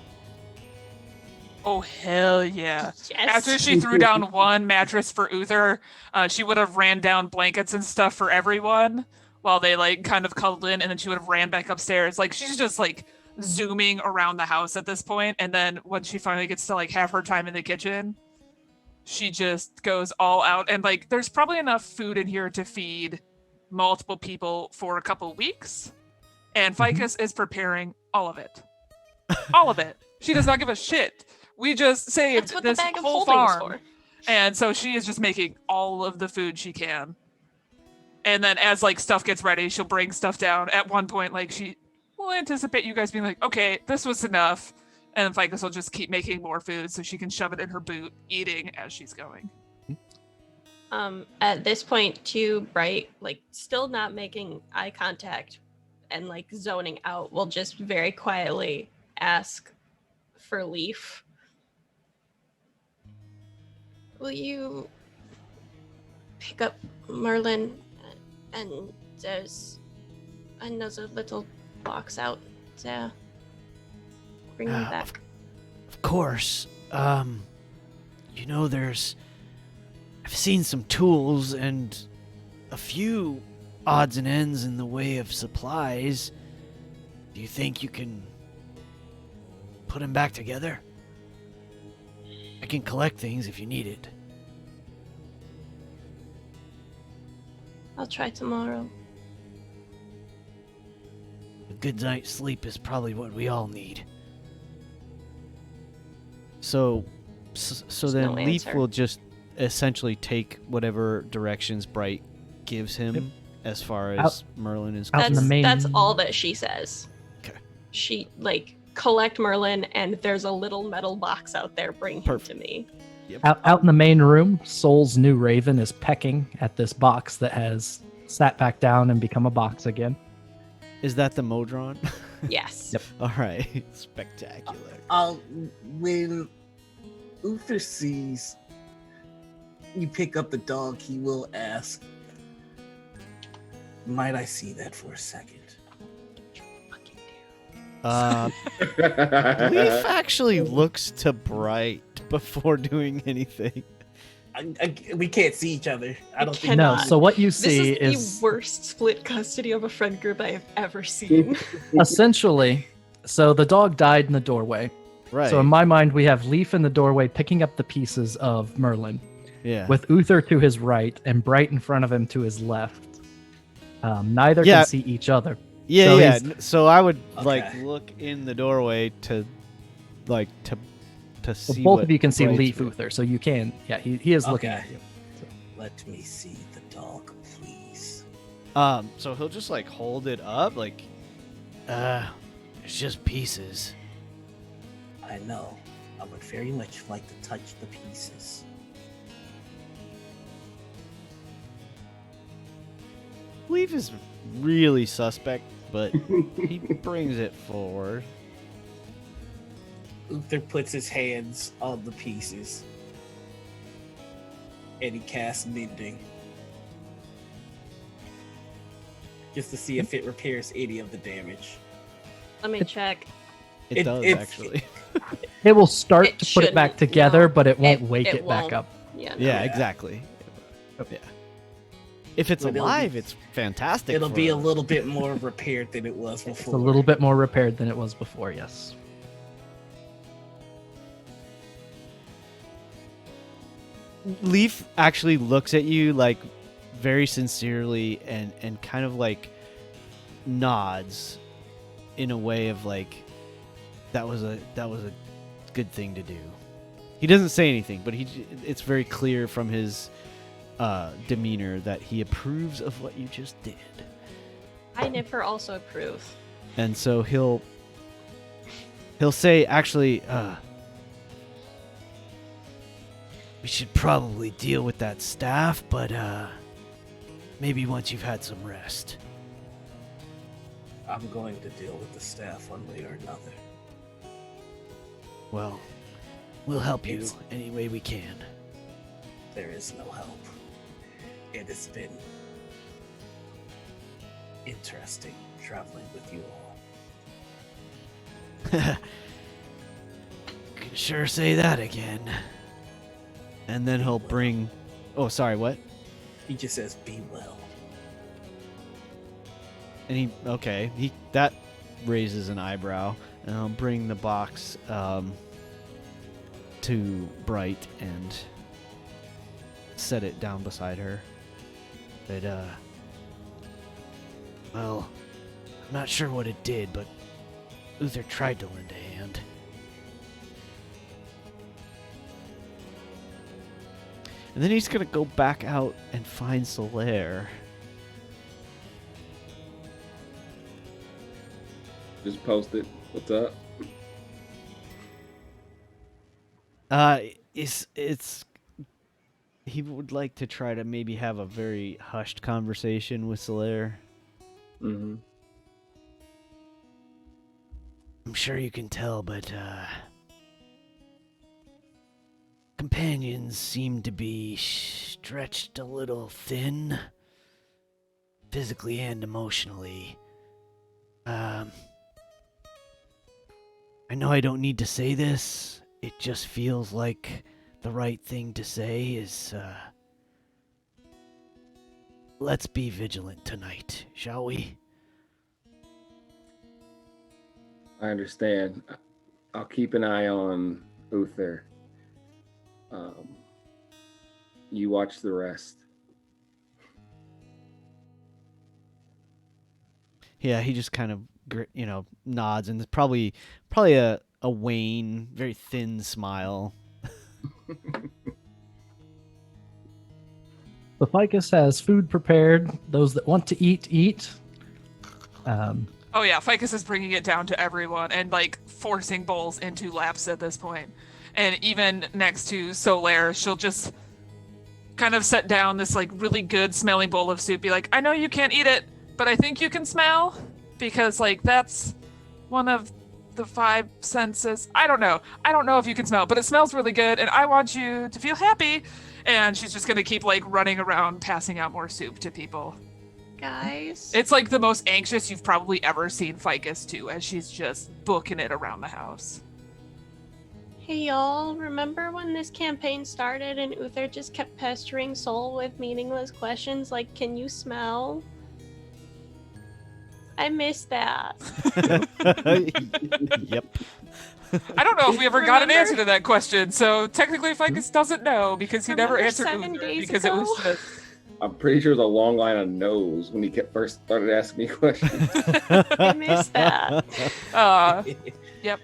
Oh, hell yeah. yes. After she threw down one mattress for Uther, she would have ran down blankets and stuff for everyone while they like kind of cuddled in, and then she would have ran back upstairs. Like she's just like zooming around the house at this point, and then when she finally gets to like have her time in the kitchen, she just goes all out. And like there's probably enough food in here to feed multiple people for a couple weeks, and Ficus is preparing all of it. All of it. She does not give a shit. We just saved That's what the this bag of whole holding is farm. for. And so she is just making all of the food she can. And then as like stuff gets ready, she'll bring stuff down. At one point, like she will anticipate you guys being like, okay, this was enough. And then Ficus will just keep making more food so she can shove it in her boot, eating as she's going. At this point, too, Bright, like still not making eye contact and like zoning out, will just very quietly ask for Leaf. Will you pick up Merlin? And there's another little box out there. Bring them back. Of course. You know, I've seen some tools and a few odds and ends in the way of supplies. Do you think you can put them back together? I can collect things if you need it. I'll try tomorrow. A good night's sleep is probably what we all need. So then no Leaf answer. will just essentially take whatever directions Bright gives him as far as Merlin is Out in the concerned. main- That's all that she says. Okay. She like collect Merlin, and there's a little metal box out there. Bring him Perfect. to me. Out in the main room, Soul's new raven is pecking at this box that has sat back down and become a box again. Is that the Modron? Yes. Yep. All right. Spectacular. When Uther sees you pick up the dog, he will ask, "Might I see that for a second?" Leaf actually looks to Bright before doing anything. We can't see each other. I don't think. No, Cannot. so what you This see is the worst split custody of a friend group I have ever seen. essentially, so the dog died in the doorway. Right. So in my mind, we have Leaf in the doorway picking up the pieces of Merlin, yeah. with Uther to his right and Bright in front of him to his left. Neither Yeah. can see each other. Yeah, So yeah. he's- So I would like Okay. look in the doorway to So see. both what of you can see Bright's Leaf doing. Uther, so you can. Yeah, he is looking Okay. at you. Let me see the dog, please. So he'll just like hold it up, like, it's just pieces. I know. I would very much like to touch the pieces. Leaf is really suspect, but he brings it forward. Uther puts his hands on the pieces. And he casts Mending. Just to see if it repairs any of the damage. Let me check. It does it's- actually. It will start It to put it back shouldn't, together, no. but it won't It- wake it it back won't. up. Yeah. No. Yeah, Yeah. exactly. Yeah. If it's But it'll alive, be- it's fantastic. It'll for be a us. little bit more repaired than it was before. It's a little bit more repaired than it was before, yes. Leaf actually looks at you like very sincerely and kind of like nods in a way of like that was a good thing to do. He doesn't say anything, but it's very clear from his demeanor that he approves of what you just did. I never also approve. And so he'll say, actually, we should probably deal with that staff, but maybe once you've had some rest. I'm going to deal with the staff one way or another. Well, we'll help you It's- any way we can. There is no help. It has been interesting traveling with you all. Can sure say that again. And then he'll bring... Oh, sorry, what? He just says, "Be well." And that raises an eyebrow, and I'll bring the box to Bright and set it down beside her. But well, I'm not sure what it did, but Uther tried to lend a hand. And then he's gonna go back out and find Cellar. Just post it. What's up? It's he would like to try to maybe have a very hushed conversation with Cellar. Mm-hmm. I'm sure you can tell, but companions seem to be stretched a little thin, physically and emotionally. I know I don't need to say this. It just feels like the right thing to say is, let's be vigilant tonight, shall we? I understand. I'll keep an eye on Uther. You watch the rest. Yeah, he just kind of, nods, and there's probably a wan, very thin smile. The Ficus has food prepared. Those that want to eat, eat. Oh yeah, Ficus is bringing it down to everyone and like forcing bowls into laps at this point. And even next to Solaire, she'll just kind of set down this like really good smelling bowl of soup. Be like, I know you can't eat it, but I think you can smell, because like that's one of the 5 senses. I don't know if you can smell, but it smells really good, and I want you to feel happy. And she's just gonna keep like running around passing out more soup to people. Guys. It's like the most anxious you've probably ever seen Ficus too, as she's just booking it around the house. Hey y'all, remember when this campaign started and Uther just kept pestering Soul with meaningless questions like, can you smell? I miss that. Yep. I don't know if we ever got an Remember- answer to that question, so technically Ficus doesn't know because he never Remember answered 7 Uther, days because it was ago? just I'm pretty sure there's a long line of no's when he first started asking me questions. I miss that. Yep.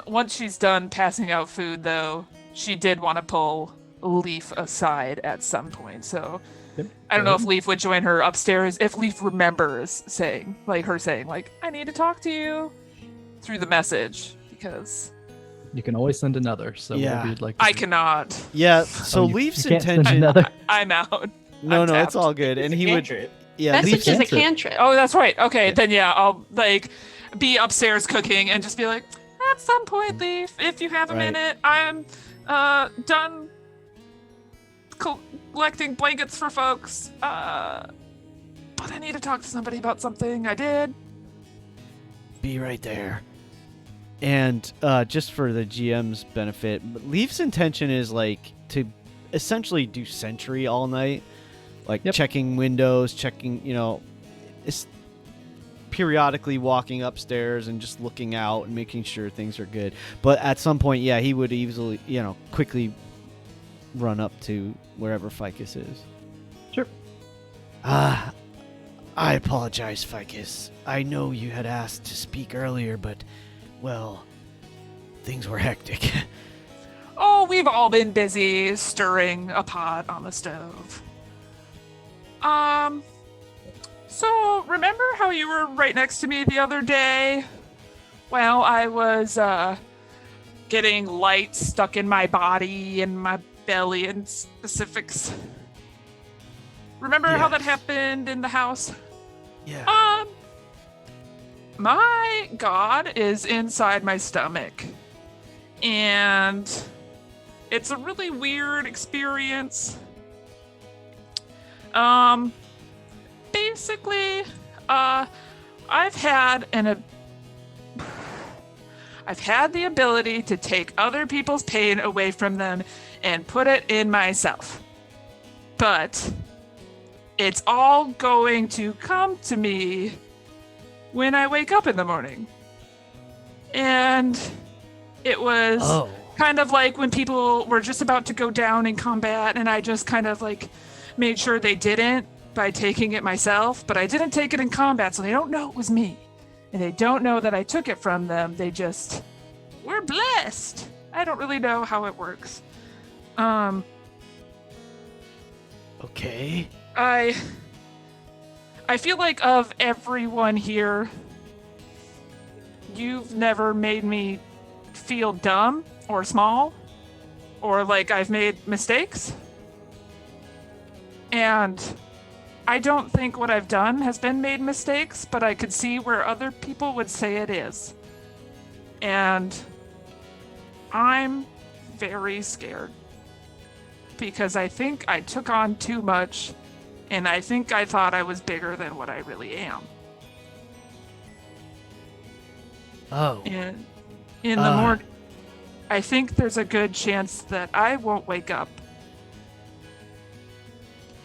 Once she's done passing out food, though, she did want to pull Leaf aside at some point. So Yep. I don't know if Leaf would join her upstairs. If Leaf remembers saying, I need to talk to you through the message, because You can always send another. So Yeah. whatever you'd like to I do. cannot. Yeah, so Oh, you Leaf's can't send intention... another. I'm out. No, I'm no, tapped. it's all good. And It's a he would... cantrip. Yeah, Message Leaf's is a cantrip. cantrip. Oh, that's right. Okay, Yeah. then yeah, I'll like be upstairs cooking and just be like, at some point, Leaf, if you have a Right. minute, I'm done collecting blankets for folks. But I need to talk to somebody about something I did. be right there. And just for the GM's benefit, Leaf's intention is like to essentially do sentry all night, like checking windows, checking, periodically walking upstairs and just looking out and making sure things are good. But at some point, he would easily, quickly run up to wherever Ficus is. Sure. I apologize, Ficus. I know you had asked to speak earlier, but, well, things were hectic. Oh, we've all been busy stirring a pot on the stove. So remember how you were right next to me the other day? Well, I was, getting light stuck in my body and my belly and specifics. Remember how that happened in the house? Yeah. My god is inside my stomach. And it's a really weird experience. Basically, I've had the ability to take other people's pain away from them and put it in myself. But it's all going to come to me when I wake up in the morning. And it was kind of like when people were just about to go down in combat, and I just kind of like made sure they didn't by taking it myself, but I didn't take it in combat, so they don't know it was me. And they don't know that I took it from them. They just, we're blessed. I don't really know how it works. Okay. I feel like of everyone here, you've never made me feel dumb or small or like I've made mistakes. And I don't think what I've done has been made mistakes, but I could see where other people would say it is. And I'm very scared because I think I took on too much, and I think I thought I was bigger than what I really am. Oh. And in the morning, I think there's a good chance that I won't wake up.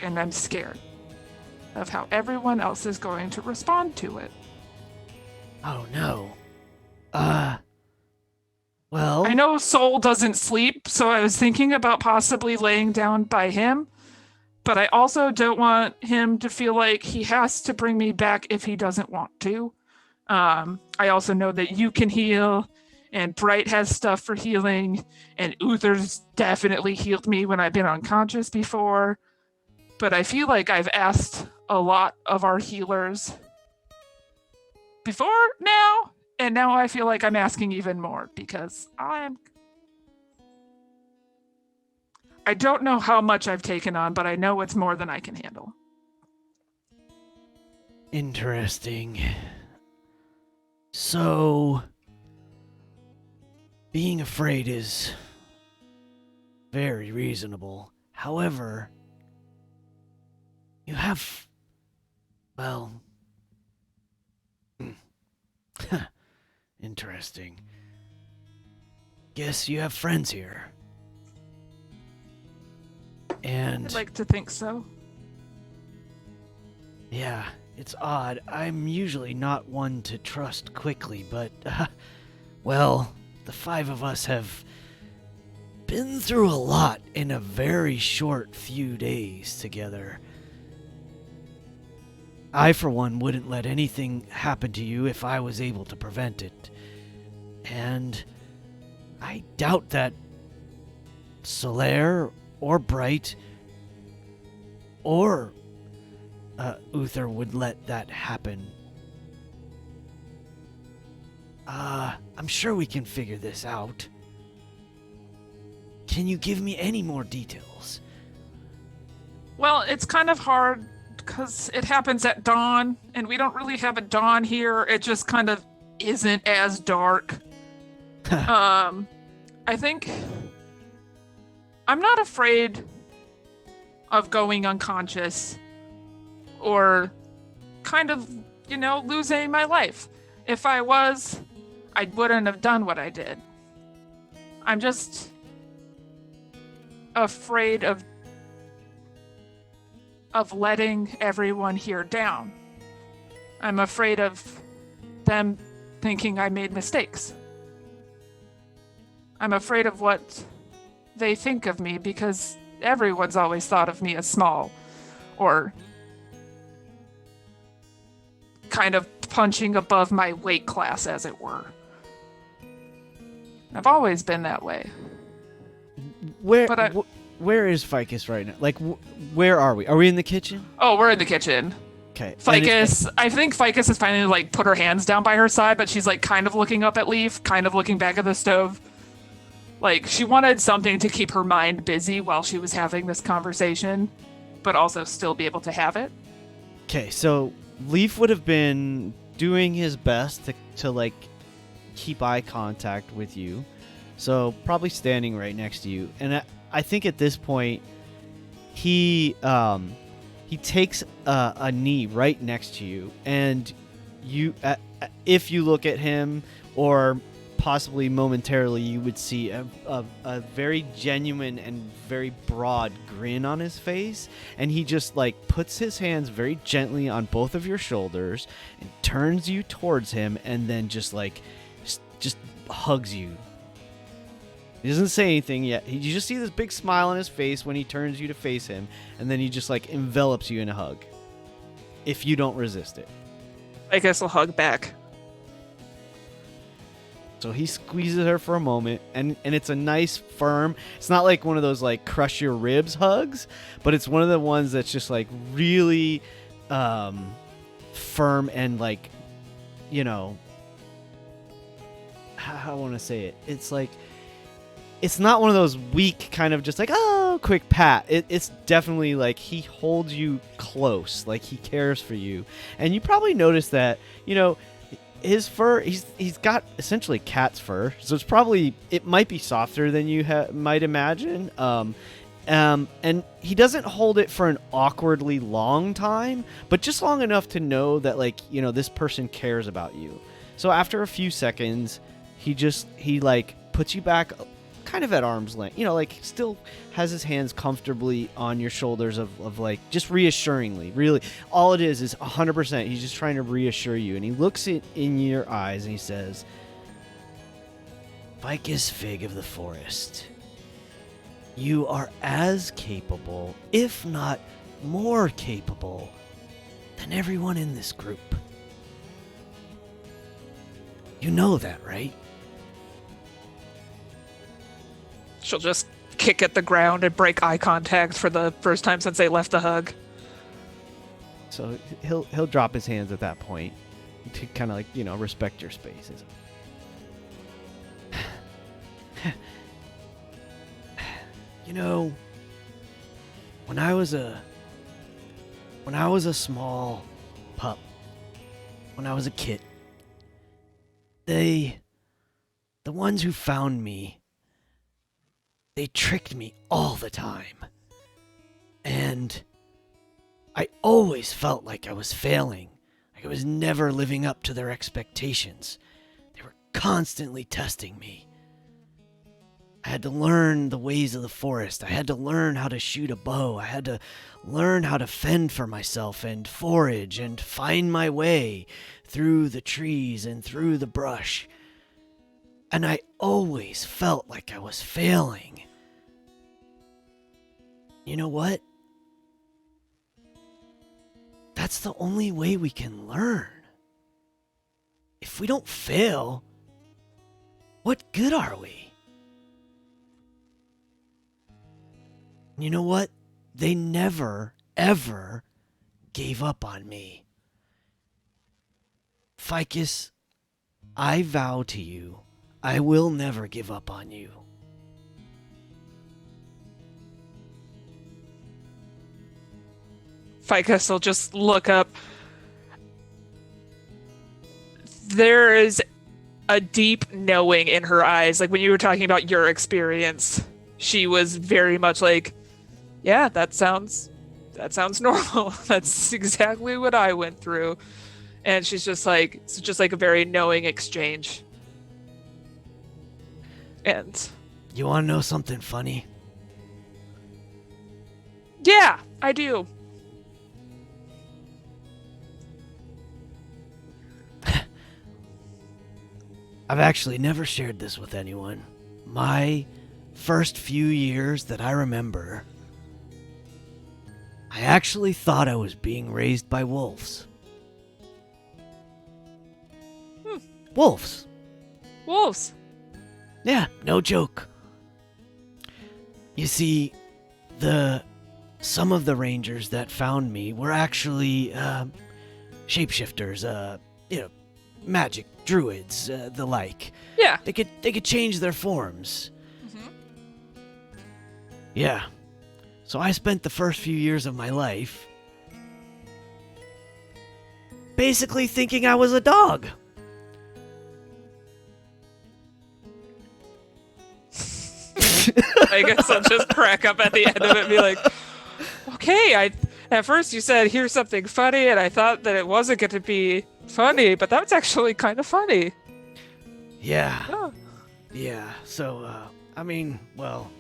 And I'm scared of how everyone else is going to respond to it. Oh, no. Well... I know Soul doesn't sleep, so I was thinking about possibly laying down by him, but I also don't want him to feel like he has to bring me back if he doesn't want to. I also know that you can heal, and Bright has stuff for healing, and Uther's definitely healed me when I've been unconscious before. But I feel like I've asked a lot of our healers before now, and now I feel like I'm asking even more because I don't know how much I've taken on, but I know it's more than I can handle. Interesting. So, being afraid is very reasonable. However, you have, well, interesting. Guess you have friends here. And I'd like to think so. yeah, it's odd. I'm usually not one to trust quickly, but, well, the five of us have been through a lot in a very short few days together. I, for one, wouldn't let anything happen to you if I was able to prevent it. And I doubt that Cellar or Bright or Uther would let that happen. I'm sure we can figure this out. Can you give me any more details? Well, it's kind of hard because it happens at dawn, and we don't really have a dawn here. It just kind of isn't as dark. I think I'm not afraid of going unconscious or kind of, losing my life. If I was, I wouldn't have done what I did. I'm just afraid of letting everyone here down. I'm afraid of them thinking I made mistakes. I'm afraid of what they think of me because everyone's always thought of me as small or kind of punching above my weight class, as it were. I've always been that way. Where is Ficus right now? Like, where are we? Are we in the kitchen? Oh, we're in the kitchen. Okay. Ficus, I think Ficus has finally like put her hands down by her side, but she's like kind of looking up at Leaf, kind of looking back at the stove. Like she wanted something to keep her mind busy while she was having this conversation, but also still be able to have it. Okay, so Leaf would have been doing his best to like keep eye contact with you. So probably standing right next to you. And I think at this point he takes a knee right next to you, and you if you look at him, or possibly momentarily, you would see a very genuine and very broad grin on his face, and he just like puts his hands very gently on both of your shoulders and turns you towards him, and then just hugs you. He doesn't say anything yet. You just see this big smile on his face when he turns you to face him, and then he just like envelops you in a hug. If you don't resist it. I guess I'll hug back. So he squeezes her for a moment, and it's a nice firm, it's not like one of those like crush your ribs hugs, but it's one of the ones that's just like really firm and like, you know, how I want to say it. It's like, it's not one of those weak kind of just like, oh, quick pat. It's definitely like he holds you close, like he cares for you. And you probably notice that, you know, his fur, he's got essentially cat's fur, so it might be softer than you might imagine. And he doesn't hold it for an awkwardly long time, but just long enough to know that, like, you know, this person cares about you. So after a few seconds, he like puts you back kind of at arm's length, you know, like still has his hands comfortably on your shoulders of like just reassuringly. Really, all it is 100%. He's just trying to reassure you, and he looks in your eyes and he says, "Ficus Fig of the Forest, you are as capable, if not more capable, than everyone in this group. You know that, right?" She'll just kick at the ground and break eye contact for the first time since they left the hug. So he'll drop his hands at that point to kind of like, you know, respect your spaces. You know, when I was a small pup, when I was a kid, the ones who found me, they tricked me all the time. And I always felt like I was failing, like I was never living up to their expectations. They were constantly testing me. I had to learn the ways of the forest. I had to learn how to shoot a bow. I had to learn how to fend for myself and forage and find my way through the trees and through the brush. And I always felt like I was failing. You know what? That's the only way we can learn. If we don't fail, what good are we? You know what? They never, ever gave up on me. Ficus, I vow to you, I will never give up on you. Ficus will just look up. There is a deep knowing in her eyes. Like when you were talking about your experience, she was very much like, yeah, that sounds normal. That's exactly what I went through. And she's just like, it's just like a very knowing exchange. And You want to know something funny? yeah, I do. I've actually never shared this with anyone. My first few years that I remember, I actually thought I was being raised by wolves. Wolves. Wolves. Yeah, no joke. You see, some of the rangers that found me were actually shapeshifters, magic druids, the like. Yeah. They could change their forms. Mhm. Yeah. So I spent the first few years of my life basically thinking I was a dog. I guess I'll just crack up at the end of it and be like, okay, at first you said, here's something funny, and I thought that it wasn't going to be funny, but that's actually kind of funny. Yeah. Oh. Yeah. So, I mean, well,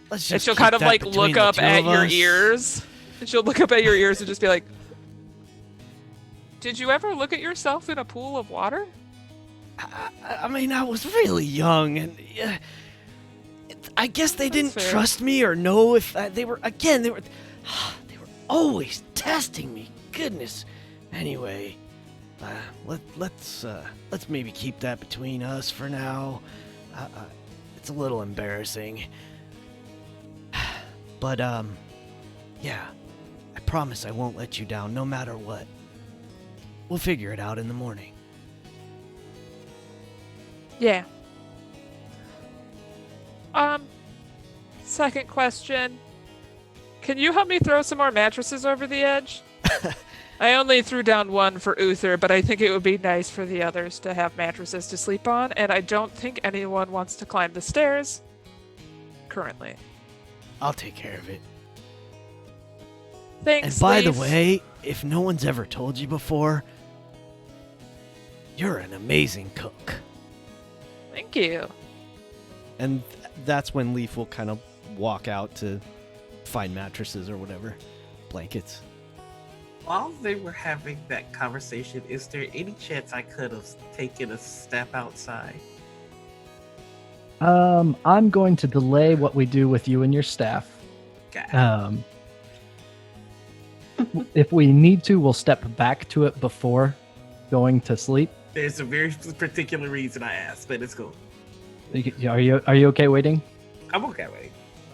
let's And just she'll keep kind of that like between look the up two at of your us. ears. And she'll look up at your ears and just be like, did you ever look at yourself in a pool of water? I mean, I was really young, and I guess they didn't fair. trust me or know if they were. Again, they were always testing me. Goodness. Anyway, let's maybe keep that between us for now. It's a little embarrassing, but yeah, I promise I won't let you down, no matter what. We'll figure it out in the morning. Yeah. Second question. Can you help me throw some more mattresses over the edge? I only threw down one for Uther, but I think it would be nice for the others to have mattresses to sleep on, and I don't think anyone wants to climb the stairs currently. I'll take care of it. Thanks, And by the Leaf. way, if no one's ever told you before, you're an amazing cook. Thank you. And that's when Leaf will kind of walk out to find mattresses or whatever, blankets. While they were having that conversation, is there any chance I could have taken a step outside? I'm going to delay what we do with you and your staff. God. If we need to, we'll step back to it before going to sleep. There's a very particular reason I asked, but it's cool. Are you okay waiting? I'm okay with it.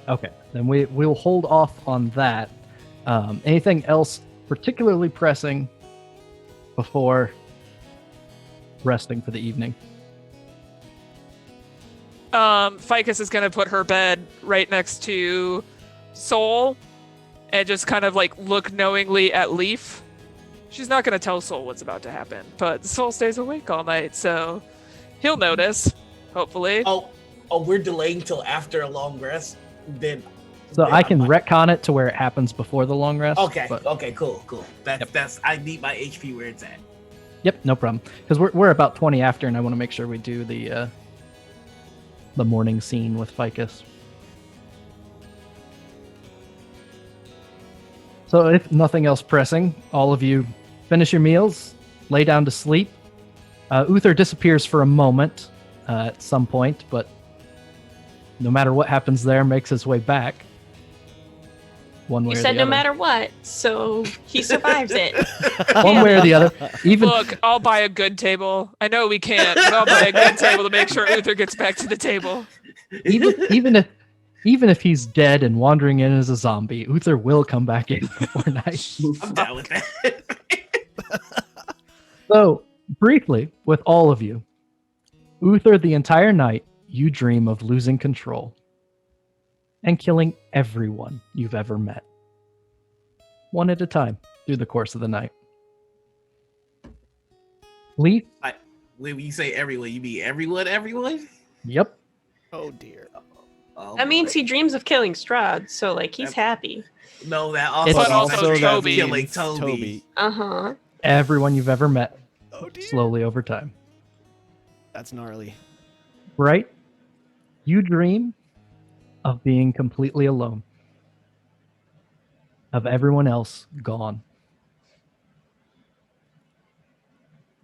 Okay, then we'll hold off on that. Anything else particularly pressing before resting for the evening? Ficus is gonna put her bed right next to Soul and just kind of like look knowingly at Leaf. She's not gonna tell Soul what's about to happen, but Soul stays awake all night, so he'll notice, hopefully. Oh, we're delaying till after a long rest. Then. So then I I'm can fine. retcon it to where it happens before the long rest. Okay. but- Okay. Cool. Yep. That's. I need my HP where it's at. Yep, no problem. Because we're about 20 after, and I want to make sure we do the morning scene with Ficus. So if nothing else pressing, all of you finish your meals, lay down to sleep. Uther disappears for a moment at some point, but no matter what happens there, makes his way back. One way You or said the no other. matter what, so he survives it. One way or the other. Even Look, I'll buy a good table. I know we can't, but I'll buy a good table to make sure Uther gets back to the table. even if he's dead and wandering in as a zombie, Uther will come back in before night. I'm down with that. So, briefly, with all of you, Uther, the entire night, you dream of losing control and killing everyone you've ever met. One at a time through the course of the night. Leaf? When you say everyone, you mean everyone? Everyone? Yep. Oh dear. Oh, That means boy. he dreams of killing Strahd, so like he's happy. No, that It's also, also means Toby. killing Toby. Uh-huh. Everyone you've ever met Oh dear. slowly over time. That's gnarly. Right? You dream of being completely alone, of everyone else gone.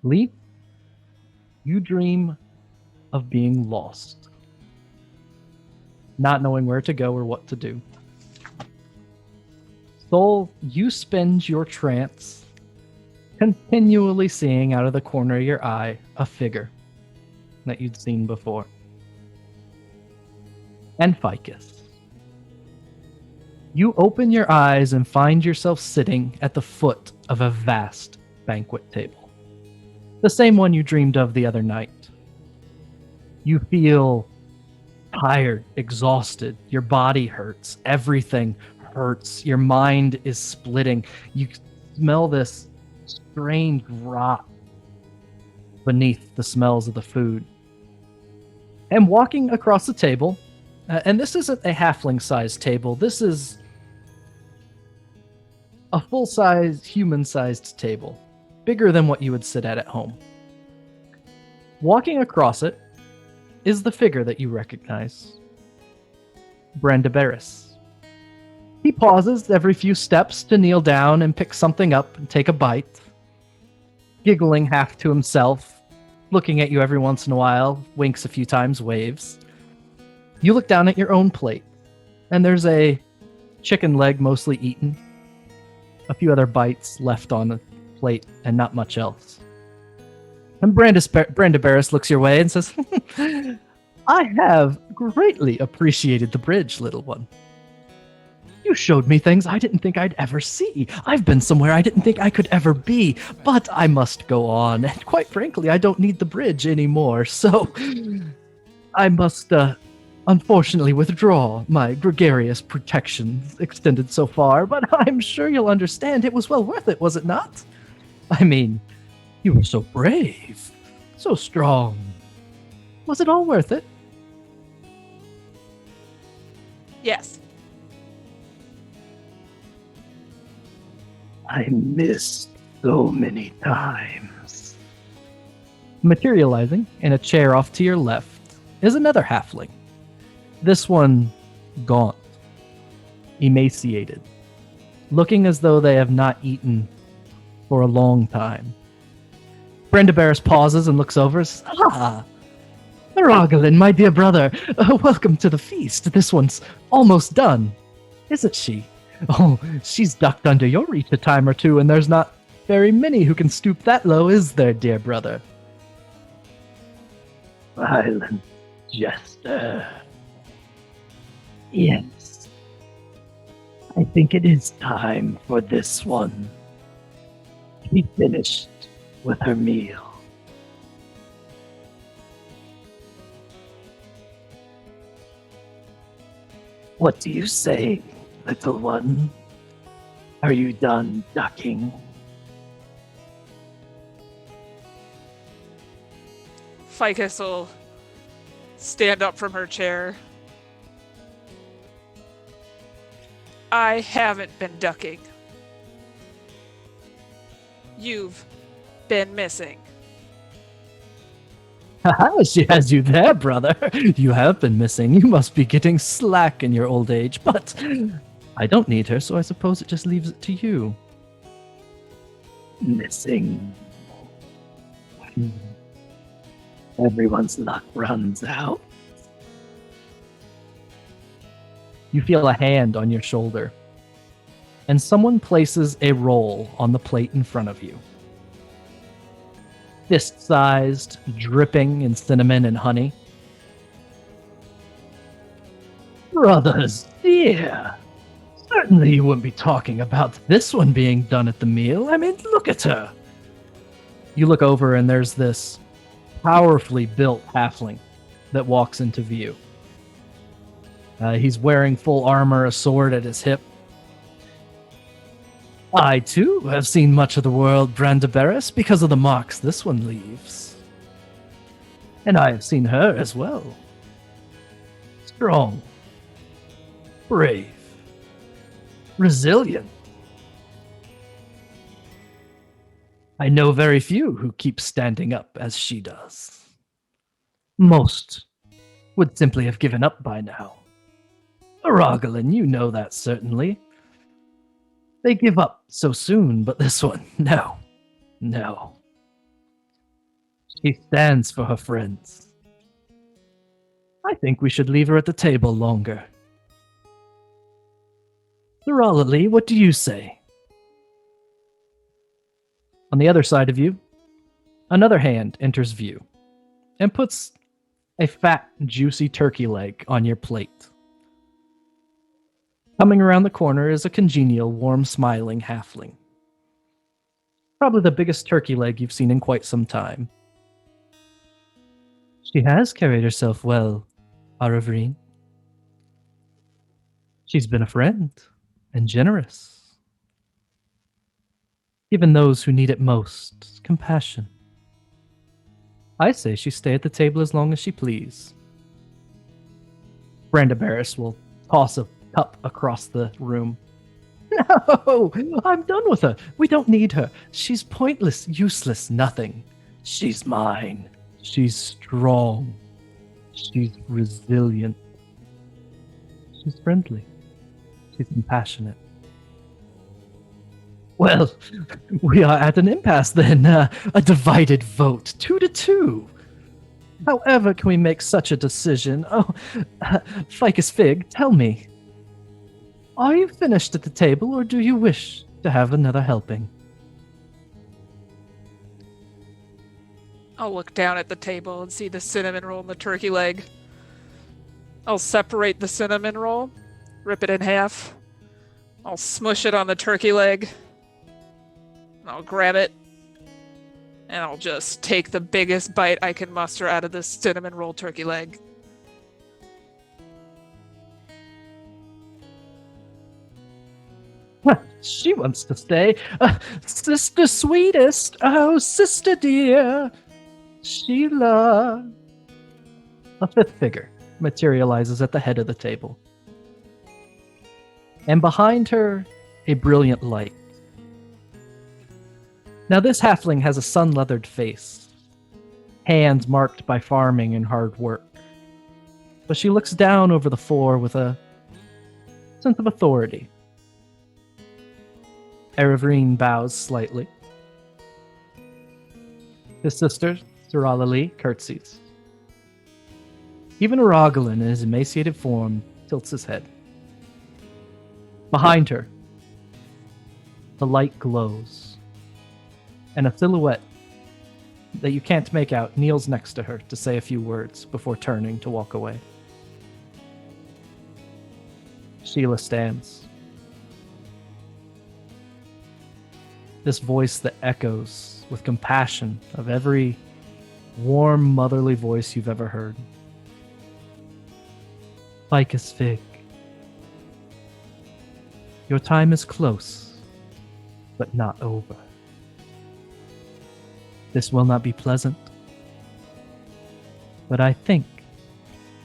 Lee, you dream of being lost, not knowing where to go or what to do. Soul, you spend your trance continually seeing out of the corner of your eye a figure that you'd seen before. And Ficus, you open your eyes and find yourself sitting at the foot of a vast banquet table, the same one you dreamed of the other night. You feel tired, exhausted, your body hurts, everything hurts, your mind is splitting. You smell this strange rot beneath the smells of the food. And walking across the table, and this isn't a halfling-sized table, this is a full-size, human-sized table, bigger than what you would sit at home. Walking across it is the figure that you recognize, Barbarian. He pauses every few steps to kneel down and pick something up and take a bite, giggling half to himself, looking at you every once in a while, winks a few times, waves. You look down at your own plate, and there's a chicken leg mostly eaten, a few other bites left on the plate, and not much else. And Barbarian looks your way and says, I have greatly appreciated the bridge, little one. You showed me things I didn't think I'd ever see. I've been somewhere I didn't think I could ever be, but I must go on. And quite frankly, I don't need the bridge anymore, so I must, unfortunately withdraw my gregarious protections extended so far, but I'm sure you'll understand it was well worth it, was it not? I mean, you were so brave, so strong. Was it all worth it? Yes. I missed so many times. Materializing in a chair off to your left is another halfling. This one gaunt, emaciated, looking as though they have not eaten for a long time. Barbarian pauses and looks over. Rogalin, my dear brother, welcome to the feast. This one's almost done, isn't she? Oh, she's ducked under your reach a time or two, and there's not very many who can stoop that low, is there, dear brother? Violent jester. Yes. I think it is time for this one to be finished with her meal. What do you say, little one? Are you done ducking? Ficus will stand up from her chair. I haven't been ducking. You've been missing. Haha, she has you there, brother. You have been missing. You must be getting slack in your old age, but I don't need her, so I suppose it just leaves it to you. Missing. Everyone's luck runs out. You feel a hand on your shoulder, and someone places a roll on the plate in front of you. Fist-sized, dripping in cinnamon and honey. Brothers, dear. Certainly you wouldn't be talking about this one being done at the meal. I mean, look at her. You look over and there's this powerfully built halfling that walks into view. He's wearing full armor, a sword at his hip. I, too, have seen much of the world, Barbarian, because of the marks this one leaves. And I have seen her as well. Strong. Brave. Resilient. I know very few who keep standing up as she does. Most would simply have given up by now. Aragalin, you know that certainly. They give up so soon, but this one, no. No. She stands for her friends. I think we should leave her at the table longer. Soralali, what do you say? On the other side of you, another hand enters view and puts a fat, juicy turkey leg on your plate. Coming around the corner is a congenial, warm, smiling halfling. Probably the biggest turkey leg you've seen in quite some time. She has carried herself well, Ireena. She's been a friend and generous. Given those who need it most compassion. I say she stay at the table as long as she please. Brandabaris will toss a cup across the room. No, I'm done with her. We don't need her. She's pointless, useless, nothing. She's mine. She's strong. She's resilient. She's friendly. She's compassionate. Well, we are at an impasse then. A divided vote, 2-2. However can we make such a decision? Oh, Ficus Fig, tell me. Are you finished at the table, or do you wish to have another helping? I'll look down at the table and see the cinnamon roll and the turkey leg. I'll separate the cinnamon roll, rip it in half. I'll smush it on the turkey leg. I'll grab it, and I'll just take the biggest bite I can muster out of this cinnamon roll turkey leg. She wants to stay. Sister sweetest. Oh, sister dear. Sheila. A fifth figure materializes at the head of the table. And behind her, a brilliant light. Now this halfling has a sun-leathered face, hands marked by farming and hard work. But she looks down over the floor with a sense of authority. Ireena bows slightly. His sister, Soralali, curtsies. Even Aragalin, in his emaciated form, tilts his head. Behind her, the light glows, and a silhouette that you can't make out kneels next to her to say a few words before turning to walk away. Sheila stands. This voice that echoes with compassion of every warm, motherly voice you've ever heard. Ficus Fig, your time is close, but not over. This will not be pleasant, but I think,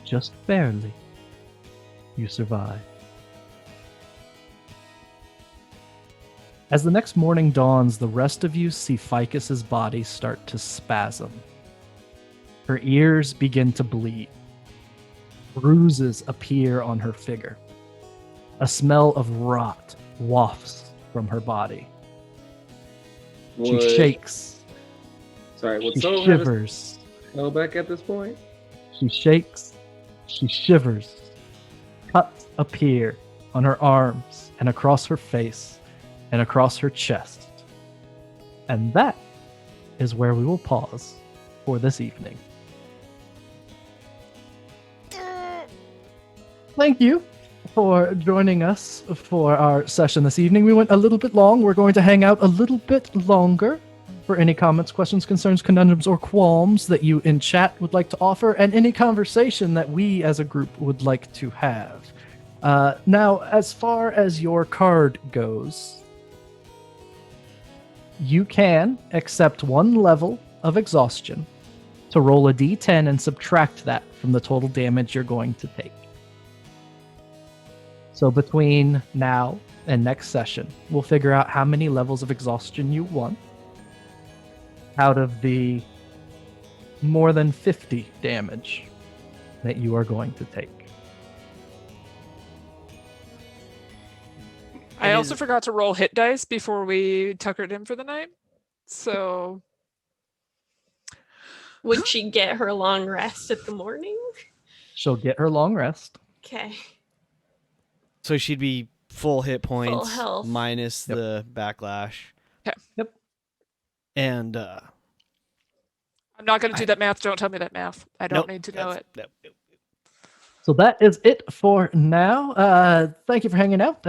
just barely, you survive. As the next morning dawns, the rest of you see Ficus's body start to spasm. Her ears begin to bleed. Bruises appear on her figure. A smell of rot wafts from her body. She shakes. Sorry, would She someone have a shivers. spell back at this point? She shakes. She shivers. Cuts appear on her arms and across her face and across her chest. And that is where we will pause for this evening. Thank you for joining us for our session this evening. We went a little bit long. We're going to hang out a little bit longer for any comments, questions, concerns, conundrums, or qualms that you in chat would like to offer, and any conversation that we as a group would like to have. Now, as far as your card goes, you can accept one level of exhaustion to roll a d10 and subtract that from the total damage you're going to take. So between now and next session, we'll figure out how many levels of exhaustion you want out of the more than 50 damage that you are going to take. I also forgot to roll hit dice before we tuckered in for the night. So Would she get her long rest at the morning? She'll get her long rest. Okay. So she'd be full hit points, health. minus the backlash. Okay. Yep. And I'm not going to do that math. Don't tell me that math. I don't need to know it. Nope. So that is it for now. Thank you for hanging out.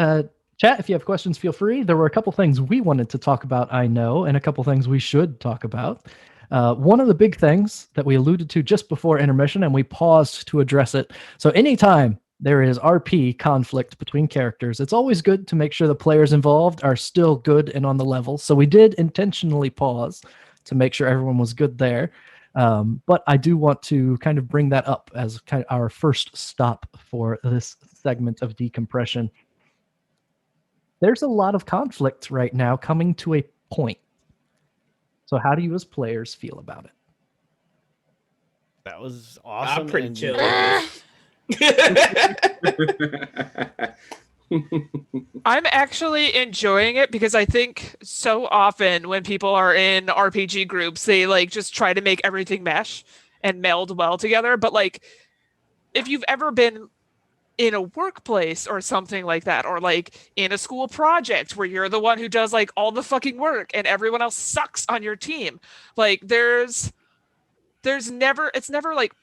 Chat, if you have questions, feel free. There were a couple things we wanted to talk about, I know, and a couple things we should talk about. One of the big things that we alluded to just before intermission, and we paused to address it. So anytime there is RP conflict between characters, it's always good to make sure the players involved are still good and on the level. So we did intentionally pause to make sure everyone was good there. But I do want to kind of bring that up as kind of our first stop for this segment of decompression. There's a lot of conflict right now coming to a point. So how do you as players feel about it? That was awesome. I'm pretty chill. I'm actually enjoying it because I think so often when people are in RPG groups, they like just try to make everything mesh and meld well together. But like, if you've ever been in a workplace or something like that, or like in a school project where you're the one who does like all the fucking work and everyone else sucks on your team, like it's never like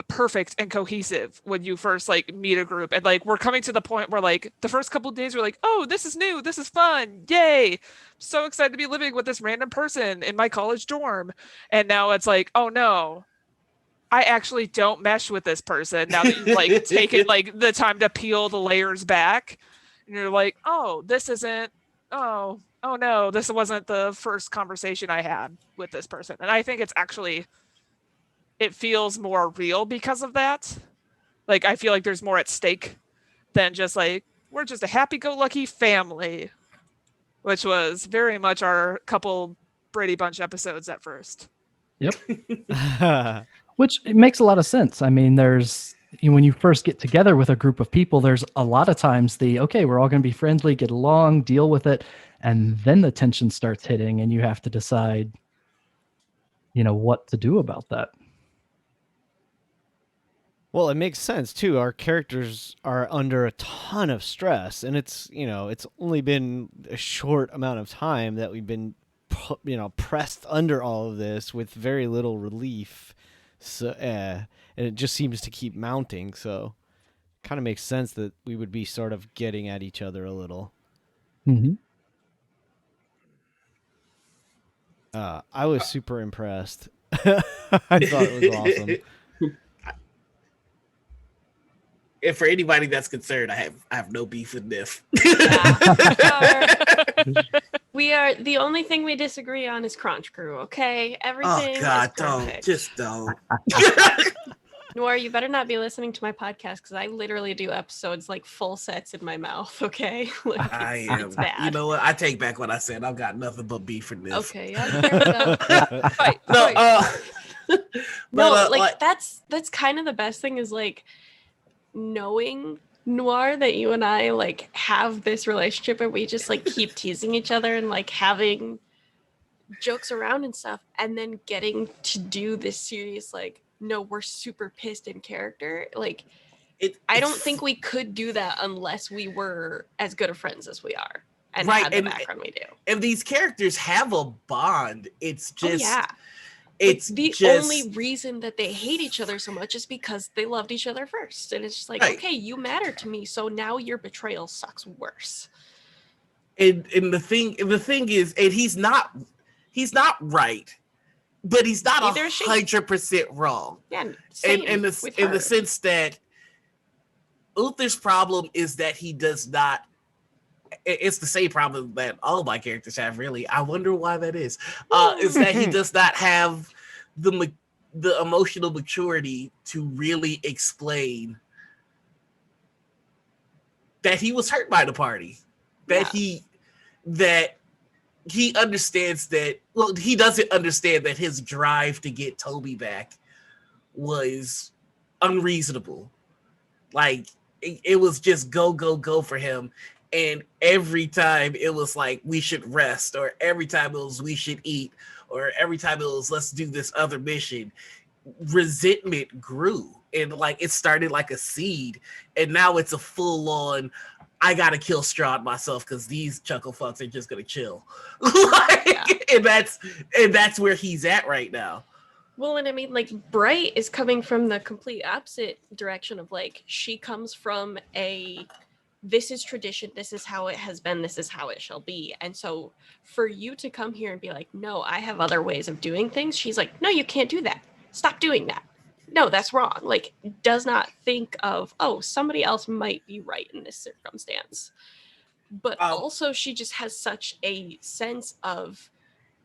perfect and cohesive when you first like meet a group. And like we're coming to the point where like the first couple of days we're like, oh, this is new, this is fun, yay, so excited to be living with this random person in my college dorm. And now it's like, oh no, I actually don't mesh with this person now that you've like taken like the time to peel the layers back. And you're like, oh, this isn't, oh no, this wasn't the first conversation I had with this person. And I think it's actually, it feels more real because of that. Like, I feel like there's more at stake than just like, we're just a happy-go-lucky family, which was very much our couple Brady Bunch episodes at first. Yep. Which it makes a lot of sense. I mean, when you first get together with a group of people, there's a lot of times okay, we're all going to be friendly, get along, deal with it. And then the tension starts hitting and you have to decide, what to do about that. Well, it makes sense too. Our characters are under a ton of stress, and it's only been a short amount of time that we've been pressed under all of this with very little relief. So and it just seems to keep mounting. So kind of makes sense that we would be sort of getting at each other a little. Mm-hmm. I was super impressed. I thought it was awesome. And for anybody that's concerned, I have no beef with Niff. We are the only thing we disagree on is Crunch Crew, okay? Everything. Oh God, is perfect. just don't. Noir, you better not be listening to my podcast because I literally do episodes like full sets in my mouth, okay? Like, I am. it's bad. You know what? I take back what I said. I've got nothing but beef for Niff. Okay, yeah, fair enough. Fight. That's kind of the best thing is like knowing Noir that you and I like have this relationship and we just like keep teasing each other and like having jokes around and stuff, and then getting to do this serious like, no, we're super pissed in character. Like I don't think we could do that unless we were as good of friends as we are and had the background we do. And these characters have a bond. It's just It's the only reason that they hate each other so much is because they loved each other first. And it's just like, okay, you matter to me, so now your betrayal sucks worse. And the thing is, and he's not right, but he's not 100% wrong. Yeah, same in the sense that Uther's problem is that he does not. It's the same problem that all of my characters have, really. I wonder why that is. Is that he does not have the emotional maturity to really explain that he was hurt by the party. That he understands that. Well, he doesn't understand that his drive to get Toby back was unreasonable. Like it was just go for him. And every time it was like we should rest, or every time it was we should eat, or every time it was let's do this other mission, resentment grew. And like it started like a seed, and now it's a full on I gotta kill Strahd myself because these chuckle fucks are just gonna chill. and that's where he's at right now. Well, and I mean, like, Bright is coming from the complete opposite direction of, like, she comes from this is tradition, this is how it has been, this is how it shall be. And so for you to come here and be like, no, I have other ways of doing things, she's like, no, you can't do that. Stop doing that. No, that's wrong. Like, does not think of, oh, somebody else might be right in this circumstance. But also she just has such a sense of,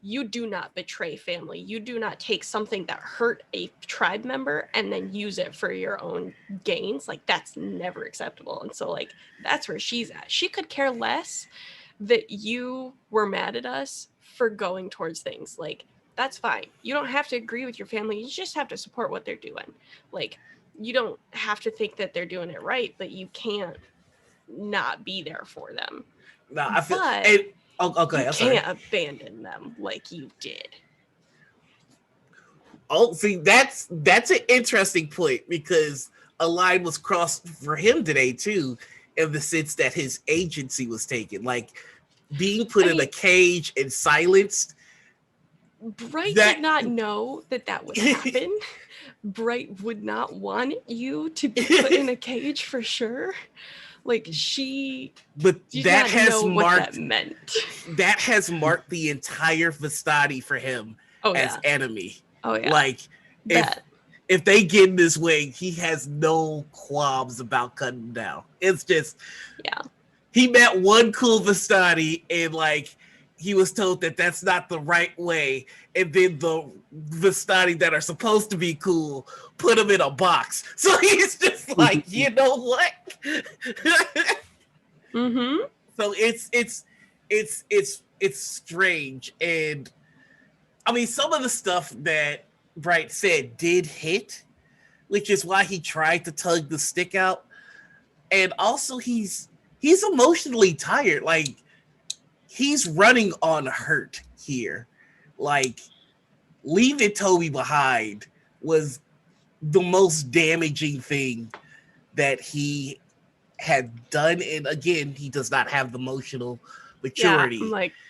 you do not betray family. You do not take something that hurt a tribe member and then use it for your own gains. Like, that's never acceptable. And so, like, that's where she's at. She could care less that you were mad at us for going towards things. Like, that's fine. You don't have to agree with your family. You just have to support what they're doing. Like, you don't have to think that they're doing it right, but you can't not be there for them. No, I feel you can't abandon them like you did. Oh, see, that's an interesting point, because a line was crossed for him today too, in the sense that his agency was taken, like being put in a cage and silenced. Bright did not know that would happen. Bright would not want you to be put in a cage for sure. Like, but that has know marked what that meant. That has marked the entire Vistani for him as enemy. Oh yeah. Like if they get in this way, he has no qualms about cutting them down. It's just he met one cool Vistani, and like he was told that that's not the right way, and then the Vistani that are supposed to be cool put him in a box. So he's just like, you know what? Mm-hmm. So it's strange, and I mean some of the stuff that Bright said did hit, which is why he tried to tug the stick out, and also he's emotionally tired. Like, he's running on hurt here. Like, leaving Toby behind was the most damaging thing that he had done. And again, he does not have the emotional maturity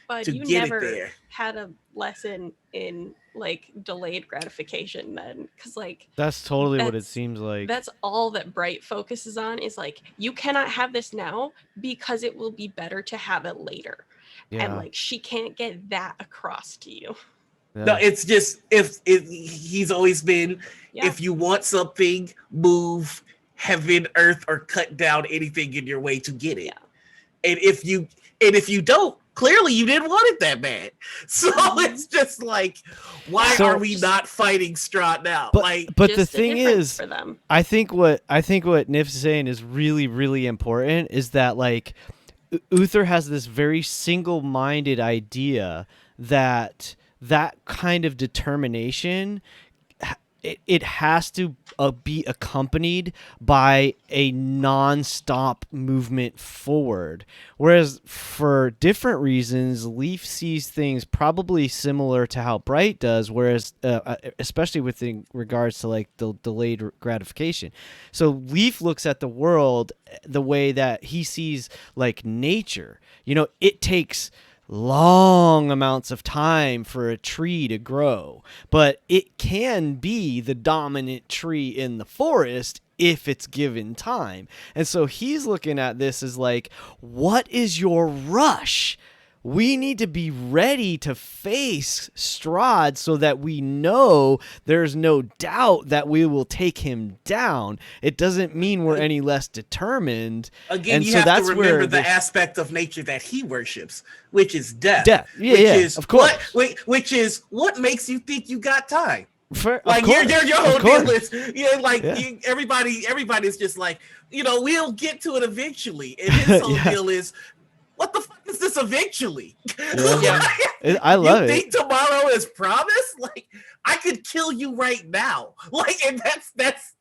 but to you get never it there. had a lesson in like delayed gratification then, because like that's totally what it seems like. That's all that Bright focuses on, is like, you cannot have this now because it will be better to have it later. And like, she can't get that across to you. No, it's just he's always been, if you want something, move heaven, earth, or cut down anything in your way to get it. And if you don't, clearly you didn't want it that bad. So it's just like, why are we not fighting Strahd now? But the thing is, for them. I think what Nif's saying is really, really important, is that like Uther has this very single-minded idea that kind of determination, it has to be accompanied by a non-stop movement forward. Whereas for different reasons, Leaf sees things probably similar to how Bright does, whereas especially with regards to like the delayed gratification. So Leaf looks at the world the way that he sees like nature. You know, it takes long amounts of time for a tree to grow, but it can be the dominant tree in the forest if it's given time. And so he's looking at this as like, what is your rush? We need to be ready to face Strahd so that we know there's no doubt that we will take him down. It doesn't mean we're any less determined. Again, and you so have to remember the aspect of nature that he worships, which is death. Of course. Which is what makes you think you got time. Your whole deal is, everybody's just like, we'll get to it eventually. And his whole deal is, what the fuck is this eventually? I love it. You think tomorrow is promised? Like, I could kill you right now. Like, and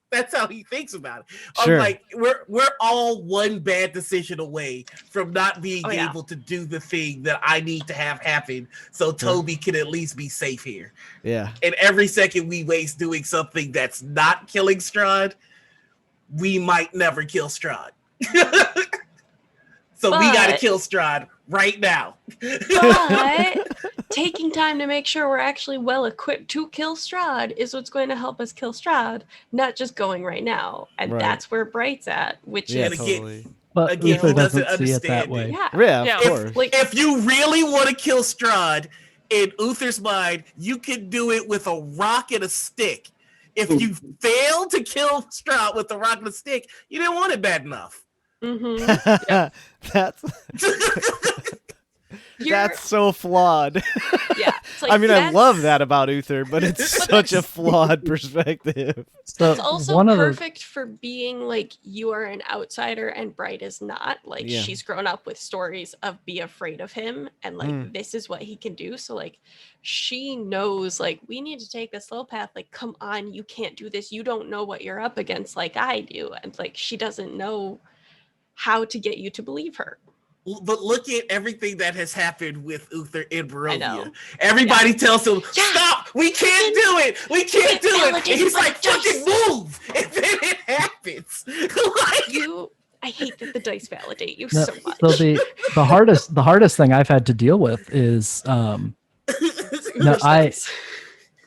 That's how he thinks about it. Sure. I'm like, we're all one bad decision away from not being Oh, yeah. able to do the thing that I need to have happen, so Toby can at least be safe here. Yeah. And every second we waste doing something that's not killing Strahd, we might never kill Strahd. So we gotta But- kill Strahd right now. But taking time to make sure we're actually well equipped to kill Strahd is what's going to help us kill Strahd, not just going right now. And Right. that's where Bright's at, which Yeah, And is again- totally. But Again, Uther he doesn't doesn't see it that understand way. it. yeah. Yeah, Yeah. of course. Like If you really want to kill Strahd, in Uther's mind, you can do it with a rock and a stick. If you fail to kill Strahd with a rock and a stick, you didn't want it bad enough. mhm. That's You're- that's so flawed. yeah. It's like, I mean, I that's- love that about Uther, but it's such a flawed perspective. So It's also one of the perfect for being like you are an outsider and Bright is not. Like Yeah. she's grown up with stories of be afraid of him and like Mm. this is what he can do. So like she knows like we need to take the slow path. Like, come on, you can't do this. You don't know what you're up against like I do. And like she doesn't know how to get you to believe her. But look at everything that has happened with Uther in Barovia. know. Everybody tells him, Yeah. stop, we can't do it. We can't do it. And validate he's my like, fucking dice." move. And then it happens. Like, You I hate that the dice validate you No, so much. so the hardest thing I've had to deal with is no,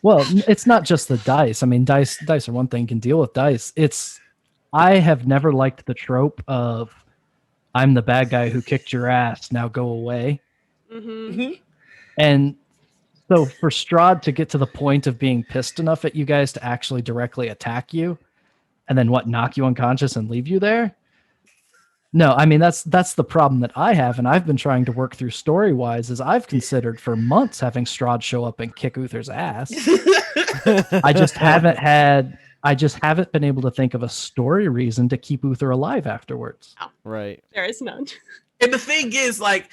well, it's not just the dice. I mean, dice are one thing, can deal with dice. It's I have never liked the trope of I'm the bad guy who kicked your ass, now go away. hmm And so for Strahd to get to the point of being pissed enough at you guys to actually directly attack you and then knock you unconscious and leave you there? No, I mean that's the problem that I have, and I've been trying to work through story-wise is I've considered for months having Strahd show up and kick Uther's ass. I just haven't been able to think of a story reason to keep Uther alive afterwards. Right. There is none. And the thing is, like,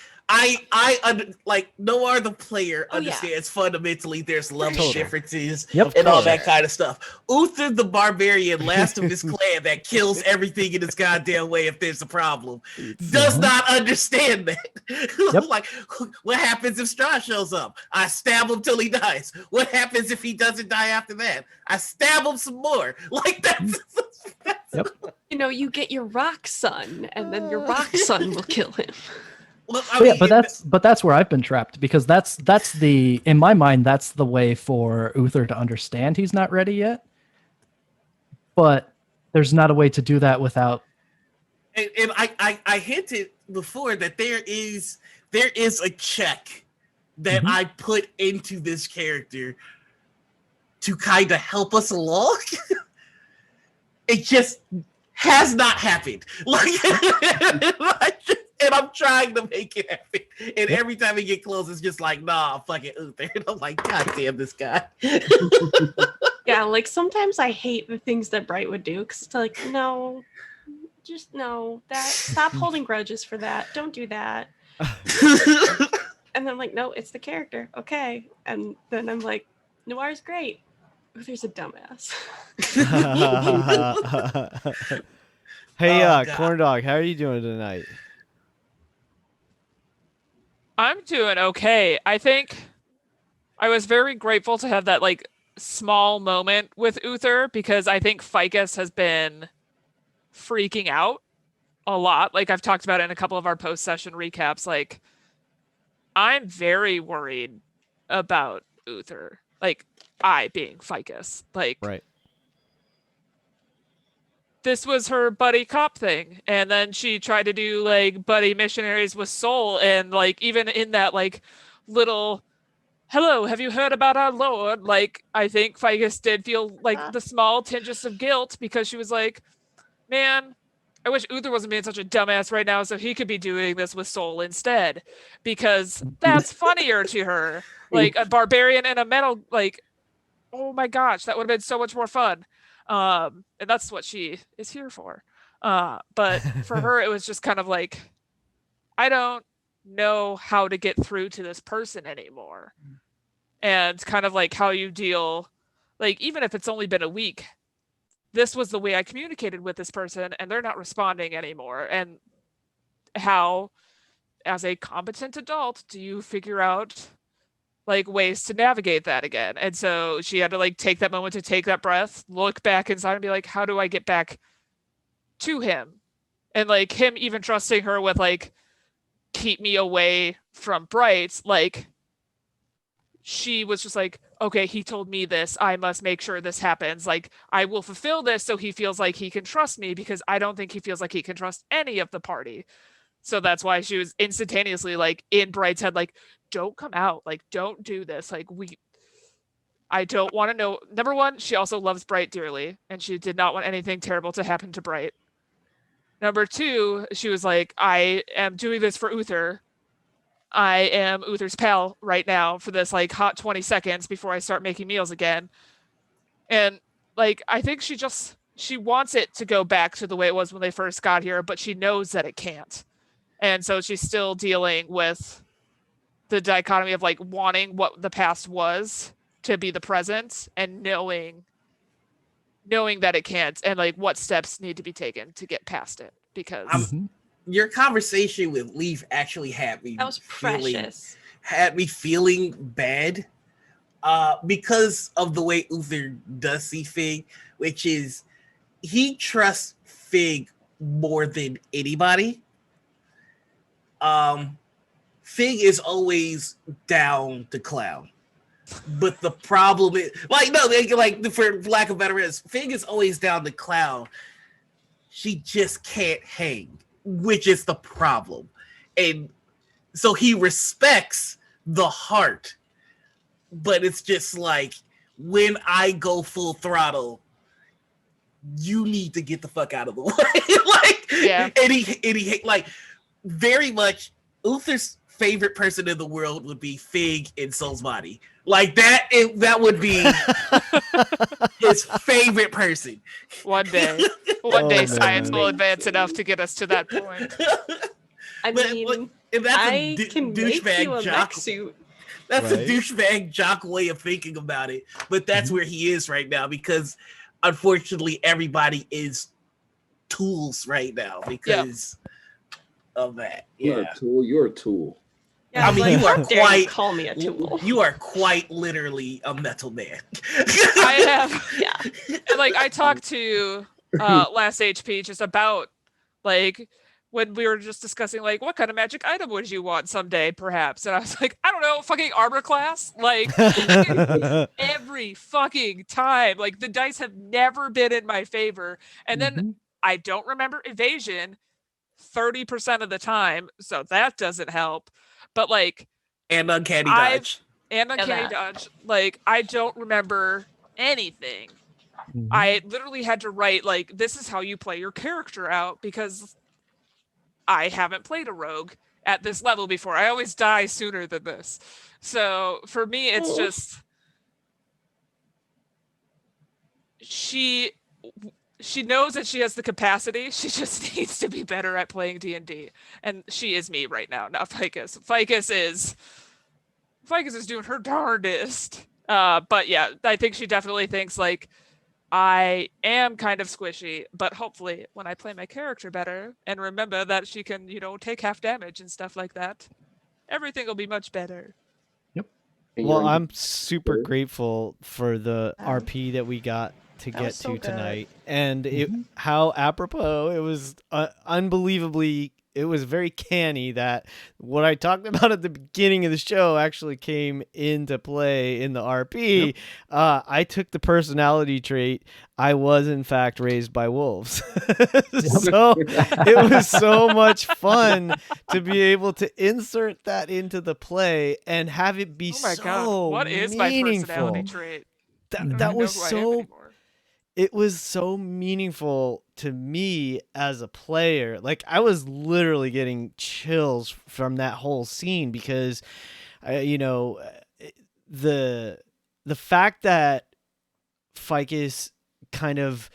like no other player Oh, yeah. understands fundamentally there's level Totally. differences Yep. and all course. that kind of stuff. Uther the Barbarian, last of his clan that kills everything in his goddamn way if there's a problem, does not understand that. Yep. Like, what happens if Strahd shows up? I stab him till he dies. What happens if he doesn't die after that? I stab him some more. Like, that's You know, you get your rock son, and then your rock son will kill him. look, I But yeah, mean, but that's where I've been trapped because that's the in my mind that's the way for Uther to understand he's not ready yet. But there's not a way to do that without and I hinted before that there is a check that Mhm. I put into this character to kind of help us along. It just has not happened. Like, and I'm trying to make it happen. And every time we get close, it's just like, nah, fucking Uther. And I'm like, God damn this guy. Yeah, like sometimes I hate the things that Bright would do because it's like, no, just no, that stop holding grudges for that. Don't do that. And then I'm like, no, it's the character. Okay. And then I'm like, Noir's great. Uther's a dumbass. Hey, Oh, God. Corn Dog, how are you doing tonight? I'm doing okay. I think I was very grateful to have that like small moment with Uther because I think Ficus has been freaking out a lot. Like I've talked about it in a couple of our post-session recaps. Like I'm very worried about Uther. Like I being Ficus. Like Right. this was her buddy cop thing, and then she tried to do like buddy missionaries with Soul, and like even in that like little hello, have you heard about our lord? Like I think Ficus did feel like the small tinges of guilt because she was like, man, I wish Uther wasn't being such a dumbass right now so he could be doing this with Soul instead, because that's funnier to her. Like a barbarian and a metal, like, oh my gosh, that would have been so much more fun. And that's what she is here for. But for her, it was just kind of like, I don't know how to get through to this person anymore. And kind of like how you deal, like, even if it's only been a week, this was the way I communicated with this person and they're not responding anymore. And how, as a competent adult, do you figure out like ways to navigate that again? And so she had to like take that moment to take that breath, look back inside and be like, how do I get back to him? And like him even trusting her with like, keep me away from Bright, like she was just like, okay, he told me this, I must make sure this happens, like I will fulfill this so he feels like he can trust me, because I don't think he feels like he can trust any of the party. So that's why she was instantaneously like in Bright's head, like, don't come out, like don't do this, like I don't want to know. Number one, she also loves Bright dearly and she did not want anything terrible to happen to Bright. Number two, she was like, I am doing this for Uther. I am Uther's pal right now for this like hot 20 seconds before I start making meals again. And like, I think she wants it to go back to the way it was when they first got here, but she knows that it can't. And so she's still dealing with the dichotomy of like wanting what the past was to be the present and knowing that it can't, and like what steps need to be taken to get past it. Because your conversation with Leaf actually had me That was precious. Had me feeling bad because of the way Uther does see Fig, which is he trusts Fig more than anybody. Fig is always down to clown. But the problem is, like, no, like, for lack of better words, Fig is always down to clown. She just can't hang, which is the problem. And so he respects the heart, but it's just like, when I go full throttle, you need to get the fuck out of the way. Like, yeah. And he like, very much, Uther's favorite person in the world would be Fig in Soul's Body. Like that would be his favorite person. One day science will advance enough to get us to that point. I mean, I can make you a mech suit. That's a douchebag jock way of thinking about it. But that's where he is right now, because unfortunately everybody is tools right now because of that. You're a tool. You're a tool. Yeah, I mean, you are quite. Call me a tool. You are quite literally a metal man. I have. Yeah. And like I talked to last HP just about like when we were just discussing like what kind of magic item would you want someday, perhaps, and I was like, I don't know, fucking armor class, like every fucking time, like the dice have never been in my favor, and then I don't remember evasion 30% of the time, so that doesn't help. But like, and uncanny dodge. Dodge. Like, I don't remember anything. I literally had to write like, this is how you play your character out, because I haven't played a rogue at this level before. I always die sooner than this. So for me, it's just she knows that she has the capacity. She just needs to be better at playing D&D. And she is me right now, not Ficus. Ficus is doing her darndest. But yeah, I think she definitely thinks like, I am kind of squishy, but hopefully when I play my character better and remember that she can, take half damage and stuff like that, everything will be much better. Yep. Well, I'm super grateful for the RP that we got to get to tonight, and how apropos it was. Unbelievably, it was very canny that what I talked about at the beginning of the show actually came into play in the RP. I took the personality trait. I was in fact raised by wolves. So it was so much fun to be able to insert that into the play and have it be God, what is my personality trait? That was so. It was so meaningful to me as a player. Like, I was literally getting chills from that whole scene because, the fact that Ficus kind of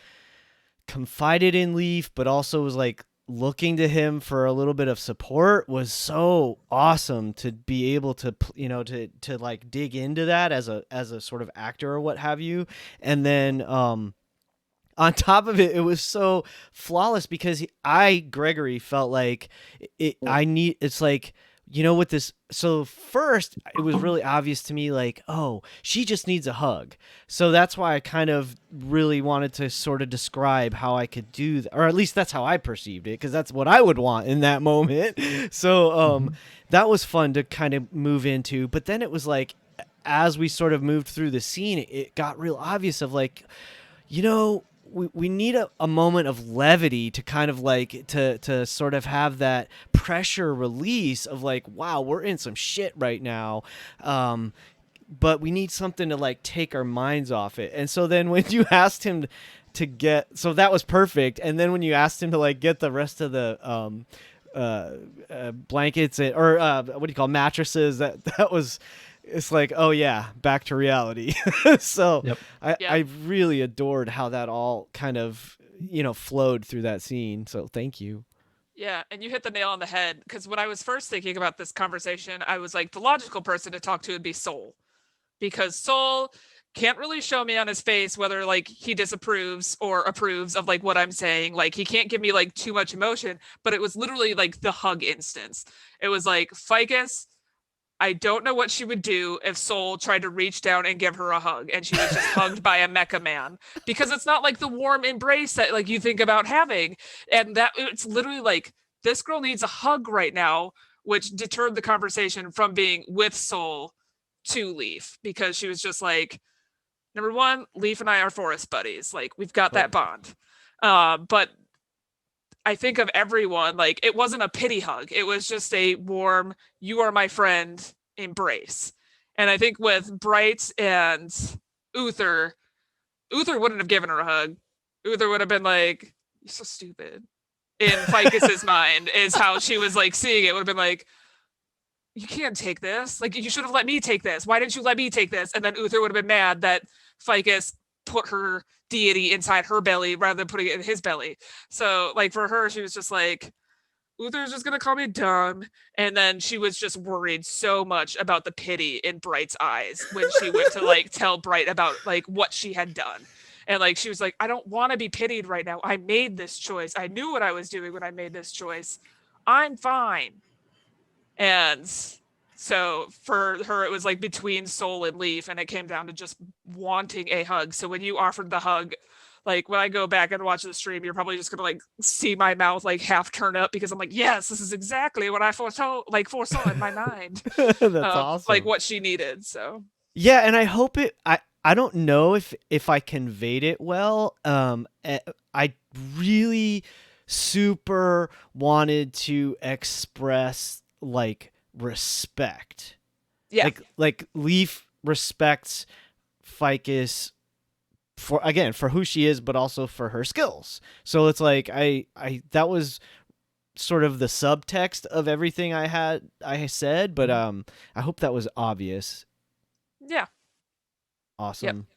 confided in Leaf, but also was like looking to him for a little bit of support was so awesome to be able to, to like dig into that as a sort of actor or what have you. And then, on top of it, it was so flawless because Gregory, felt like it's like, with this. So first, it was really obvious to me, like, oh, she just needs a hug. So that's why I kind of really wanted to sort of describe how I could do that, or at least that's how I perceived it, because that's what I would want in that moment. So that was fun to kind of move into. But then it was like, as we sort of moved through the scene, it got real obvious of like, we need a moment of levity to kind of like to sort of have that pressure release of like, wow, we're in some shit right now. But we need something to like take our minds off it. And so then when you asked him to get, so that was perfect. And then when you asked him to like get the rest of the blankets or what do you call mattresses, that was, it's like, oh yeah, back to reality. So Yep. I really adored how that all kind of, flowed through that scene. So thank you. Yeah, and you hit the nail on the head, because when I was first thinking about this conversation, I was like, the logical person to talk to would be Soul, because Soul can't really show me on his face whether like he disapproves or approves of like what I'm saying. Like he can't give me like too much emotion, but it was literally like the hug instance. It was like, Ficus, I don't know what she would do if Soul tried to reach down and give her a hug and she was just hugged by a mecha man, because it's not like the warm embrace that like you think about having. And that it's literally like, this girl needs a hug right now, which deterred the conversation from being with Soul to Leaf, because she was just like, number one, Leaf and I are forest buddies. Like we've got that bond. But I think of everyone, like it wasn't a pity hug. It was just a warm, you are my friend embrace. And I think with Bright and Uther wouldn't have given her a hug. Uther would have been like, you're so stupid. In Ficus's mind is how she was like seeing it. Would have been like, you can't take this. Like you should have let me take this. Why didn't you let me take this? And then Uther would have been mad that Ficus put her deity inside her belly rather than putting it in his belly. So like for her, she was just like, Uther's just gonna call me dumb. And then she was just worried so much about the pity in Bright's eyes when she went to like tell Bright about like what she had done. And like she was like, I don't want to be pitied right now. I made this choice. I knew what I was doing when I made this choice. I'm fine. And so for her, it was like between Soul and Leaf, and it came down to just wanting a hug. So when you offered the hug, like when I go back and watch the stream, you're probably just gonna like see my mouth like half turn up, because I'm like, yes, this is exactly what I foresaw in my mind. That's awesome. Like what she needed. So yeah, and I hope I don't know if I conveyed it well. I really super wanted to express like respect. yeah, Like Leaf respects Ficus for who she is, but also for her skills. So it's like I that was sort of the subtext of everything I said, but I hope that was obvious. yeah. Awesome.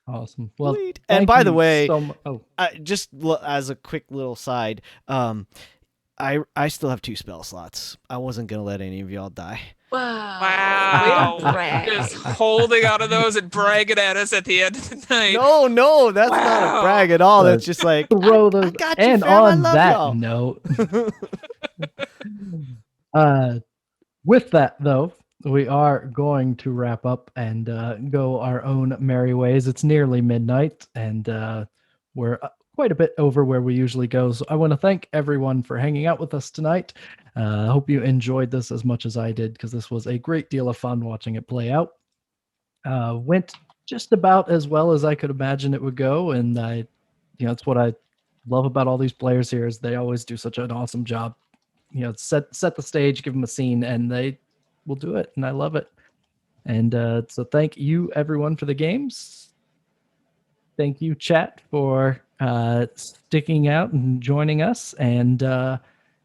Awesome. Well, Sweet. thank And by the you way, so oh, just as a quick little side, I still have 2 spell slots. I wasn't gonna let any of y'all die. Wow. Wow. Brag. Just holding out of those and bragging at us at the end of the night. No, that's not a Wow. brag at all. That's just like, throw I those. got you, And fam. I on love that y'all. note, with that though, we are going to wrap up and go our own merry ways. It's nearly midnight, and we're quite a bit over where we usually go. So I want to thank everyone for hanging out with us tonight. I hope you enjoyed this as much as I did, because this was a great deal of fun watching it play out. Went just about as well as I could imagine it would go, and it's what I love about all these players here, is they always do such an awesome job. Set the stage, give them a scene, and they will do it, and I love it. And so thank you everyone for the games. Thank you, chat, for sticking out and joining us. And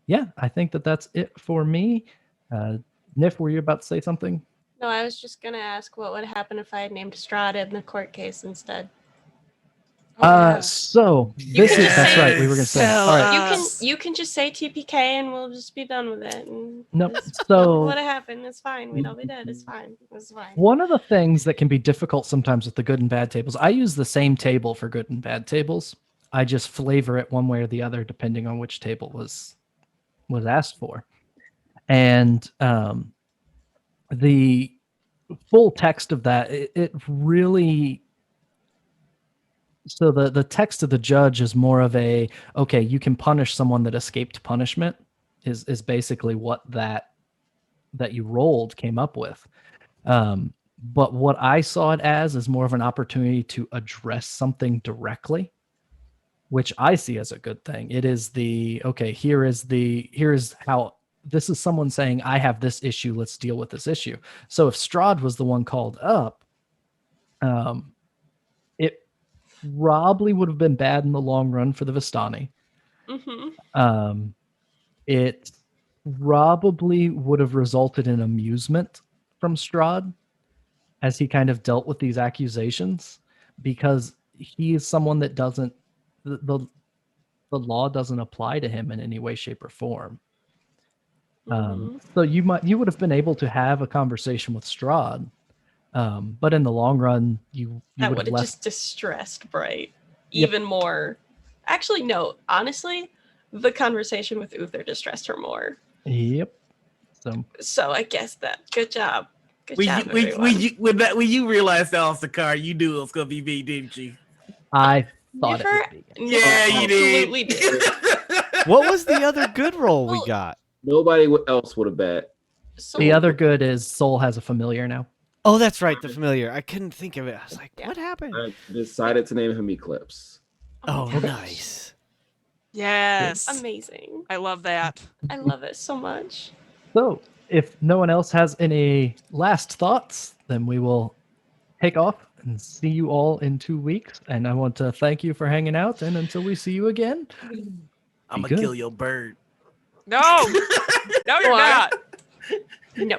yeah, I think that's it for me. Nif, were you about to say something? No, I was just gonna ask what would happen if I had named Strahd in the court case instead. Oh, yeah. So You this can is just that's say- right. We were gonna say. Tell All right. You can just say TPK and we'll just be done with it. And Nope. just So let it happen. It's fine. We'd all be dead. It's fine. It's fine. one of the things that can be difficult sometimes with the good and bad tables, I use the same table for good and bad tables. I just flavor it one way or the other depending on which table was asked for. And the full text of that, it really, so the text of the judge is more of a, okay, you can punish someone that escaped punishment is basically what that you rolled came up with. But what I saw it as is more of an opportunity to address something directly, which I see as a good thing. It is the, okay, here is how, this is someone saying, I have this issue, let's deal with this issue. So if Strahd was the one called up, it probably would have been bad in the long run for the Vistani. Mm-hmm. It probably would have resulted in amusement from Strahd as he kind of dealt with these accusations, because he is someone that doesn't, the law doesn't apply to him in any way, shape, or form. Mhm. So you would have been able to have a conversation with Strahd, but in the long run, you That would would have have left. just distressed Bright Yep. even more. Actually, no. Honestly, the conversation with Uther distressed her more. Yep. So So I guess that. Good job. Good When job, you, everyone. when you realized that off the card, you knew it was gonna be me, didn't you? I thought it Never- would be. Yeah, you absolutely did. did. What was the other good roll we Well, got? Nobody else would have bet. So The other good is Soul has a familiar now. Oh, that's right, the familiar. I couldn't think of it. I was like, Yeah. what happened? I decided to name him Eclipse. Oh, my gosh. nice. Yes. Amazing. I love that. I love it so much. So if no one else has any last thoughts, then we will take off and see you all in 2 weeks. And I want to thank you for hanging out. And until we see you again, I'm Be gonna good. kill your bird. No, no, you're Or- not. No.